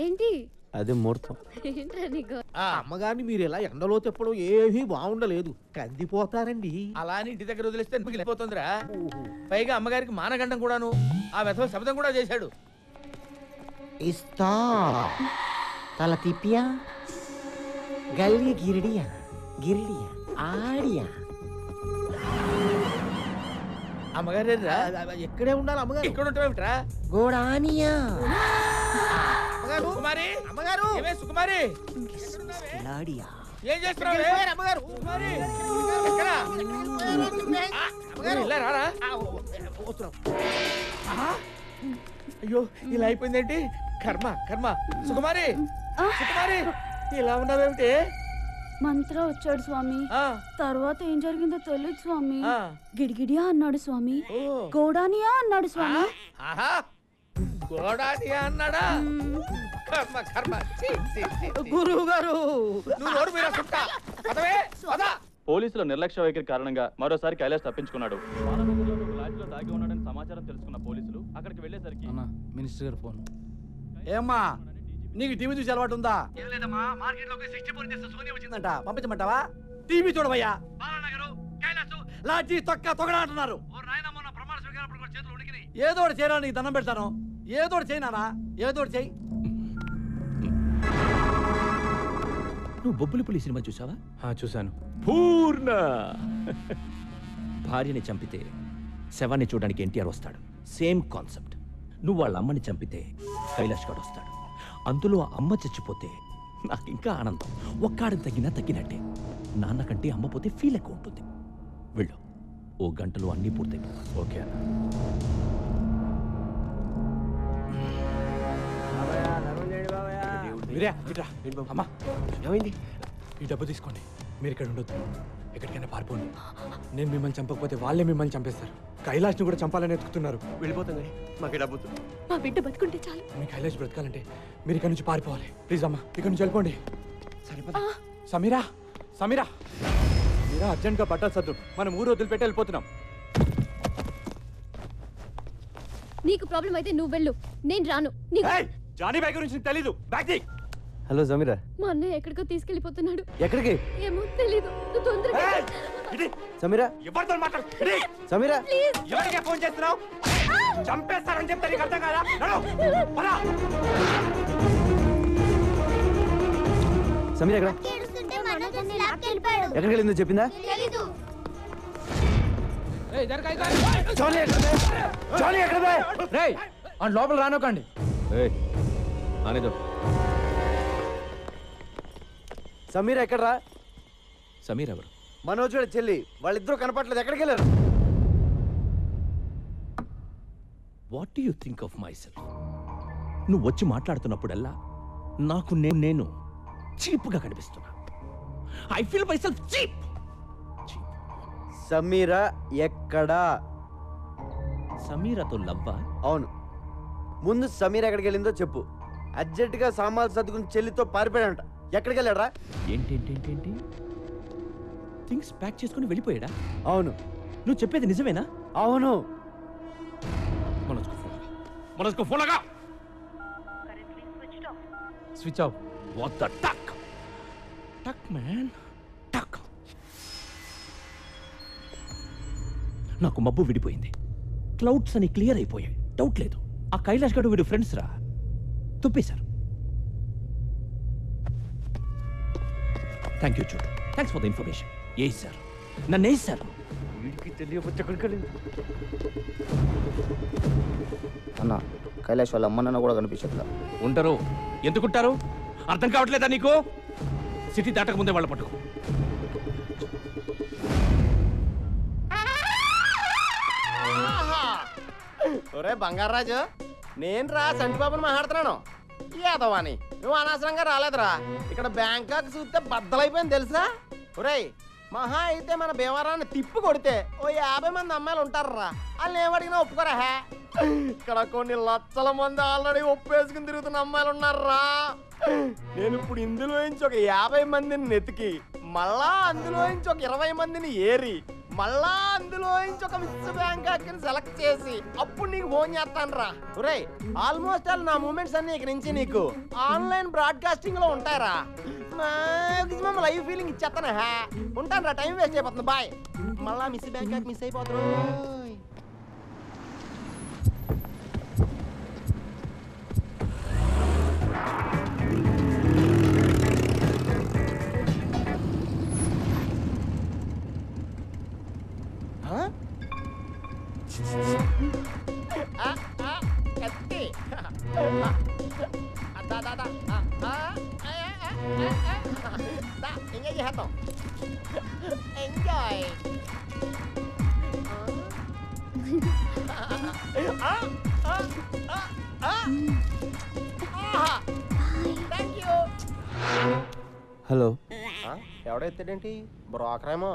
Speaker 10: ఏంటి
Speaker 5: అది ముహూర్తం.
Speaker 10: ఏంట్రా నీకు?
Speaker 22: అమ్మగారిని మీరు ఇలా ఎండలో తిప్పడం ఏమీ బాగుండలేదు, కందిపోతారండి.
Speaker 4: అలా అని ఇంటి దగ్గర వదిలేస్తే మిగిలిపోతుందిరా. పైగా అమ్మగారికి మానగండం కూడాను. ఆ వెధవ శబ్దం కూడా చేశాడు.
Speaker 22: ఇస్తా తల తిప్పియా, గల్లి గిరిడియా, గిరిడియా ఆడియా.
Speaker 4: అమ్మగారు
Speaker 22: ఎక్కడే ఉండాలి అమ్మగారు?
Speaker 4: ఇక్కడ ఉంటావేమిట్రా?
Speaker 22: గోడానియా.
Speaker 4: సుకుమారి, అమ్మగారు సుకుమారి, ఏం చేస్తున్నావు? అమ్మగారు రారా. అయ్యో ఇలా అయిపోయిందేంటి? కర్మ కర్మ. సుకుమారి, సుకుమారి ఇలా ఉన్నావేమిటి?
Speaker 2: మంత్ర వచ్చాడు స్వామి. తర్వాత ఏం జరిగిందో తెలియదు స్వామి. గిడిగిడియా అన్నాడు స్వామి, గోడానియా అన్నాడు స్వామి.
Speaker 4: గోడానియా అన్నాడా? కర్మ కర్మ.
Speaker 22: గురువు గారు
Speaker 7: పోలీసుల నిర్లక్ష్య వైఖరి కారణంగా మరోసారి కైలాష్ తప్పించుకున్నాడు. లాడ్జ్లో దాగి ఉన్నాడని సమాచారం తెలుసుకున్న పోలీసులు అక్కడికి వెళ్ళేసరికి
Speaker 15: మినిస్టర్ గారు ఫోన్. ఏమ్మా, నీకు టీవీ చూసి అలవాటు ఉందా? లేదమ్మా, మార్కెట్ లోకి 64 ఇంచెస్ సోనీ వచ్చిందంట, పంపించమంటావా? టీవీ చూడవయ్యా. లాడ్జి తొక్క తొగడా అంటున్నారు. ఏదో ఒకటి చేయరా, నీకు దండం పెడతాను. ఏదో ఒకటి చేయనా, ఏదో ఒకటి చేయి.
Speaker 12: నువ్వు బొబ్బులిపులి సినిమా చూసావా?
Speaker 15: చూశాను.
Speaker 12: పూర్ణ భార్యని చంపితే శవాన్ని చూడడానికి ఎన్టీఆర్ వస్తాడు. Same concept. నువ్వు వాళ్ళ అమ్మని చంపితే కైలాష్ గారు వస్తాడు. అందులో అమ్మ చచ్చిపోతే నాకు ఇంకా ఆనందం. ఒక్కాడిని తగ్గినా తగ్గినట్టే. నాన్న కంటే అమ్మ పోతే ఫీల్ ఎక్కువ ఉంటుంది. వెళ్ళు, ఓ గంటలో అన్నీ పూర్తయిపోవాలి.
Speaker 15: ఓకే అన్న. అమ్మా
Speaker 22: ఏమైంది?
Speaker 15: ఈ డబ్బు తీసుకోండి, మీరు ఇక్కడ ఉండొద్దు, ఎక్కడికైనా పారిపోండి. నేను మిమ్మల్ని చంపకపోతే వాళ్ళే మిమ్మల్ని చంపేస్తారు. కైలాష్ని కూడా చంపాలని ఎత్తుకుతున్నారు.
Speaker 22: వెళ్ళిపోతుంది, మాకు డబ్బు.
Speaker 10: మా బిడ్డ బతుకుంటే చాలు.
Speaker 15: మీ కైలాష్ బ్రతకాలంటే మీరు ఇక్కడ నుంచి పారిపోవాలి. ప్లీజ్ అమ్మా, ఇక్కడ నుంచి వెళ్ళిపోండి. సమీరా, సమీరా, మీరా అర్జెంట్గా బట్టలు సర్దు, మనం ఊరు వదిలిపెట్టి వెళ్ళిపోతున్నాం.
Speaker 10: నీకు ప్రాబ్లం అయితే నువ్వు వెళ్ళు, నేను రాను.
Speaker 15: జానీ బ్యాగ్ గురించి తెలీదు. బ్యాగ్ తీ.
Speaker 5: హలో సమీరా.
Speaker 10: మా అన్నయ్య ఎక్కడికో తీసుకెళ్లిపోతున్నాడు.
Speaker 5: ఎక్కడికి?
Speaker 10: ఏమో తెలీదు. నువ్వు తొందరగా
Speaker 5: సమీరా.
Speaker 15: ఎవరితో మాట్లాడు?
Speaker 5: సమీరా,
Speaker 15: ఎవరికే ఫోన్ చేస్తున్నావు? చంపేస్తారని చెప్తే నీకు అర్థం కాదా?
Speaker 5: సమీరా ఎక్కడ? ఎక్కడికి వెళ్ళిందో చెప్పిందా? జానీ ఎక్కడ? జానీ ఎక్కడ?
Speaker 9: రేయ్ ఆ లోపల రానోకండి.
Speaker 12: ఆనేదో.
Speaker 5: సమీర్ ఎక్కడ్రా?
Speaker 12: సమీర్ ఎవరు?
Speaker 5: మనోజ్ వాళ్ళ చెల్లి. వాళ్ళిద్దరూ కనపట్లేదు, ఎక్కడికి వెళ్ళారు?
Speaker 12: What do you think of my self? నువ్వు వచ్చి మాట్లాడుతున్నప్పుడల్లా నాకు నేను చీప్గా కనిపిస్తున్నా. I feel my self cheap.
Speaker 5: Sameera ఎక్కడా?
Speaker 12: సమీరాతో లవ్వా?
Speaker 5: అవును. ముందు సమీర ఎక్కడికి వెళ్ళిందో చెప్పు. అర్జెంటుగా సామాన్లు సర్దుకుని చెల్లితో పారిపోయాడంట. ఎక్కడికి వెళ్ళాడా?
Speaker 12: ఏంటి థింగ్స్ ప్యాక్ చేసుకుని వెళ్ళిపోయాడా?
Speaker 5: అవును.
Speaker 12: నువ్వు చెప్పేది నిజమేనా?
Speaker 5: అవును.
Speaker 12: మనోజ్కు ఫోన్ లగా.
Speaker 9: Switch off.
Speaker 12: What the tuck man, tuck. నాకు మబ్బు విడిపోయింది, క్లౌడ్స్ అని క్లియర్ అయిపోయాయి. డౌట్ లేదు, ఆ కైలాష్ గడు వీడు ఫ్రెండ్స్ రా, తుప్పేశారు. థ్యాంక్ యూ చూడు, thanks for the information. A sir నన్ను వేసారు.
Speaker 22: వీడికి తెలియవచ్చు ఎక్కడికి వెళ్ళింది.
Speaker 3: అన్న కైలాష్ వాళ్ళ అమ్మ నాన్న కూడా కనిపించట్లా.
Speaker 12: ఉంటారు, ఎందుకుంటారు? అర్థం కావట్లేదా నీకు? సిటీ దాటక ముందే వాళ్ళ పట్టుకో.
Speaker 22: ఒరే బంగారాజు, నేను రా సంటిబాబుని మాట్లాడుతున్నాను. ఏదవాని నువ్వు అనవసరంగా రాలేదురా. ఇక్కడ బ్యాంకాక్ చూస్తే బద్దలైపోయింది తెలుసా. ఒరేయ్ మహా అయితే మన భీమవరాన్ని తిప్పి కొడితే ఓ 50 మంది అమ్మాయిలు ఉంటారా. వాళ్ళు ఏమడిగినా ఒప్పుకోరా. ఇక్కడ కొన్ని లక్షల మంది ఆల్రెడీ ఒప్పేసుకుని తిరుగుతున్న అమ్మాయిలు ఉన్నారా. నేను ఇప్పుడు ఇందులోంచి ఒక 50 మందిని నెతికి, మళ్ళా అందులోంచి ఒక 20 మందిని ఏరి, మళ్ళా అందులోంచి ఒక మిస్ బ్యాంకాక్ సెలెక్ట్ చేసి అప్పుడు నీకు ఫోన్ చేస్తాను రా. ఒరేయ్ ఆల్మోస్ట్ ఆల్ నా మూమెంట్స్ అన్ని ఇక నుంచి నీకు ఆన్లైన్ బ్రాడ్కాస్టింగ్ లో ఉంటాయరా. మాక్సిమం లైవ్ ఫీలింగ్ ఇచ్చేస్తాను. ఉంటాను రా, టైం వేస్ట్ అయిపోతుంది. బాయ్. మళ్ళా మిస్ బ్యాంకాక్ మిస్ అయిపోతారు. కత్తి ఎంజాయ్ చేద్దాం. ఎంజాయ్. Thank you.
Speaker 5: హలో.
Speaker 22: ఎవడో ఎత్తాడేంటి? బ్రోకరేమో.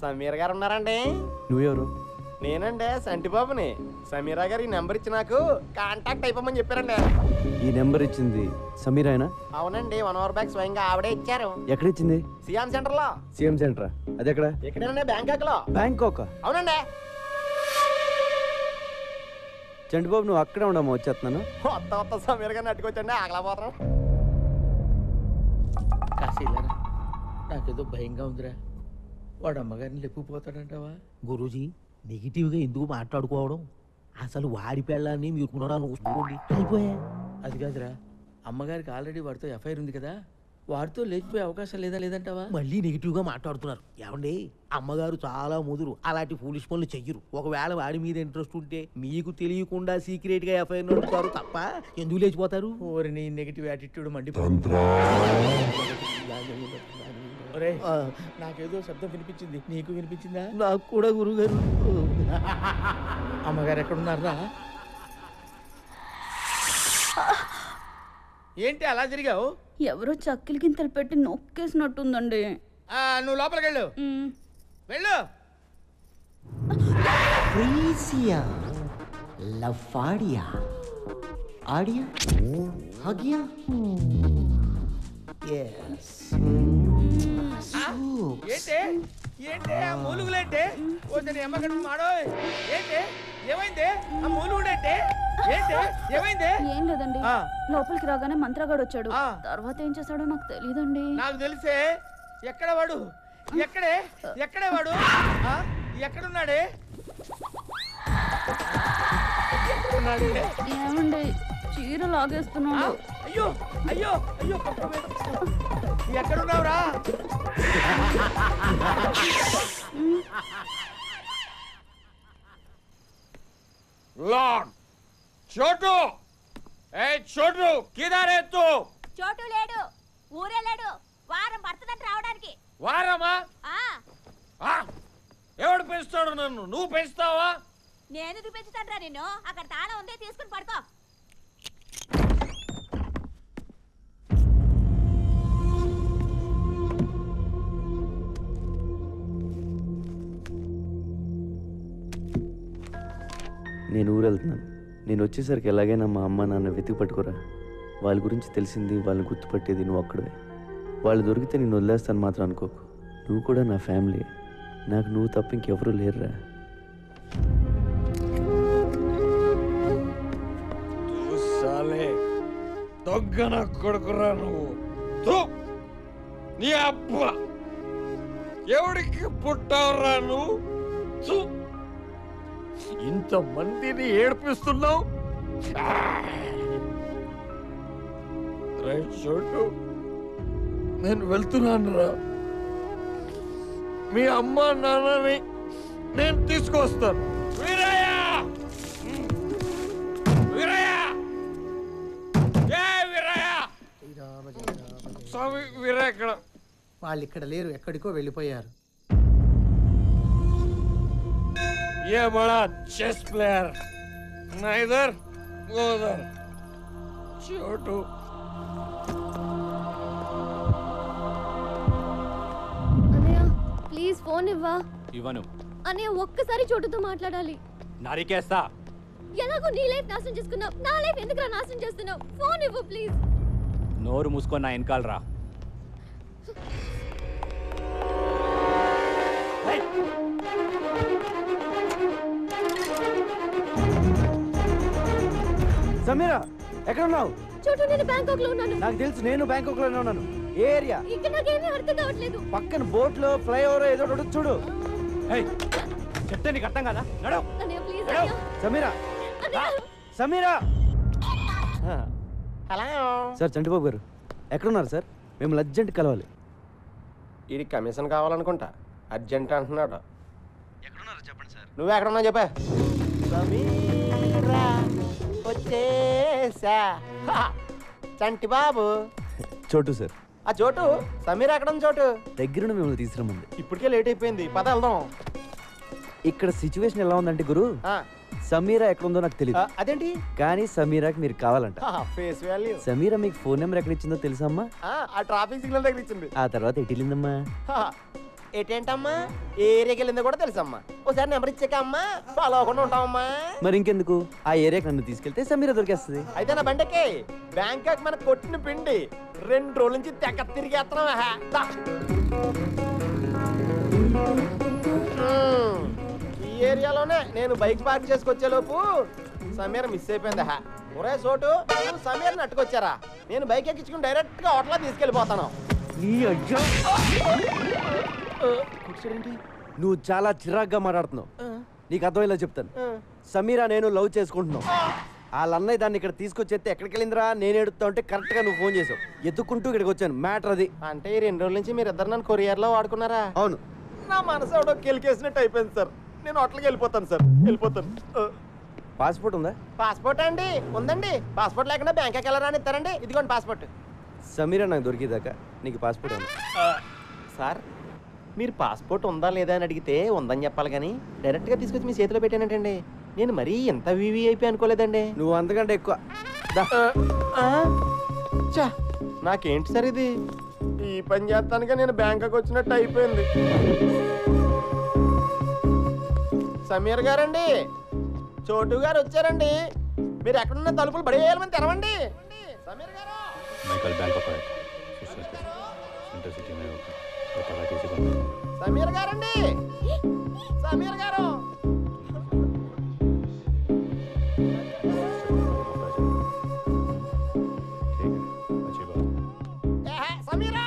Speaker 22: సమీర్ గారు ఉన్నారండి?
Speaker 5: నువ్వెవరు?
Speaker 22: నేనండి సంటిబాబుని. సమీరా గారు ఈ నెంబర్ ఇచ్చి నాకు కాంటాక్ట్ అయిపోమని చెప్పారండి.
Speaker 5: ఈ నెంబర్ ఇచ్చింది సమీరాయనా?
Speaker 22: అవునండి, 1 అవర్ బ్యాక్ స్వయంగా ఆవిడే ఇచ్చారు.
Speaker 5: ఎక్కడ ఇచ్చింది?
Speaker 22: సియామ్ సెంటర్ లో.
Speaker 5: సీఎం సెంటరా? అది ఎక్కడ?
Speaker 22: ఎక్కడేనండి? బ్యాంకాక్ లో.
Speaker 5: బ్యాంకాక్?
Speaker 22: అవునండి.
Speaker 5: చంటిబాబు నువ్వు అక్కడే ఉండమ్మా, వచ్చేస్తున్నాను.
Speaker 22: కొత్త సమీర్ గారిని అట్టుకొచ్చండి, ఆగలేకపోతాం.
Speaker 4: కాశీలరా, నాకేదో భయంగా ఉందిరా. వాడు అమ్మగారిని లేపుకుపోతాడంటావా?
Speaker 22: గురూజీ నెగిటివ్గా ఎందుకు మాట్లాడుకోవడం? అసలు వాడి పెళ్ళాన్ని మీరు పునరాలోచించుకోండి. అయిపోయా.
Speaker 4: అది కాదురా, అమ్మగారికి ఆల్రెడీ వాడితో ఎఫ్ఐఆర్ ఉంది కదా, వాడితో లేచిపోయే అవకాశం లేదంటావా?
Speaker 22: మళ్ళీ నెగిటివ్గా మాట్లాడుతున్నారు. ఏమండి, అమ్మగారు చాలా ముదురు, అలాంటి ఫూలిష్ పనులు చెయ్యరు. ఒకవేళ వాడి మీద ఇంట్రెస్ట్ ఉంటే మీకు తెలియకుండా సీక్రెట్గా ఎఫ్ఐఆర్ నడుపుతారు తప్ప ఎందుకు లేచిపోతారు?
Speaker 4: ఓరి నెగిటివ్ యాటిట్యూడ్ మండి. నాకేదో శబ్దం వినిపించింది, నీకు వినిపించిందా?
Speaker 22: నాకు కూడా గురుగారు.
Speaker 4: అమ్మగారు ఎక్కడున్నారా? ఏంటి అలా జరిగావు?
Speaker 2: ఎవరో చక్కిలి గింతలు పెట్టి నొక్కేసినట్టుందండి.
Speaker 4: నువ్వు లోపలికి వెళ్ళు. వెళ్ళు.
Speaker 22: Frisia, Lafadia, Adia, Hagia. Yes.
Speaker 4: ఏంటి ఏంటి ఆ మూలుగులేంటి? కొంచెం ఎమ్మగడ్డ మాడో. ఏంటి ఏమైంది? ఆ మూలుగుడేంటి? ఏంటి ఏమైంది?
Speaker 2: ఏం లేదండి, లోపలికి రాగానే మంత్రగాడు వచ్చాడు. తర్వాత ఏం చేశాడో నాకు తెలియదండి.
Speaker 4: నాకు తెలిసే. ఎక్కడ వాడు? ఎక్కడే వాడు? ఎక్కడున్నాడే?
Speaker 2: ఏమండి, చీర లాగేస్తున్నాడు.
Speaker 4: అయ్యో అయ్యో అయ్యో, ఎక్కడున్నావురా? లాక్ చోటు ఏ చోటు కిదారే తూ
Speaker 6: చోటు లేడు ఊరే లేడు వారం పడుతుందంట రావడానికి
Speaker 4: వారమా ఎవడు పెంచుతాడు నన్ను నువ్వు పెంచుతావా
Speaker 6: నేను పెంచుతాను రా నిన్ను అక్కడ తాళం ఉంది తీసుకుని పడుకో
Speaker 5: నేను ఊరు వెళ్తున్నాను. నేను వచ్చేసరికి ఎలాగైనా మా అమ్మ నాన్న వెతికి పట్టుకోరా. వాళ్ళ గురించి తెలిసింది, వాళ్ళని గుర్తుపట్టేది నువ్వు ఒక్కడే. వాళ్ళు దొరికితే నేను వదిలేస్తాను మాత్రం అనుకోకు. నువ్వు కూడా నా ఫ్యామిలీ. నాకు నువ్వు తప్ప ఇంకెవరూ లేరురా.
Speaker 4: దొగ్గన కొడుకురా నువ్వు. నీ అబ్బ ఎవడికి పుట్టావురా నువ్వు? ఇంతమందిని ఏడిపిస్తున్నావు. చోటు నేను వెళ్తున్నాను రా. మీ అమ్మ నాన్నని నేను తీసుకొస్తాను. వీరయ్య వీరయ్య స్వామి వీరయ్య ఇక్కడ.
Speaker 22: వాళ్ళు ఇక్కడ లేరు, ఎక్కడికో వెళ్ళిపోయారు.
Speaker 4: ये बड़ा चेस प्लेयर ना इधर वो उधर. छोटू
Speaker 10: అన్నయ్య ప్లీజ్ ఫోన్ ఇవ్వా.
Speaker 20: ఇవ్వను.
Speaker 10: అన్నయ్య ఒక్కసారి చోటుతో మాట్లాడాలి.
Speaker 20: నరికేస్తా.
Speaker 10: ఎలాగో నీ లైఫ్ నాశనం చేసుకున్నావు, నా లైఫ్ ఎందుకు నాశనం చేస్తున్నావు? ఫోన్ ఇవ్వు ప్లీజ్.
Speaker 20: నోరు మూసుకొని నా వెనకాల రా.
Speaker 5: సమీరా ఎక్కడ ఉన్నావు?
Speaker 10: చోటు నేను బ్యాంకాక్ లో ఉన్నాను.
Speaker 5: నాకు తెలుసు, నేను బ్యాంకాక్ లోనే ఉన్నాను. ఏ ఏరియా?
Speaker 10: ఇక్కడ నాకేమీ అర్థం కావట్లేదు.
Speaker 5: పక్కన బోట్ లో ఫ్లైఓవర్ ఏదో ఒకటి చూడు.
Speaker 20: చెప్తే నీకు అర్థం కదా. నడు.
Speaker 10: అన్నయ్య please.
Speaker 5: Sameera Sameera.
Speaker 22: Hello
Speaker 5: sir Chantibabu గారు ఎక్కడున్నారు సార్? మేము అర్జెంట్ కలవాలి.
Speaker 22: ఇది కమిషన్ కావాలనుకుంటా, అర్జెంట్ అంటున్నాడు.
Speaker 5: ఎక్కడున్నారు చెప్పండి సార్.
Speaker 22: నువ్వు ఎక్కడున్నావు చెప్పా. సమీరా వచ్చేసా. చంటి బాబు.
Speaker 5: చోటు సార్.
Speaker 22: ఆ చోటు సమీరా ఎక్కడ ఉంది? చోటు
Speaker 5: దగ్గరుండి మిమ్మల్ని తీసుకురమ్మంది.
Speaker 22: ఇప్పటికే లేట్ అయిపోయింది, పద వెళ్దాం.
Speaker 5: ఇక్కడ సిచ్యువేషన్ ఎలా ఉందంటే గురు, సమీరా ఎక్కడుందో నాకు తెలియదు.
Speaker 22: అదేంటి?
Speaker 5: కానీ సమీరాకి మీరు కావాలంట.
Speaker 22: Face value.
Speaker 5: సమీరా మీకు ఫోన్ నెంబర్ ఎక్కడ ఇచ్చిందో తెలుసా అమ్మా?
Speaker 22: ఆ ట్రాఫిక్ సిగ్నల్ దగ్గర ఇచ్చింది.
Speaker 5: ఆ తర్వాత ఎటు వెళ్ళిందమ్మా?
Speaker 22: ఏంటమ్మా ఏ ఏరియాకి వెళ్ళిందో కూడా తెలుసమ్మా. ఒకసారి నెంబర్ ఇచ్చాక అమ్మా ఫాలో అవ్వకుండా ఉంటామమ్మా.
Speaker 5: మరి ఇంకెందుకు, ఆ ఏరియాకి నన్ను తీసుకెళ్తే సమీరా దొరికేస్తుంది.
Speaker 22: అయితే నా బండకి బ్యాంకాక్ మన కొట్టిన పిండి 2 రోజుల నుంచి తెగ తిరిగేస్తున్నావా? ఈ ఏరియాలోనే నేను బైక్ పార్క్ చేసుకొచ్చే లోపు సమీర మిస్ అయిపోయింది. ఒరే చోటు, నువ్వు సమీరని అట్టుకొచ్చారా? నేను బైక్ ఎక్కించుకుని డైరెక్ట్ గా హోటల్ తీసుకెళ్ళిపోతాను.
Speaker 5: నువ్వు చాలా చిరాగ్గా మాట్లాడుతున్నావు. నీకు అర్థమయ్యేలా చెప్తాను. సమీరా నేను లవ్ చేసుకుంటున్నావు. వాళ్ళ అన్నయ్య దాన్ని ఇక్కడ తీసుకొచ్చేస్తే ఎక్కడికి వెళ్ళిందిరా నేను ఎడుతా ఉంటే కరెక్ట్ గా నువ్వు ఫోన్ చేసావు. ఎత్తుకుంటూ ఇక్కడికి వచ్చాను. మ్యాటర్ అది.
Speaker 22: అంటే 2 రోజుల నుంచి మీరు ఇద్దరు నన్ను కొరియర్ లో వాడుకున్నారా?
Speaker 5: అవును.
Speaker 22: నా మనసు ఎవడో కెలికేసినట్టు అయిపోయింది సార్. నేను హోటల్కి వెళ్ళిపోతాను సార్, వెళ్ళిపోతాను.
Speaker 5: పాస్పోర్ట్ ఉందా?
Speaker 22: పాస్పోర్ట్ అండి ఉందండి. పాస్పోర్ట్ లేకుండా బ్యాంకాక్ వెళ్ళరా అని ఇస్తారండి. ఇదిగోండి పాస్పోర్ట్.
Speaker 5: సమీరా నాకు దొరికేదాకా నీకు పాస్పోర్ట్ ఉంది.
Speaker 22: సార్ మీరు పాస్పోర్ట్ ఉందా లేదా అని అడిగితే ఉందని చెప్పాలి కానీ డైరెక్ట్గా తీసుకొచ్చి మీ చేతిలో పెట్టానంటండి. నేను మరీ ఎంత వివిఐపి అనుకోలేదండి.
Speaker 5: నువ్వు అంతకంటే ఎక్కువ.
Speaker 22: నాకేంటి సార్ ఇది? ఈ పని చేస్తానుగా నేను బ్యాంకాక్ వచ్చినట్టు అయిపోయింది. సమీర్ గారండి, చోటు గారు వచ్చారండి. మీరు ఎక్కడున్న తలుపులు బడేయాలని తెరవండి. సమీర్ గారు. సమీర్ గారండి, సమీర్ గారు. సమీరా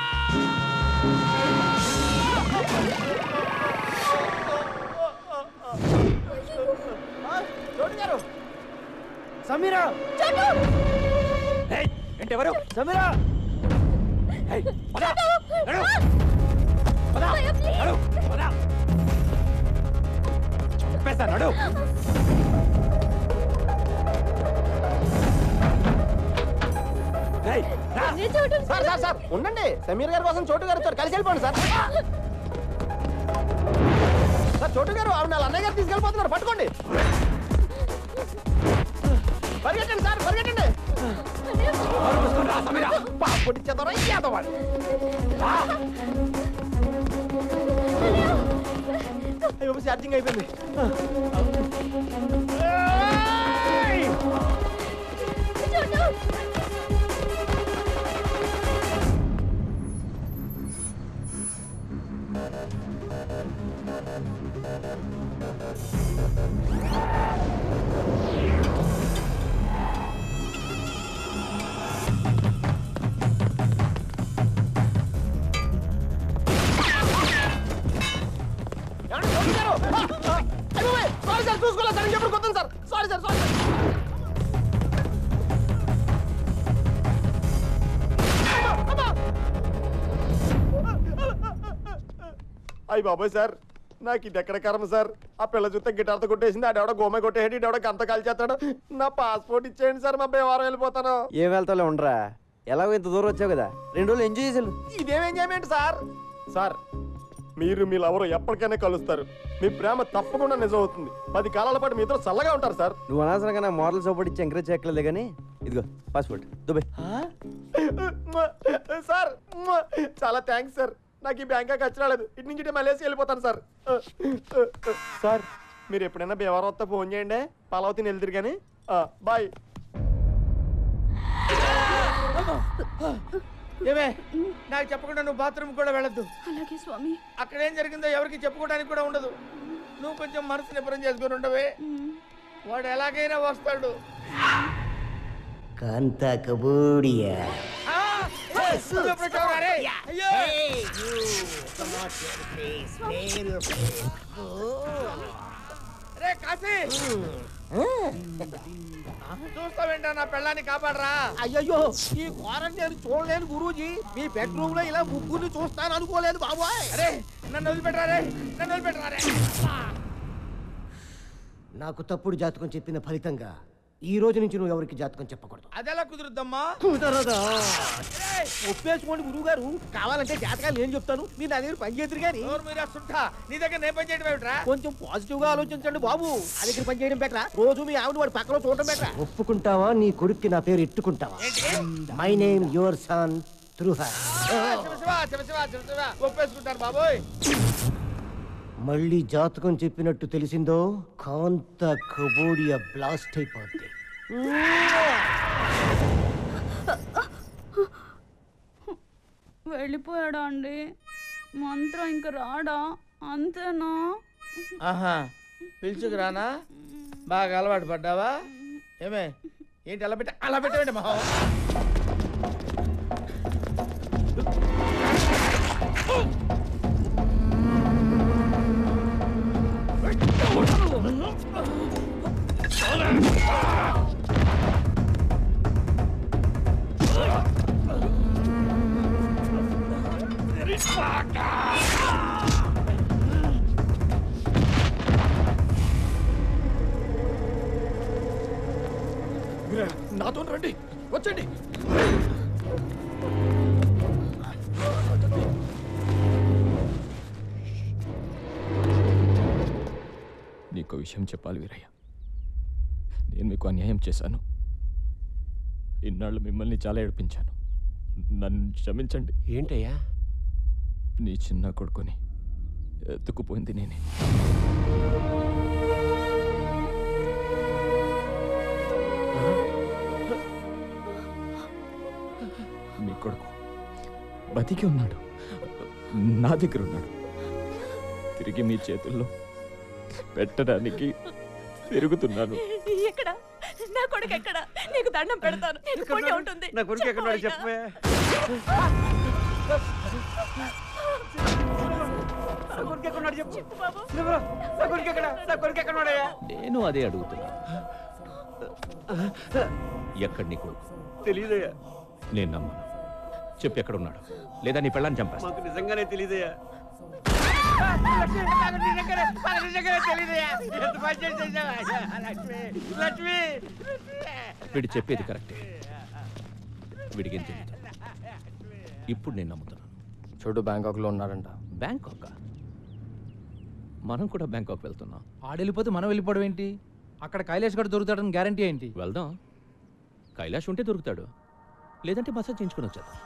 Speaker 22: చోటు గారు.
Speaker 5: సమీరా
Speaker 20: ఏంటి ఎవరు?
Speaker 5: సమీరా
Speaker 20: చెప్పేస్తా నడు.
Speaker 22: సార్ సార్ సార్ ఉండండి, సమీర్ గారి కోసం చోటు గారు వచ్చారు, కలిసి వెళ్ళిపోండి సార్. సార్ చోటు గారు ఆవిడ వాళ్ళ అన్నయ్య గారు తీసుకెళ్ళిపోతున్నారు, పట్టుకోండి. పరిగెట్టండి సార్, పరిగెట్టండి. అయ్యో ఛార్జింగ్ అయిపోయింది. సారీ సార్, చూసుకోలేదు సార్, ఇంకెప్పుడు కొత్త sir. Sorry sir, sorry sir. అయ్యి బాబాయ్ సార్, నాకు ఇది ఎక్కడ కర్మ సార్. ఆ పిల్ల చూస్తే గిటార్తో కొట్టేసింది, ఆడెవడ గోమ కొట్టేసి ఇడెవడ గంత కాల్చేస్తాడు. నా పాస్పోర్ట్ ఇచ్చేయండి సార్, మా బేవారం వెళ్ళిపోతాను.
Speaker 5: ఏం వెళ్తాలో ఉండరా, ఎలాగో ఇంత దూరం వచ్చావు కదా, 2 రోజులు ఎంజాయ్ చేసాను.
Speaker 22: ఇదేం ఎంజాయ్మెంట్ సార్? సార్ మీరు మీ లవరు ఎప్పటికైనా కలుస్తారు, మీ ప్రేమ తప్పకుండా నిజం అవుతుంది. 10 కాలాల పాటు మీతో చల్లగా ఉంటారు సార్.
Speaker 5: నువ్వు అనవసరంగా నా మోడల్ సపోర్ట్ ఇచ్చి ఎంకరేజ్ చేయట్లేదు కానీ ఇదిగో పాస్పోర్ట్ దుబాయ్.
Speaker 22: సార్ చాలా థ్యాంక్స్ సార్, నాకు ఈ బ్యాంకాక్ ఖర్చు రాలేదు, ఇటు నుంచి మలేసి వెళ్ళిపోతాను సార్. సార్ మీరు ఎప్పుడైనా బేవారం వస్తే ఫోన్ చేయండి, పలావతిని వెళ్తారు కానీ. బాయ్.
Speaker 4: ఏమే నాకు చెప్పకుండా నువ్వు బాత్రూమ్ కూడా వెళ్ళొద్దు.
Speaker 2: అలాగే స్వామి.
Speaker 4: అక్కడ ఏం జరిగిందో ఎవరికి చెప్పుకోవడానికి కూడా ఉండదు. నువ్వు కొంచెం మనసు నిపుణం చేసుకుని ఉండవే, వాడు ఎలాగైనా వస్తాడు.
Speaker 22: కాంతా కబూడియా.
Speaker 4: రే కాశీ, చూస్తావేంటా నా పెళ్ళాన్ని కాపాడరా.
Speaker 22: అయ్యయ్యో, ఈ క్వారంటైన్ చూడలేను గురూజీ, మీ బెడ్రూమ్ లో ఇలా ముగ్గురిని చూస్తాను అనుకోలేదు బాబోయ్.
Speaker 4: అరే నన్ను వదిలిపెట్టరా, నన్ను వదిలిపెట్టరా.
Speaker 22: నాకు తప్పుడు జాతకం చెప్పిన ఫలితంగా ఈ రోజు నుంచి నువ్వు ఎవరికి జాతకం చెప్పకూడదు.
Speaker 4: అదెలా కుదురుద్దమ్మా?
Speaker 22: కుదరదా? ఒప్పేసుకోండి గురువు గారు, కావాలంటే జాతకాలు నేను చెప్తాను, మీరు నా దగ్గర పని చేద్దరు కానీ.
Speaker 4: నీ దగ్గర నేను పని చేయడం ఏమిట్రా?
Speaker 22: కొంచెం పాజిటివ్ గా ఆలోచించండి బాబు, నా దగ్గర పని చేయడం బెటరా, రోజు మీ ఆవిడ వాడి పక్కలో చూడడం బెటరా. ఒప్పుకుంటావా నీ కొడుక్కి నా పేరు ఎట్టుకుంటావా? మై నేమ్ యువర్ సన్ త్రుహర్.
Speaker 4: ఒప్పేసుకుంటారు బాబోయ్.
Speaker 22: మళ్ళీ జాతకం చెప్పినట్టు తెలిసిందో కాంత కబోడియా బ్లాస్ట్ అయిపోద్ది.
Speaker 2: వెళ్ళిపోయాడా అండి? మంత్రం ఇంక రాడా? అంతేనా?
Speaker 4: ఆహా, పిలుచుకురానా? బాగా అలవాటు పడ్డావా? ఏమే ఏంటి అలా పెట్టేయండి మహా.
Speaker 22: నాతో రండి, వచ్చండి.
Speaker 1: నీకో విషయం చెప్పాలి వీరయ్య, నేను మీకు అన్యాయం చేశాను. ఇన్నాళ్ళు మిమ్మల్ని చాలా ఏడిపించాను, నన్ను క్షమించండి.
Speaker 18: ఏంటయ్యా?
Speaker 1: నీ చిన్న కొడుకుని ఎత్తుకుపోయింది నేనే. మీ కొడుకు బతికి ఉన్నాడు, నా దగ్గర ఉన్నాడు. తిరిగి మీ చేతుల్లో పెట్టడానికి తిరుగుతున్నాను.
Speaker 14: ఎక్కడ నా కొడుకు? ఎక్కడ? నీకు దండం పెడతాను, నీకు పుణ్యం ఉంటుంది.
Speaker 18: నా కొడుకు ఎక్కడ చెప్పే?
Speaker 12: నేను అదే అడుగుతున్నా. ఎక్కడ నీ కొడుకు?
Speaker 18: తెలీదయ్యా.
Speaker 12: నేను నమ్మను. చెప్పు ఎక్కడ ఉన్నాడు, లేదా నీ పెళ్ళాన్ని చంపేస్తా.
Speaker 18: మాకు నిజంగానే తెలీదయ్యా.
Speaker 12: వీడు చెప్పేది కరెక్టే, వీడికి ఏం తెలియదు. ఇప్పుడు నేను నమ్ముతున్నాను.
Speaker 21: చోటు బ్యాంకాక్లో ఉన్నారంట.
Speaker 12: బ్యాంకాక్? మనం కూడా బ్యాంకాక్ వెళ్తున్నాం.
Speaker 9: ఆడెళ్ళిపోతే మనం వెళ్ళిపోవడం ఏంటి? అక్కడ కైలాష్ గడు దొరుకుతాడని గ్యారంటీ ఏంటి?
Speaker 12: వెళ్దాం. కైలాష్ ఉంటే దొరుకుతాడు, లేదంటే మసాజ్ చేయించుకుని వచ్చేద్దాం.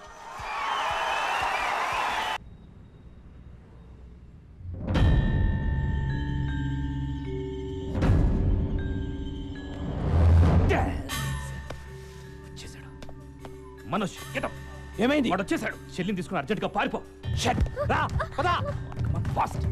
Speaker 7: మనోజ్ గెటప్. ఏమైంది? వాడు వచ్చేసాడు. చెల్లిని తీసుకుని అర్జెంట్గా పారిపో. షట్ రా పద ఫాస్ట్.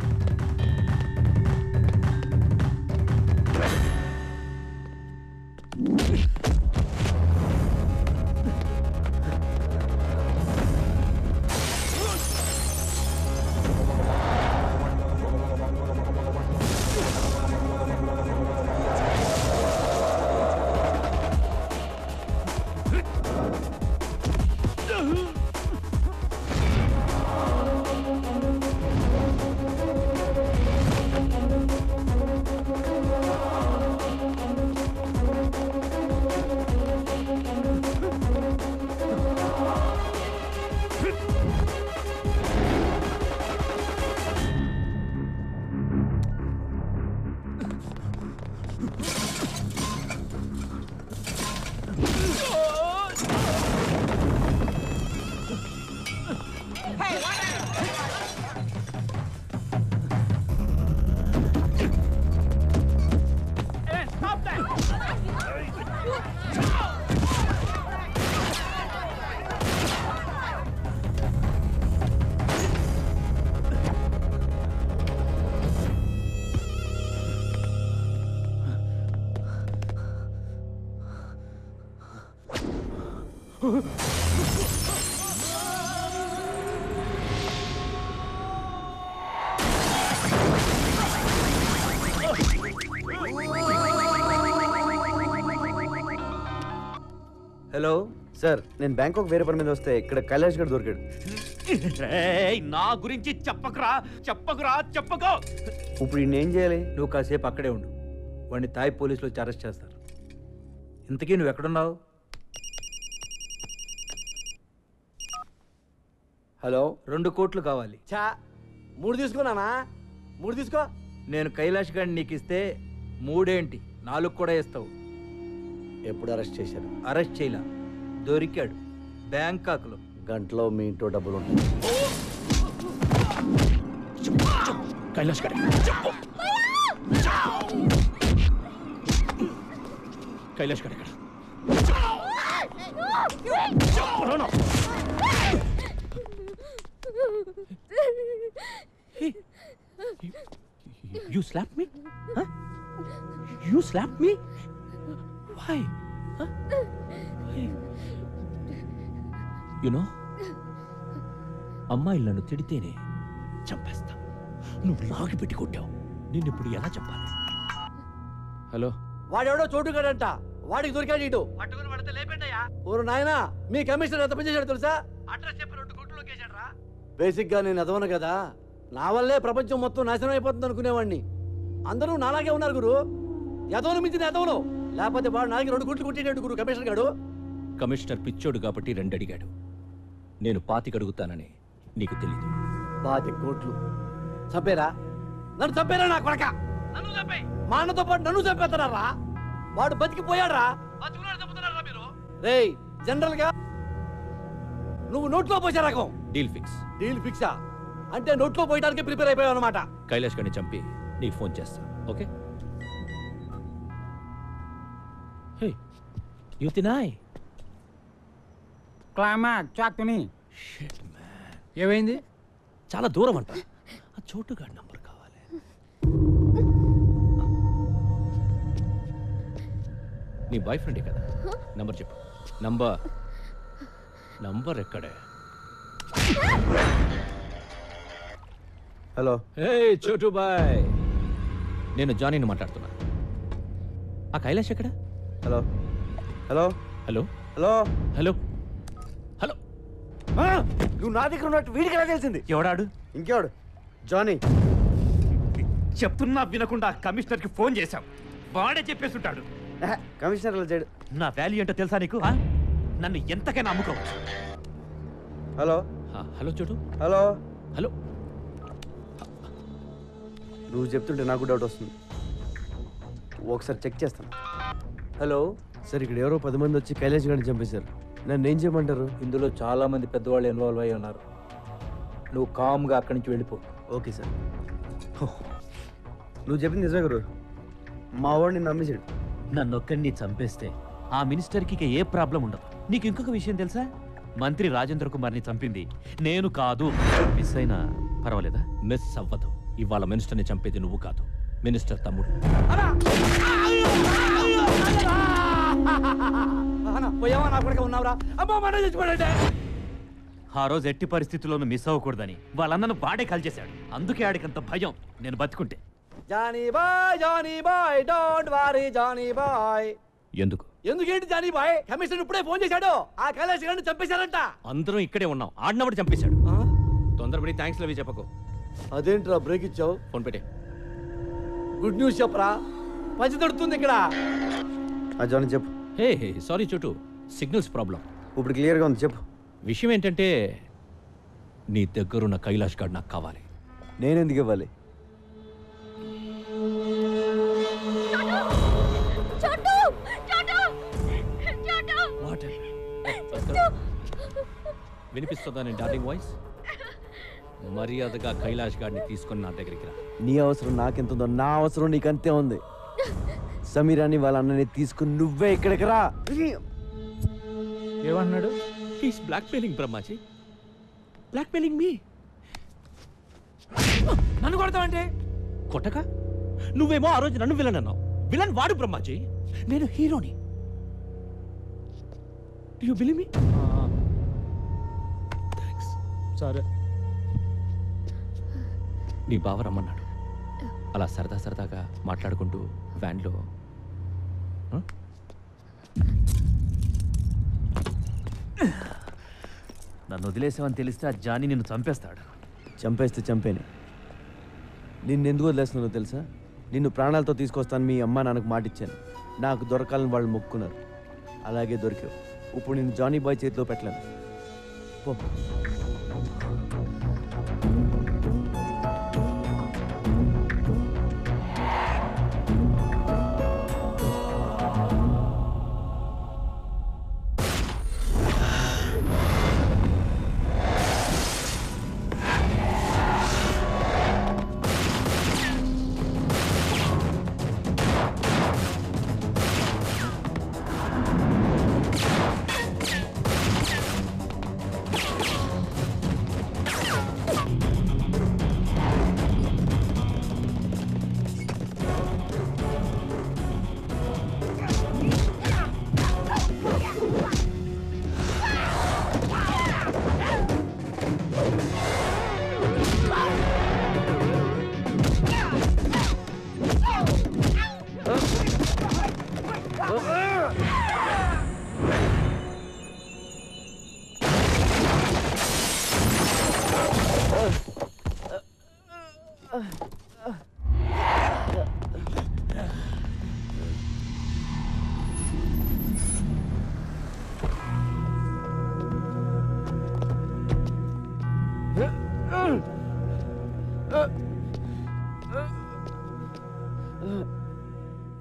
Speaker 5: హలో సార్, నేను బ్యాంకాక్ వేరే పని మీద వస్తే ఇక్కడ కైలాష్ గడ్ దొరికాడు.
Speaker 7: నా గురించి చెప్పకురా చెప్పకురా చెప్పకో.
Speaker 5: ఇప్పుడు ఏం చేయాలి?
Speaker 3: నువ్వు కాసేపు అక్కడే ఉండు. వాడిని తాయ్ పోలీసులు వచ్చి అరెస్ట్ చేస్తారు. ఇంతకీ నువ్వు ఎక్కడున్నావు?
Speaker 22: హలో,
Speaker 3: 2 కోట్లు కావాలి.
Speaker 22: చా 3 తీసుకున్నానా? 3 తీసుకో.
Speaker 3: నేను కైలాష్ గారిని నీకు ఇస్తే 3 ఏంటి 4 కూడా ఇస్తావు.
Speaker 22: ఎప్పుడు అరెస్ట్ చేశారు?
Speaker 3: అరెస్ట్ చేయలా, దొరికాడు బ్యాంకాక్లో.
Speaker 22: గంటలో మీ ఇంట్లో డబ్బులు ఉంటాయి.
Speaker 7: కైలాష్ గారు చెప్పు. కైలాష్ గారు ఎక్కడ?
Speaker 12: You slapped me? Huh? You slapped me? Why? Huh? Why? You know, అమ్మాయిలు నన్ను తిడితేనే చంపేస్తా. నువ్వు లాగి పెట్టి కొట్టావు. నేను ఇప్పుడు ఎలా చెప్పాలి?
Speaker 1: హలో,
Speaker 15: వాడెవడో చోటుగాడంట. వాడికి దొరికాడు ఇటు. పట్టుకుని పడితే లేపండియా. ఊరు నాయనా, మీ కమిషనర్ ఎంత పని చేశాడు తెలుసా? అడ్రస్ చెప్పి 2 కోట్లు లొకేషన్ రా. బేసిక్ గా నేను అదవను కదా, నా వల్లే ప్రపంచం మొత్తం నాశనం అయిపోతుంది అనుకునేవాడిని. అందరూ నాలాగే ఉన్నారు గురు. ఎదవను మించిన ఎదవను. లేకపోతే వాడు నాలుగు 2 కోట్లు కొట్టేటాడు గురు కమిషనర్ గాడు.
Speaker 12: కమిషనర్ పిచ్చోడు కాబట్టి 2 అడిగాడు. నేను 25 అడుగుతానని నీకు తెలీదు.
Speaker 15: 25 కోట్లు చంపేరా? నన్ను చంపేరా నా కొడక? నన్ను చంపే. మా అన్నతో పాటు నన్ను చంపేస్తారా? వాడు బతికిపోయాడ్రా. బతుకున్నాడు చంపుతున్నారా మీరు? రేయ్, జనరల్ గా నువ్వు నోట్లో పోసే రకం.
Speaker 12: Deal fix.
Speaker 15: డీల్ ఫిక్సా? అంటే నోట్లో పోయడానికి ప్రిపేర్ అయిపోయావు అనమాట.
Speaker 12: కైలాష్ గారిని చంపి నీకు ఫోన్ చేస్తా. ఓకే? హే, యు తినాయ్.
Speaker 9: క్లైమాక్స్ చాక్తుని. ఏమైంది?
Speaker 12: చాలా దూరం అంట. ఆ చోటుగాడి నంబర్ కావాలి. నీ బాయ్ ఫ్రెండే కదా? నంబర్ చెప్పు. నంబర్ ఎక్కడే?
Speaker 5: హలో.
Speaker 12: హే చోటు బాయ్, నేను జానీని మాట్లాడుతున్నా. ఆ కైలాష్ ఎక్కడ?
Speaker 5: Hello hello
Speaker 12: hello
Speaker 5: hello
Speaker 12: hello hello.
Speaker 5: నువ్వు నా దగ్గర ఉన్నట్టు వీడికి ఎలా తెలిసింది?
Speaker 7: ఎవడాడు?
Speaker 5: ఇంకెవడు? జానీ.
Speaker 7: చెప్తున్నా వినకుండా కమిషనర్ కి ఫోన్ చేశాం. వాడే చెప్పేస్తుంటాడు.
Speaker 5: కమిషనర్ అలా చేయడు.
Speaker 7: నా వాల్యూ ఏంటో తెలుసా నీకు? నన్ను ఎంతకైనా అమ్ముకోవచ్చు.
Speaker 5: హలో
Speaker 12: హలో చోటు.
Speaker 5: Hello
Speaker 12: hello.
Speaker 5: నువ్వు చెప్తుంటే నాకు డౌట్ వస్తుంది, ఒకసారి చెక్ చేస్తాను.
Speaker 3: హలో
Speaker 5: సార్, ఇక్కడ ఎవరో 10 మంది వచ్చి కైలాష్ గారిని చంపేశారు. నన్ను ఏం చేయమంటారు?
Speaker 3: ఇందులో చాలా మంది పెద్దవాళ్ళు ఇన్వాల్వ్ అయి ఉన్నారు. నువ్వు కామ్గా అక్కడి నుంచి వెళ్ళిపో.
Speaker 5: Okay sir. నువ్వు చెప్పింది నిజమే గురు, మా వాడిని నమ్మేశాడు.
Speaker 12: నన్నొక్కడిని చంపేస్తే ఆ మినిస్టర్కి ఇక ఏ ప్రాబ్లం ఉండదు. నీకు ఇంకొక విషయం తెలుసా? మంత్రి రాజేంద్ర కుమార్ని చంపింది నేను కాదు. మిస్ అయినా పర్వాలేదా? మిస్ అవ్వదు. ఇవాళ మినిస్టర్ని చంపేది నువ్వు కాదు, మినిస్టర్ తమ్ముడు. ఆ రోజు ఎట్టి పరిస్థితుల్లోనూ మిస్ అవ్వకూడదని వాళ్ళన్నను వాడే కాల్చేశాడు. అందుకే ఆడికంత భయం నేను బతుకుంటే.
Speaker 15: Johnny bhai don't worry Johnny bhai.
Speaker 12: ఎందుకు?
Speaker 15: ఎందుకేంటి జానీ బాయ్? కమిషనర్ ఇప్పుడే ఫోన్ చేశాడు, ఆ కైలాష్ గారిని చంపేశారంట.
Speaker 12: అందరం ఇక్కడే ఉన్నాం, ఆడినప్పుడు చంపేశాడు. తొందరపడి థ్యాంక్స్ లవి చెప్పకు.
Speaker 15: అదేంట్రా బ్రేక్ ఇచ్చావు?
Speaker 12: ఫోన్ పెట్టే.
Speaker 15: గుడ్ న్యూస్ చెప్పరా, మంచి దొరుకుతుంది ఇక్కడ.
Speaker 5: జానీ చెప్పు.
Speaker 12: హే సారీ చోటు, సిగ్నల్స్ ప్రాబ్లం.
Speaker 5: ఇప్పుడు క్లియర్గా ఉంది, చెప్పు.
Speaker 12: విషయం ఏంటంటే నీ దగ్గరున్న కైలాష్ గార్డ్ నాకు కావాలి.
Speaker 5: నేను ఎందుకు ఇవ్వాలి? వినిపిస్తుందా నేను డార్లింగ్ వాయిస్? మర్యాదగా కైలాష్ గారిని తీసుకొని నా దగ్గరికి రా. నీ అవసరం నాకెంతుందో నా అవసరం నీకంతే ఉంది. సమీరాని వాళ్ళ అన్నని తీసుకుని నువ్వే ఇక్కడికి రా.
Speaker 12: ఏమన్నాడు? He's blackmailing Brahmaji, blackmailing me. నన్ను కొడతావంటే? కొట్టక? నువ్వేమో ఆ రోజు నన్ను విలన్ అన్నావు. విలన్ వాడు బ్రహ్మాజీ, నేను హీరోని. Do you believe me? Thanks. సరే. నీ బావ రమ్మన్నాడు. అలా సరదాగా మాట్లాడుకుంటూ వ్యాన్లో. నన్ను వదిలేసావని తెలిస్తే ఆ జానీ నిన్ను చంపేస్తాడు.
Speaker 5: చంపేస్తే చంపేనే. నిన్నెందుకు వదిలేస్తున్నానో తెలుసా? నిన్ను ప్రాణాలతో తీసుకొస్తాను మీ అమ్మ నాన్నకు మాటిచ్చాను. నాకు దొరకాలని వాళ్ళు మొక్కున్నారు, అలాగే దొరికావు. ఇప్పుడు నేను జానీ బాయ్ చేతిలో పెట్టలేను. పో.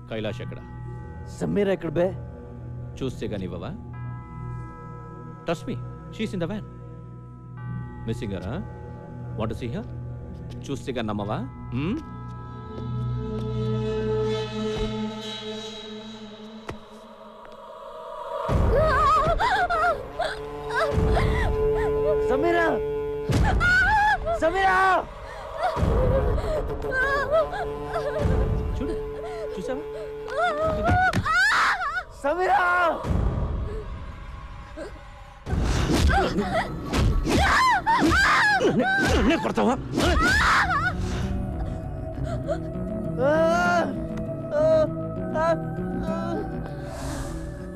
Speaker 12: కైలాష్ ఎక్కడ?
Speaker 5: సమీరా ఎక్కడ బే?
Speaker 12: చూస్తే కానివ్వవా? Trust me, she's in the van. Missing her? Want to see her? చూస్తే కానీ నమ్మవా?
Speaker 13: సమీరా! సమీరా!
Speaker 12: చూడు, చూసావా?
Speaker 13: సమీరా!
Speaker 12: నన్నే కొడతావా?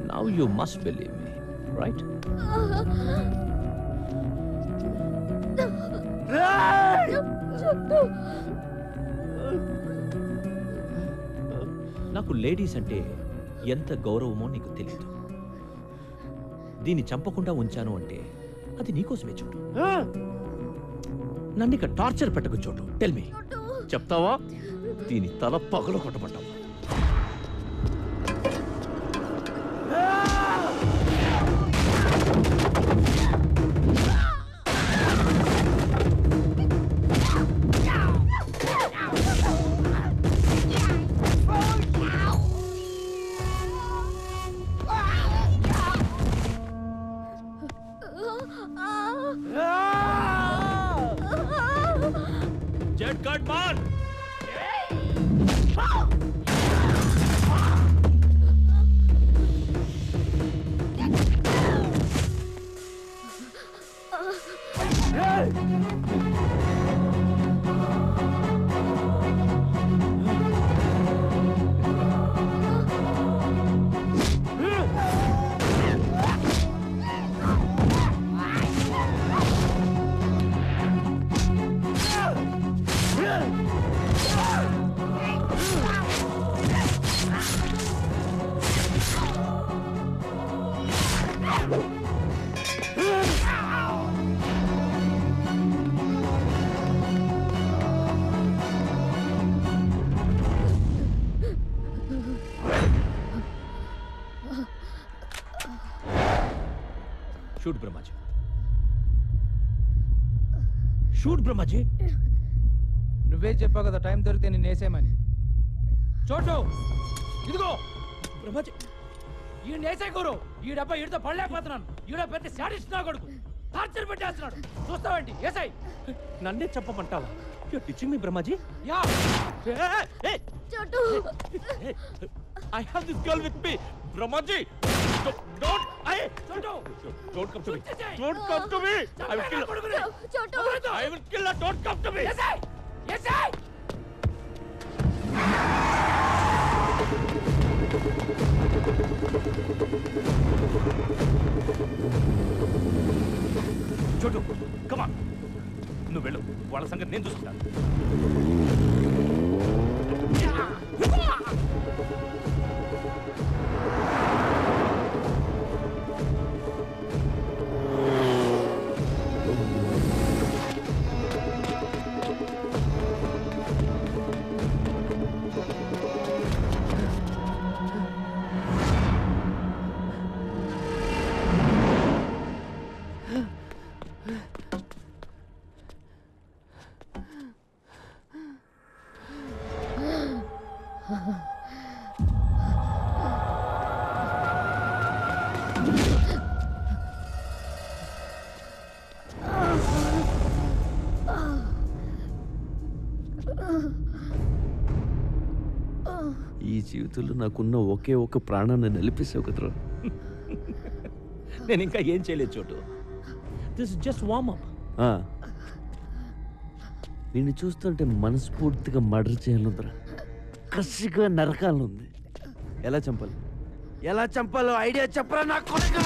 Speaker 12: Now you must believe me, right? నాకు లేడీస్ అంటే ఎంత గౌరవమో నీకు తెలియదు. దీన్ని చంపకుండా ఉంచాను అంటే అది నీకోసమే చోటు. నన్ను ఇక టార్చర్ పెట్టకు చోటు. టెల్ మీ, చెప్తావా? దీని తల పగలు కొట్టబడ్డావా? जेट कट मार। Shoot Brahmaji, shoot Brahmaji.
Speaker 9: నువ్వే చెప్పావు కదా టైం దొరికితే నేను వేసేయమని. చోటు ఇదిగో
Speaker 12: బ్రహ్మాజీ,
Speaker 9: ఈ నేసే గురు ఈ డబ్బా ఈడితో పడలేకపోతున్నాను. ఈడ పెద్ద శాడిస్ట్ నా కొడుకు టార్చర్ పెట్టేస్తున్నాడు. చూస్తావేంటి? ఏసై
Speaker 12: నన్నే చెప్పమంటావా? You teaching me Brahmaji?
Speaker 9: Yeah
Speaker 16: Chotu,
Speaker 12: I have this girl with me, Brahmaji. Don't come to me. Don't come to me. I will kill her.
Speaker 16: చోటు,
Speaker 12: I will kill her. Don't come to me.
Speaker 9: ఏసై ఏసై
Speaker 12: చోటు, come on. నువ్వు వెళ్ళు, వాళ్ళ సంగతి నేను చూసుకుంటాను.
Speaker 5: ఈ జీవితంలో నాకున్న ఒకే ఒక ప్రాణాన్ని నిలిపేసావు కదరా.
Speaker 12: నేను ఇంకా ఏం చేయలేదు Chotu. This is just warm up.
Speaker 5: నిన్ను చూస్తుంటే మనస్ఫూర్తిగా మర్డర్ చేయాలందరా, కసిగా నరకాలనుంది. ఎలా చంపాలి, ఎలా చంపాలో ఐడియా చెప్పరా నా కొడుకా.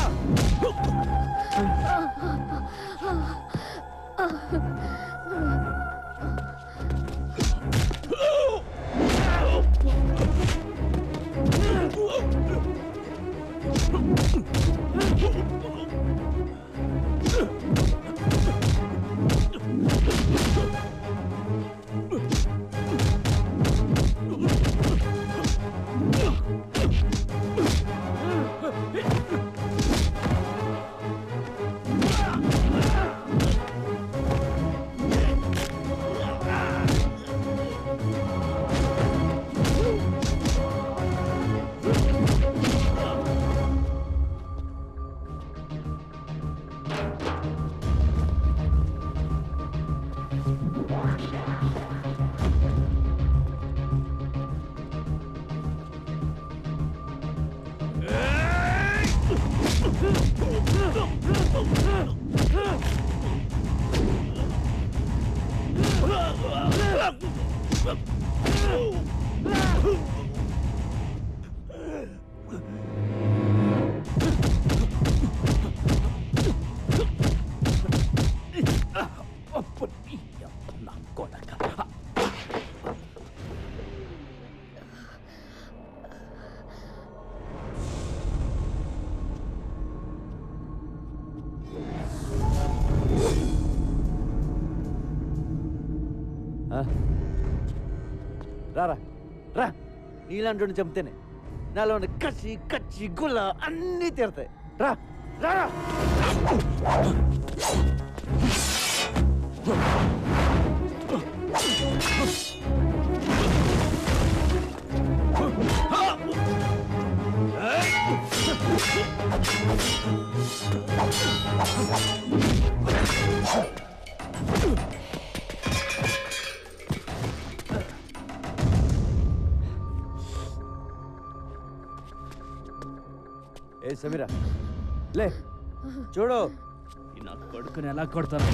Speaker 5: రారా రా, నీలాంటి చెప్తేనే నాలో ఉన్న కచ్చి కచ్చి గుల్ల అన్నీ తీరుతాయి. రా రారా. ఏ సమీరా లే, చూడు
Speaker 7: నా కొడుకుని ఎలా కొడతాను.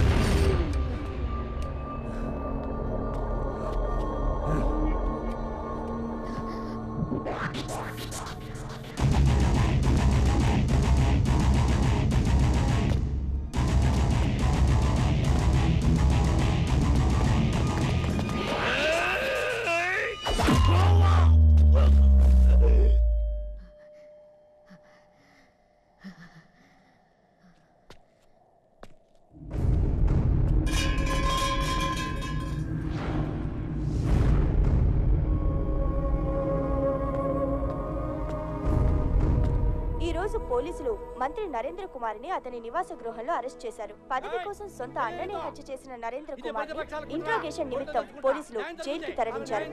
Speaker 14: పోలీసులు మంత్రి నరేంద్ర కుమార్ని అతని నివాస గృహంలో అరెస్ట్ చేశారు. పదవి కోసం సొంత అన్ననే హత్య చేసిన నరేంద్ర కుమార్ ఇంట్రాగేషన్ నిమిత్తం పోలీసులు జైలుకి తరలించారు.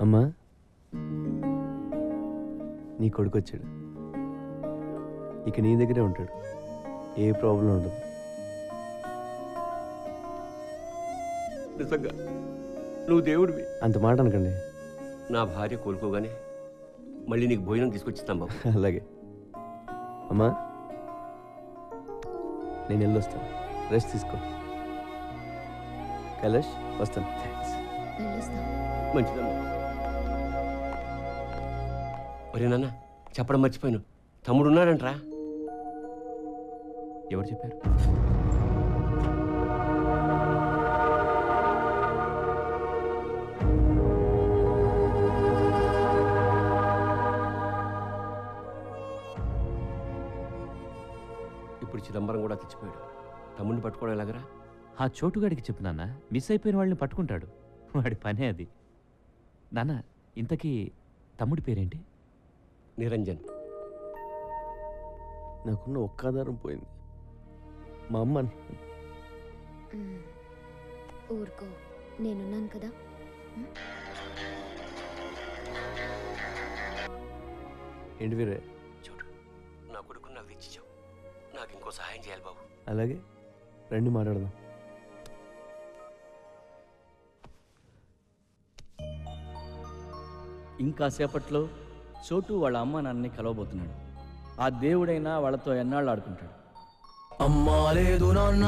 Speaker 5: అమ్మా, నీ కొడుకు వచ్చాడు. ఇక నీ దగ్గరే ఉంటాడు, ఏ ప్రాబ్లం ఉండదు.
Speaker 18: నిజంగా నువ్వు దేవుడివి.
Speaker 5: అంత మాట అనకండి.
Speaker 18: నా భార్య కోలుకోగానే మళ్ళీ నీకు భోజనం తీసుకొచ్చిస్తాం బాబు.
Speaker 5: అలాగే అమ్మా, నేను వెళ్ళొస్తాను, రెస్ట్ తీసుకో. కైలాష్ వస్తాను.
Speaker 18: మంచిదమ్మా. ఒరే నాన్న, చెప్పడం మర్చిపోయాను, తమ్ముడు ఉన్నాడంట్రా.
Speaker 12: ఎవరు చెప్పారు?
Speaker 18: ఇప్పుడు చిదంబరం కూడా తెచ్చిపోయాడు. తమ్ముడిని పట్టుకోవడం ఎలాగరా?
Speaker 12: ఆ చోటుగాడికి చెప్పు నాన్న, మిస్ అయిపోయిన వాళ్ళని పట్టుకుంటాడు. వాడి పనే అది. నాన్న, ఇంతకీ తమ్ముడి పేరేంటి?
Speaker 18: నిరంజన్.
Speaker 5: నాకున్న ఒక్క ఆధారం పోయింది, మా అమ్మ.
Speaker 16: ఊరుకో, నేనున్నాను కదా.
Speaker 5: ఏంటి వీరే?
Speaker 18: చూడు, నా కొడుకు నాకు తెచ్చిచ్చావు. నాకు ఇంకో సహాయం చేయాలి బాబు.
Speaker 5: అలాగే రండి, మాట్లాడదాం.
Speaker 7: ఇంకా సేపట్లో చోటు వాళ్ళ అమ్మ నాన్నని కలవబోతున్నాడు. ఆ దేవుడైనా వాళ్ళతో ఎన్నాళ్ళు ఆడుకుంటాడు.
Speaker 1: అమ్మా లేదు నాన్న.